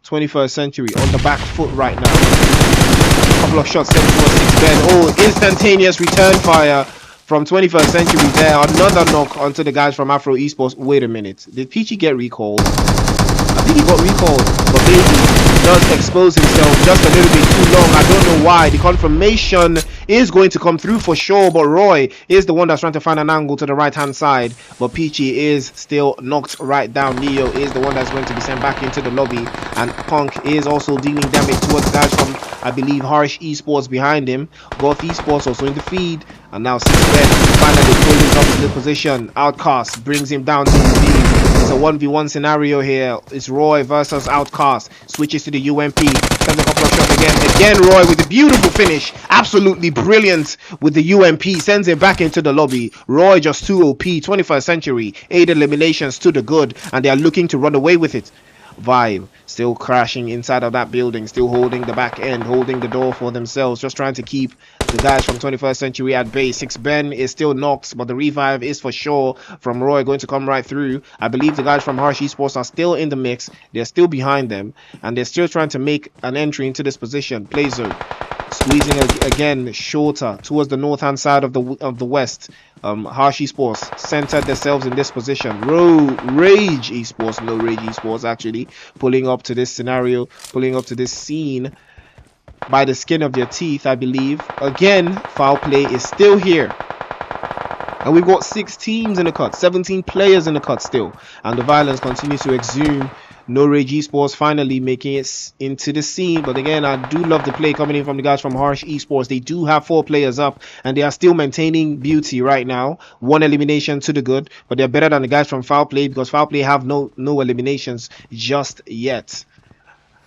21st Century on the back foot right now. A couple of shots sent towards Six Ben. Oh, instantaneous return fire from 21st Century there. Another knock onto the guys from Afro Esports. Wait a minute. Did Peachy get recalled? I think he got recalled. But Baby does expose himself just a little bit too long. I don't know why. The confirmation is going to come through for sure, but Roy is the one that's trying to find an angle to the right hand side, but Peachy is still knocked right down. Neo is the one that's going to be sent back into the lobby, and Punk is also dealing damage towards the guys from, I believe, Harsh Esports behind him. Goth Esports also in the feed, and now Six Ben finally pulling up to the position. Outcast brings him down to his knees. It's a 1v1 scenario here. It's Roy versus Outcast. Switches to the UMP. Sends a couple of shots again. Again, Roy with a beautiful finish. Absolutely brilliant with the UMP. Sends it back into the lobby. Roy just 2 OP. 21st Century. 8 eliminations to the good. And they are looking to run away with it. Vibe still crashing inside of that building, still holding the back end, holding the door for themselves, just trying to keep the guys from 21st Century at bay. Six Ben is still knocked, but the revive is for sure from Roy going to come right through. I believe the guys from Harsh Esports are still in the mix. They're still behind them, and they're still trying to make an entry into this position. Play zone squeezing again shorter towards the north hand side of the west. Harsh Esports centered themselves in this position. Rage Esports, no Rage Esports actually, pulling up to this scenario, pulling up to this scene by the skin of their teeth, I believe. Again, FowlPlay is still here. And we've got 6 teams in the cut, 17 players in the cut still. And the violence continues to exhume No Rage Esports finally making it into the scene. But again, I do love the play coming in from the guys from Harsh Esports. They do have 4 players up, and they are still maintaining beauty right now. 1 elimination to the good, but they're better than the guys from FowlPlay, because FowlPlay have no eliminations just yet.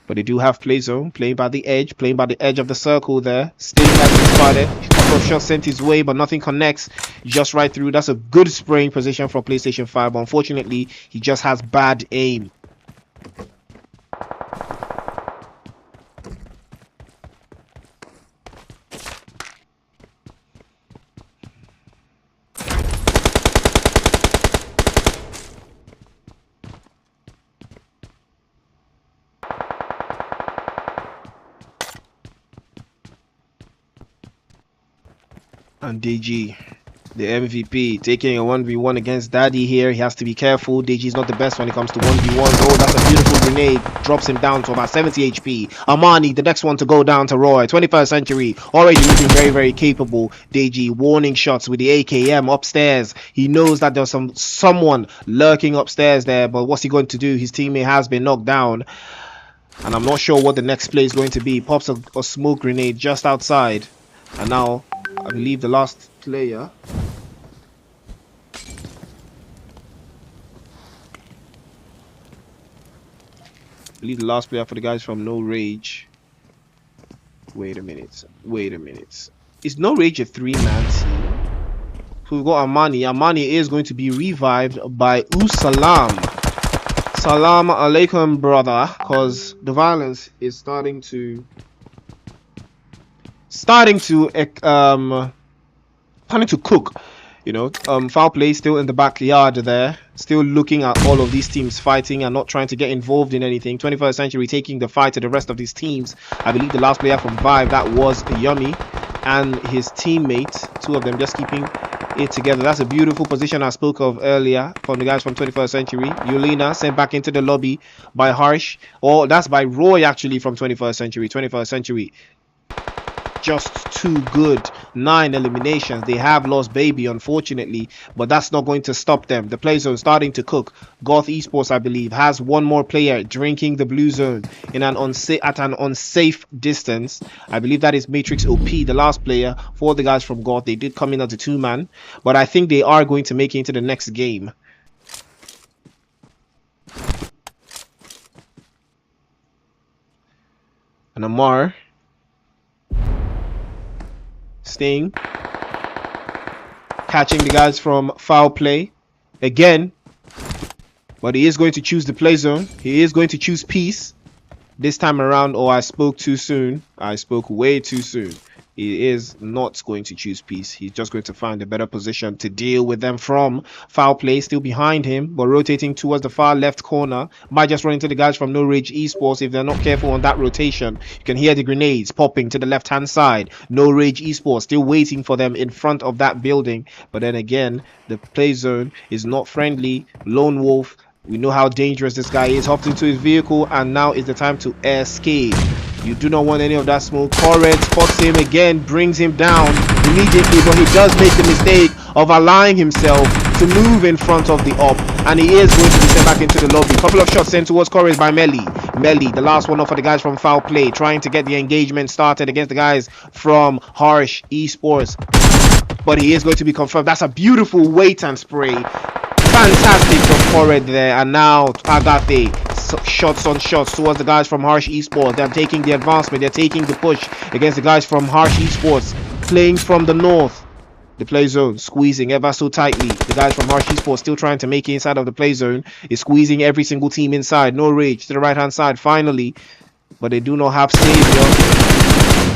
But they do have play zone, playing by the edge of the circle there. Still hasn't started. A couple of shots sent his way, but nothing connects. Just right through. That's a good spraying position for PlayStation 5, but unfortunately, he just has bad aim. And DG, the MVP, taking a 1v1 against Daddy here. He has to be careful. DG is not the best when it comes to 1v1. Oh, that's a beautiful grenade. Drops him down to about 70 HP. Armani, the next one to go down to Roy. 21st Century, already looking very, very capable. DG, warning shots with the AKM upstairs. He knows that there's someone lurking upstairs there, but what's he going to do? His teammate has been knocked down. And I'm not sure what the next play is going to be. Pops a smoke grenade just outside. And now, I believe the last player. I believe the last player for the guys from No Rage. Wait a minute. Is No Rage a 3-man team? So we've got Armani. Armani is going to be revived by Usalam. Salam alaikum, brother. Because the violence is starting to cook. You know, FowlPlay still in the backyard there, still looking at all of these teams fighting and not trying to get involved in anything. 21st Century taking the fight to the rest of these teams. I believe the last player from Vive, that was Yummy, and his teammate, 2 of them just keeping it together. That's a beautiful position I spoke of earlier from the guys from 21st Century. Yulina sent back into the lobby by Harsh, or that's by Roy actually from 21st Century. 21st Century just too good. 9 eliminations. They have lost baby, unfortunately, but that's not going to stop them. The play zone starting to cook. Goth Esports, I believe, has 1 more player drinking the blue zone in an at an unsafe distance. I believe that is Matrix OP, the last player for the guys from Goth. They did come in as a 2-man, but I think they are going to make it into the next game. And Amar Sting catching the guys from FowlPlay again, but he is going to choose the play zone. He is going to choose peace this time around. Oh, I spoke too soon. I spoke way too soon. He is not going to choose peace. He's just going to find a better position to deal with them from. FowlPlay still behind him, but rotating towards the far left corner. Might just run into the guys from No Rage Esports if they're not careful on that rotation. You can hear the grenades popping to the left hand side. No Rage Esports still waiting for them in front of that building. But then again, the play zone is not friendly. Lone Wolf, we know how dangerous this guy is. Hopped into his vehicle, and now is the time to escape. You do not want any of that smoke. Corred spots him again, brings him down immediately, but he does make the mistake of allowing himself to move in front of the op, and he is going to be sent back into the lobby. Couple of shots sent towards Corred by Melly. Melly, the last one off for the guys from FowlPlay, trying to get the engagement started against the guys from Harsh Esports, but he is going to be confirmed. That's a beautiful wait and spray. Fantastic from Corred there, and now Agathe. Shots on shots towards the guys from Harsh Esports. They're taking the advancement. They're taking the push against the guys from Harsh Esports. Playing from the north. The play zone squeezing ever so tightly. The guys from Harsh Esports still trying to make it inside of the play zone. Is squeezing every single team inside. No Rage to the right hand side finally. But they do not have Savior.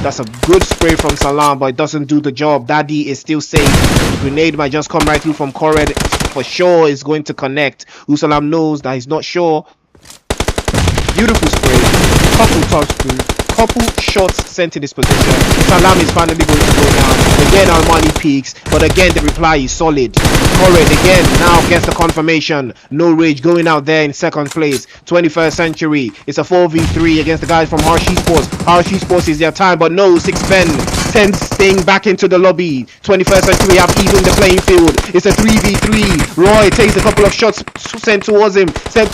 That's a good spray from Salam, but it doesn't do the job. Daddy is still safe. The grenade might just come right through from Corred. For sure is going to connect. Usalam knows that he's not sure. Beautiful spray, couple touch, couple shots sent in this position. Salam is finally going to go down. Again, Almani peaks, but again the reply is solid. Corred again now gets the confirmation. No Rage going out there in second place. 21st Century. It's a 4v3 against the guys from Harsh Esports. Harsh Esports is their time, but no, 6 Ben sends Sting back into the lobby. 21st Century have evened the playing field. It's a 3v3. Roy takes a couple of shots sent towards him,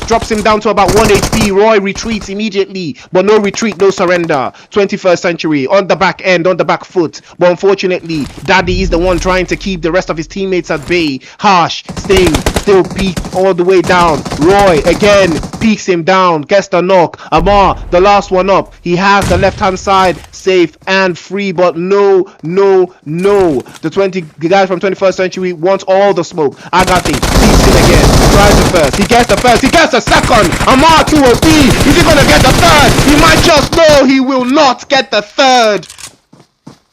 drops him down to about 1 HP. Roy retreats immediately, but no retreat, no surrender. 21st Century on the back end, on the back foot, but unfortunately, Daddy is the one trying to keep the rest of his teammates at bay. Harsh, Sting, still peaked all the way down. Roy again peaks him down, gets the knock. Amar, the last one up. He has the left hand side safe and free, but no, no, no. The guy from 21st Century wants all the smoke. Agathe peaks him again, tries the first. He gets the first, he gets the second. Amar 2OP. Is he gonna get the third? He might just, no, he will not get the third.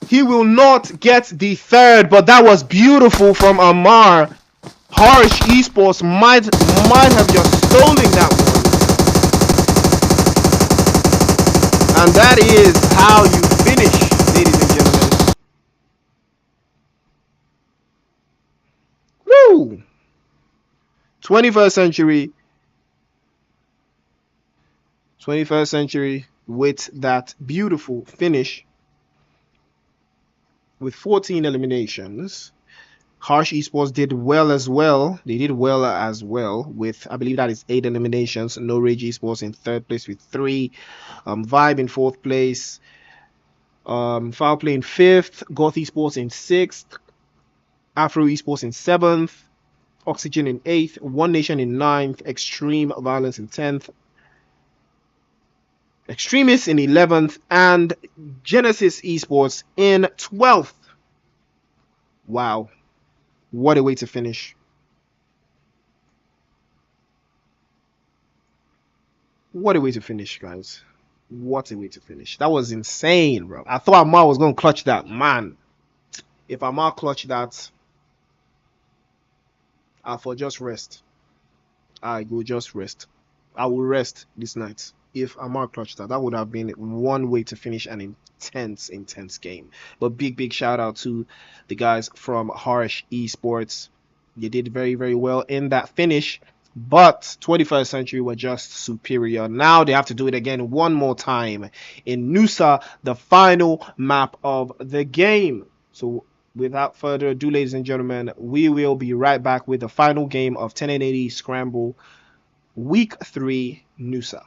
He will not get the third, but that was beautiful from Amar. Harsh Esports might have just stolen that one. And that is how you finish, ladies and gentlemen. Woo! 21st Century. 21st Century with that beautiful finish with 14 eliminations. Harsh Esports did well as well. They did well as well with, I believe that is 8 eliminations. No Rage Esports in 3rd place with 3. Vibe in 4th place. FowlPlay in 5th. Goth Esports in 6th. Afro Esports in 7th. Oxygen in 8th. One Nation in 9th. Extreme Violence in 10th. Extremists in 11th. And Genesis Esports in 12th. Wow. What a way to finish. What a way to finish, guys. What a way to finish. That was insane, bro. I thought Amar was going to clutch that. Man, if Amar clutched that, I'll for just rest. I will just rest. I will rest this night. If Amar clutched that, that would have been one way to finish an intense game. But big shout out to the guys from Harsh Esports. You did very well in that finish. But 21st Century were just superior. Now they have to do it again one more time in Nusa, the final map of the game. So without further ado, ladies and gentlemen, we will be right back with the final game of 1080 Scramble Week 3 Nusa.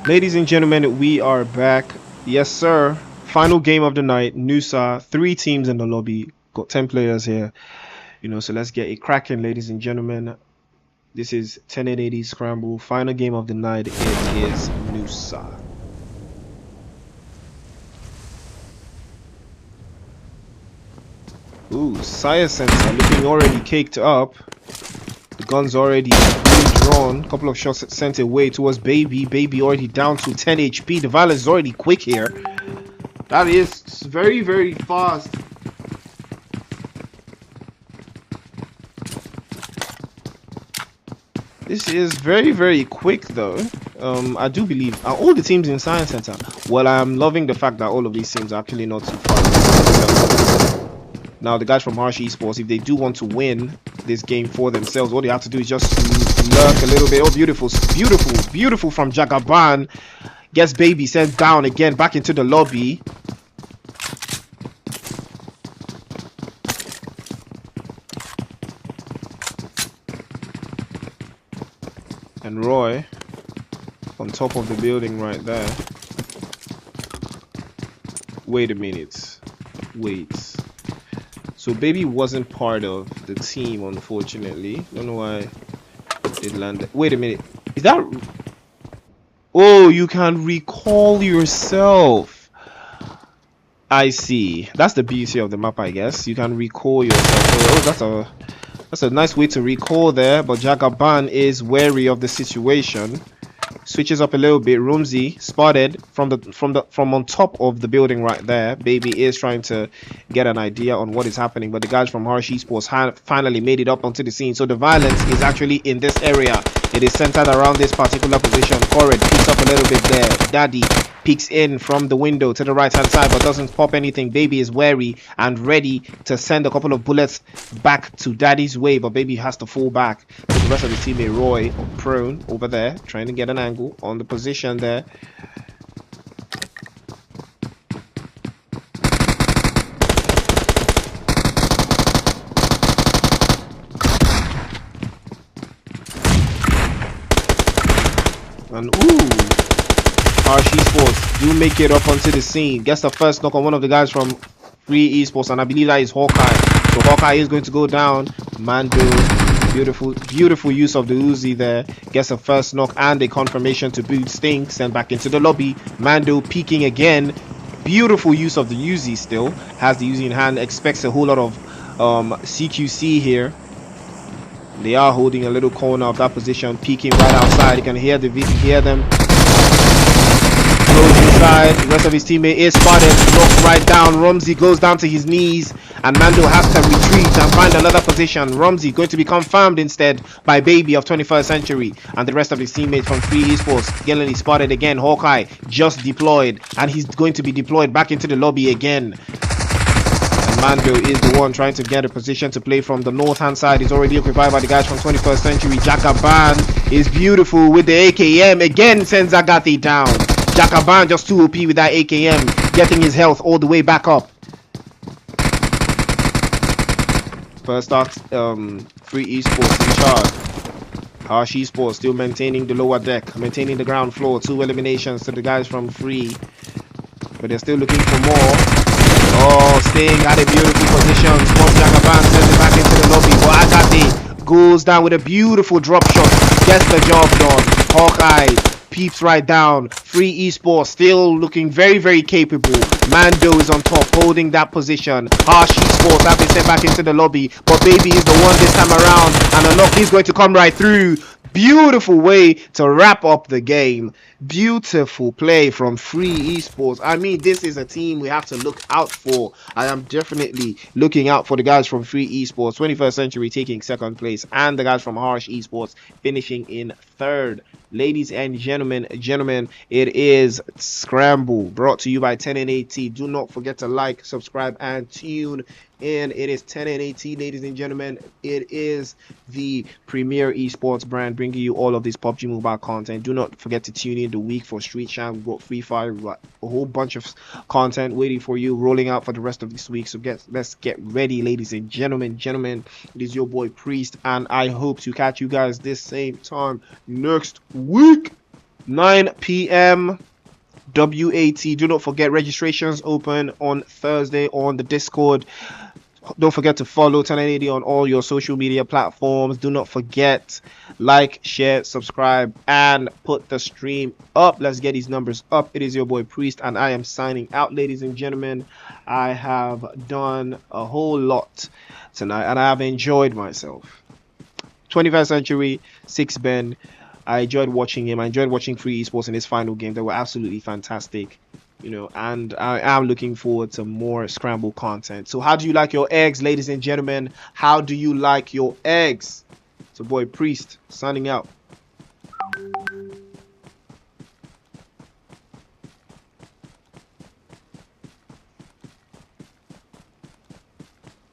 Ladies and gentlemen, we are back. Yes, sir. Final game of the night. Nusa. 3 teams in the lobby. Got 10 players here. So let's get it cracking, ladies and gentlemen. This is 1080 Scramble. Final game of the night. It is Nusa. Ooh, Sire Sensor looking already caked up. The gun's already drawn. A couple of shots sent away towards Baby. Baby already down to 10 HP. The violence is already quick here. That is very, very fast. This is very, very quick though. I do believe all the teams in Science Center. Well, I'm loving the fact that all of these teams are actually not too far. Now, the guys from Rage Esports, if they do want to win this game for themselves, all they have to do is just lurk a little bit. Oh, beautiful, beautiful, beautiful from Jagaban. Gets Baby sent down again, back into the lobby. And Roy on top of the building right there. Wait a minute. Wait. So Baby wasn't part of the team, unfortunately. Don't know why it landed. Wait a minute. Is that... Oh, you can recall yourself. I see. That's the beauty of the map, I guess. You can recall yourself. Oh, that's a nice way to recall there. But Jagaban is wary of the situation. Switches up a little bit. Rumsey spotted from on top of the building right there. Baby is trying to get an idea on what is happening, but the guys from Rage Esports finally made it up onto the scene. So the violence is actually in this area. It is centered around this particular position. Corrid picks up a little bit there. Daddy peeks in from the window to the right hand side but doesn't pop anything. Baby is wary and ready to send a couple of bullets back to Daddy's way, but Baby has to fall back. So the rest of the teammate Roy prone over there, trying to get an angle on the position there. And Rage Esports do make it up onto the scene. Gets the first knock on one of the guys from Free Esports, and I believe that is Hawkeye. So Hawkeye is going to go down. Mando, beautiful use of the Uzi there. Gets a first knock and a confirmation to boot Sting. Sent back into the lobby. Mando peeking again. Beautiful use of the Uzi still. Has the Uzi in hand. Expects a whole lot of CQC here. They are holding a little corner of that position, peeking right outside. You can hear them close inside. The rest of his teammate is spotted, knocks right down. Rumsey goes down to his knees, and Mando has to retreat and find another position. Rumsey going to be confirmed instead by Baby of 21st Century, and the rest of his teammates from Free Esports getting spotted again. Hawkeye just deployed, and he's going to be deployed back into the lobby again. Mando is the one trying to get a position to play from the north hand side. He's already occupied by the guys from 21st Century. Jagaban is beautiful with the AKM. Again sends Zagathi down. Jagaban just too OP with that AKM, getting his health all the way back up. First start, Free Esports in charge. Rage Esports still maintaining the lower deck, maintaining the ground floor. 2 eliminations to the guys from Free, but they're still looking for more. Oh, Sting had a beautiful position. Spots Jagaban, sends it back into the lobby. But Agati goes down with a beautiful drop shot. Gets the job done. Hawkeye peeps right down. Free Esports still looking very, very capable. Mando is on top, holding that position. Rage Esports have been sent back into the lobby. But Baby is the one this time around. And a knock is going to come right through. Beautiful way to wrap up the game. Beautiful play from Free Esports. I mean, this is a team we have to look out for. I am definitely looking out for the guys from Free Esports. 21st Century taking 2nd place, and the guys from Rage Esports finishing in 3rd. Ladies and gentlemen, it is Scramble, brought to you by 1080. Do not forget to like, subscribe, and tune in. It is 1080, ladies and gentlemen. It is the premier esports brand bringing you all of this PUBG Mobile content. Do not forget to tune in the week for Street Champ. We've got Free Fire, we've got a whole bunch of content waiting for you, rolling out for the rest of this week. So let's get ready, ladies and gentlemen. It is your boy Priest, and I hope to catch you guys this same time next week. 9 p.m. WAT. Do not forget, registrations open on Thursday on the Discord. Don't forget to follow 1080 on all your social media platforms. Do not forget, like, share, subscribe, and put the stream up. Let's get these numbers up. It is your boy Priest, and I am signing out, ladies and gentlemen. I have done a whole lot tonight, and I have enjoyed myself. 21st Century, Six Ben. I enjoyed watching him. I enjoyed watching Free Esports in his final game. They were absolutely fantastic. You know, and I am looking forward to more Scramble content. So how do you like your eggs, ladies and gentlemen? How do you like your eggs? So boy Priest signing out.